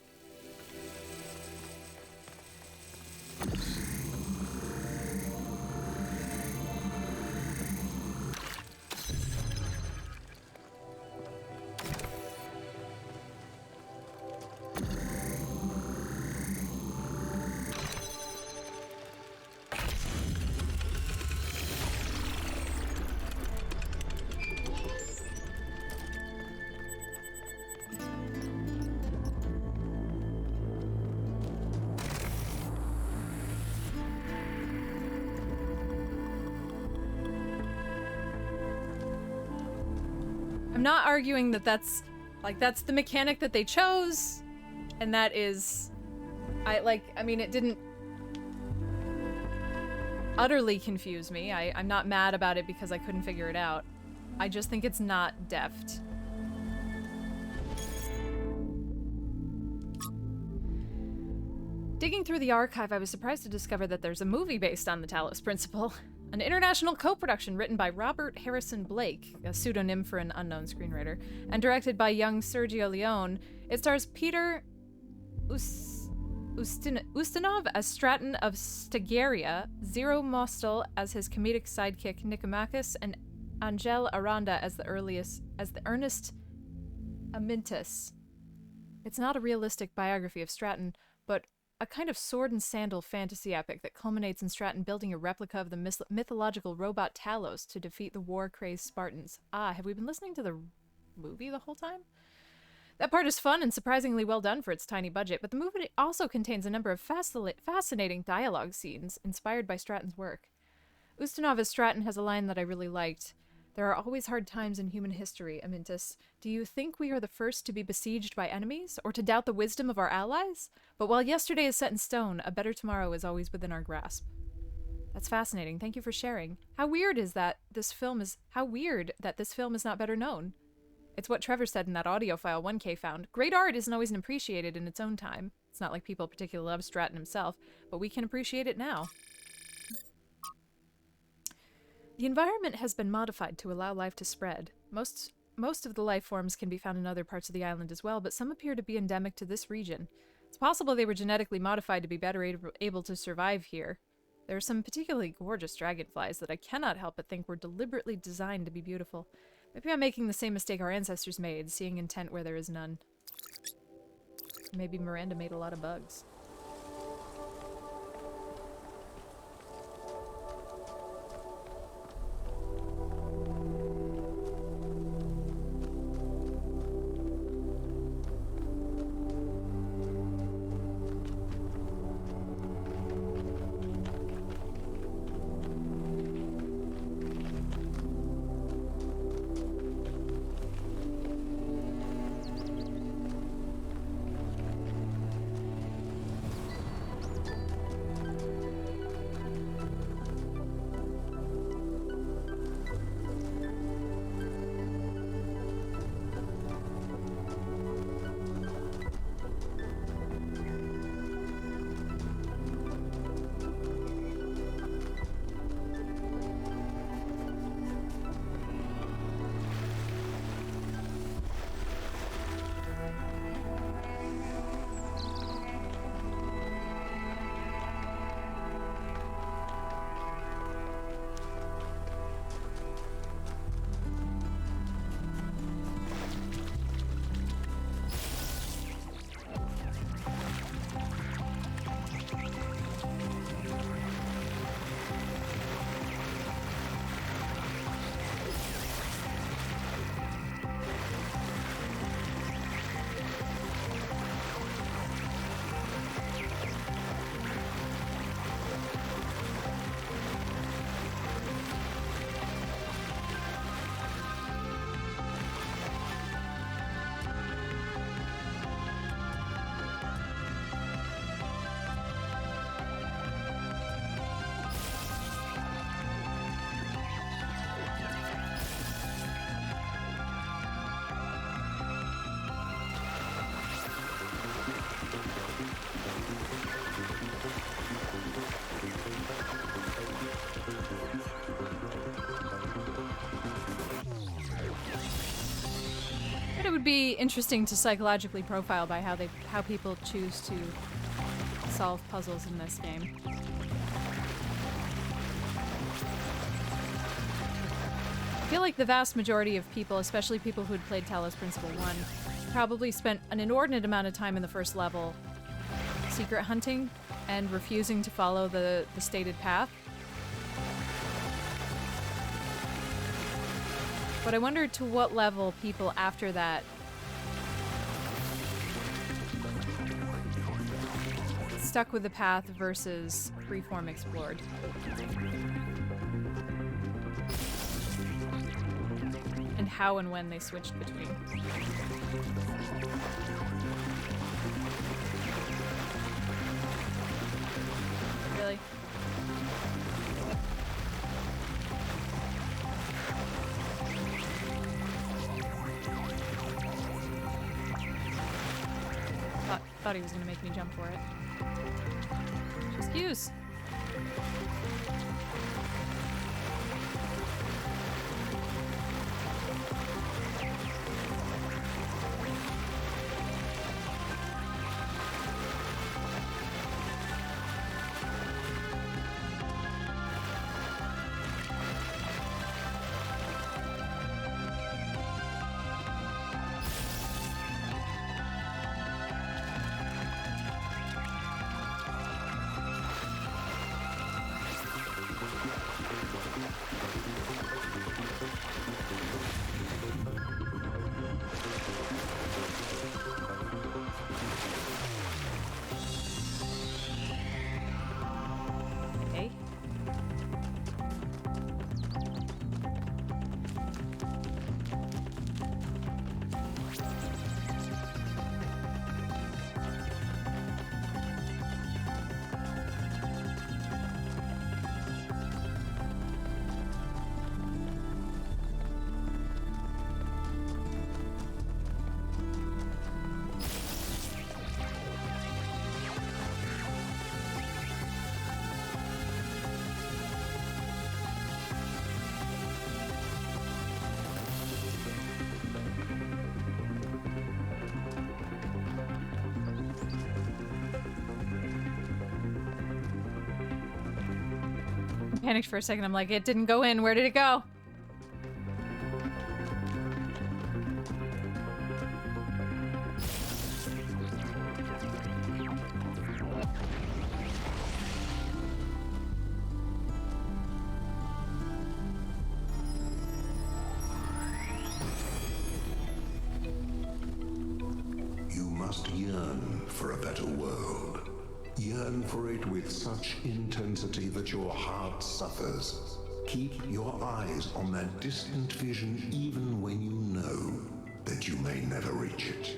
A: I'm not arguing that that's the mechanic that they chose, and that is, I mean, it didn't utterly confuse me. I'm not mad about it because I couldn't figure it out. I just think it's not deft. Digging through the archive, I was surprised to discover that there's a movie based on the Talos Principle. An international co-production written by Robert Harrison Blake, a pseudonym for an unknown screenwriter, and directed by young Sergio Leone. It stars Peter Ustinov as Stratton of Stagaria, Zero Mostel as his comedic sidekick Nicomachus, and Angel Aranda as the earnest Amintus. It's not a realistic biography of Stratton, but a kind of sword and sandal fantasy epic that culminates in Stratton building a replica of the mythological robot Talos to defeat the war-crazed Spartans. Ah, have we been listening to the movie the whole time? That part is fun and surprisingly well done for its tiny budget, but the movie also contains a number of fascinating dialogue scenes inspired by Stratton's work. Ustinov as Stratton has a line that I really liked. There are always hard times in human history, Amintus. Do you think we are the first to be besieged by enemies, or to doubt the wisdom of our allies? But while yesterday is set in stone, a better tomorrow is always within our grasp. That's fascinating. Thank you for sharing. How weird that this film is not better known. It's what Trevor said in that audio file 1K found. Great art isn't always appreciated in its own time. It's not like people particularly love Stratton himself, but we can appreciate it now. The environment has been modified to allow life to spread. Most of the life forms can be found in other parts of the island as well, but some appear to be endemic to this region. It's possible they were genetically modified to be better able to survive here. There are some particularly gorgeous dragonflies that I cannot help but think were deliberately designed to be beautiful. Maybe I'm making the same mistake our ancestors made, seeing intent where there is none. Maybe Miranda made a lot of bugs. would be interesting to psychologically profile by how people choose to solve puzzles in this game. I feel like the vast majority of people, especially people who had played Talos Principle 1, probably spent an inordinate amount of time in the first level secret hunting and refusing to follow the stated path. But I wonder to what level people after that stuck with the path versus freeform explored. And how and when they switched between. Really? Thought he was gonna make me jump for it. Excuse. Panicked for a second. I'm like, it didn't go in. Where did it go?
M: You must yearn for a better world. Yearn for it with such intensity that your heart suffers. Keep your eyes on that distant vision even when you know that you may never reach it.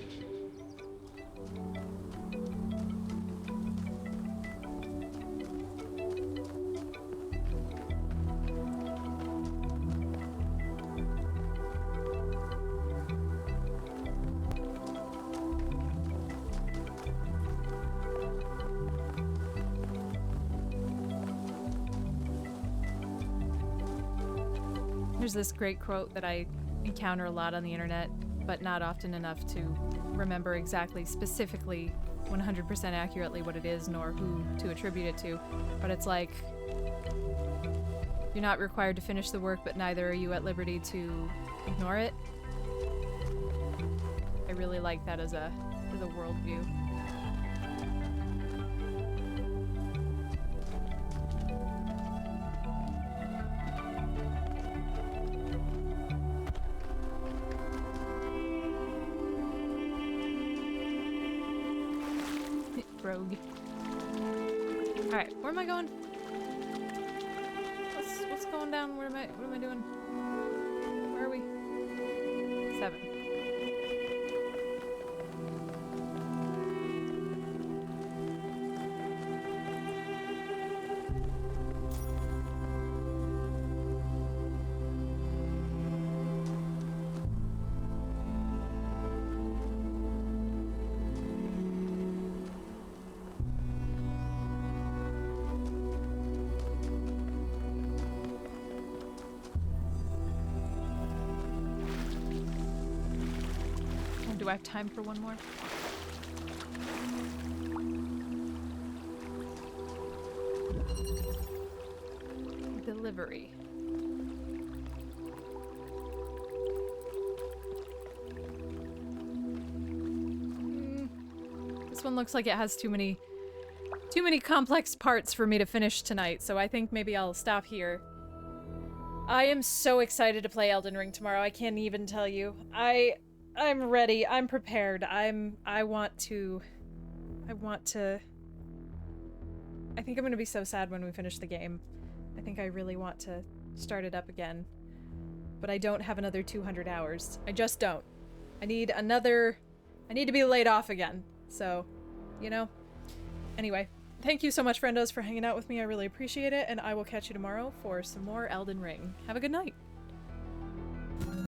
A: There's this great quote that I encounter a lot on the internet, but not often enough to remember exactly, specifically, 100% accurately what it is, nor who to attribute it to. But it's like, you're not required to finish the work, but neither are you at liberty to ignore it. I really like that as a worldview. Rogue. Alright, where am I going? What's going down? What am I doing? Where are we? 7. Do I have time for one more? Delivery. This one looks like it has too many complex parts for me to finish tonight, so I think maybe I'll stop here. I am so excited to play Elden Ring tomorrow. I can't even tell you. I'm ready. I'm prepared. I want to I think I'm gonna be so sad when we finish the game. I think I really want to start it up again. But I don't have another 200 hours. I just don't. I need to be laid off again. So, you know. Anyway, thank you so much, friendos, for hanging out with me. I really appreciate it, and I will catch you tomorrow for some more Elden Ring. Have a good night.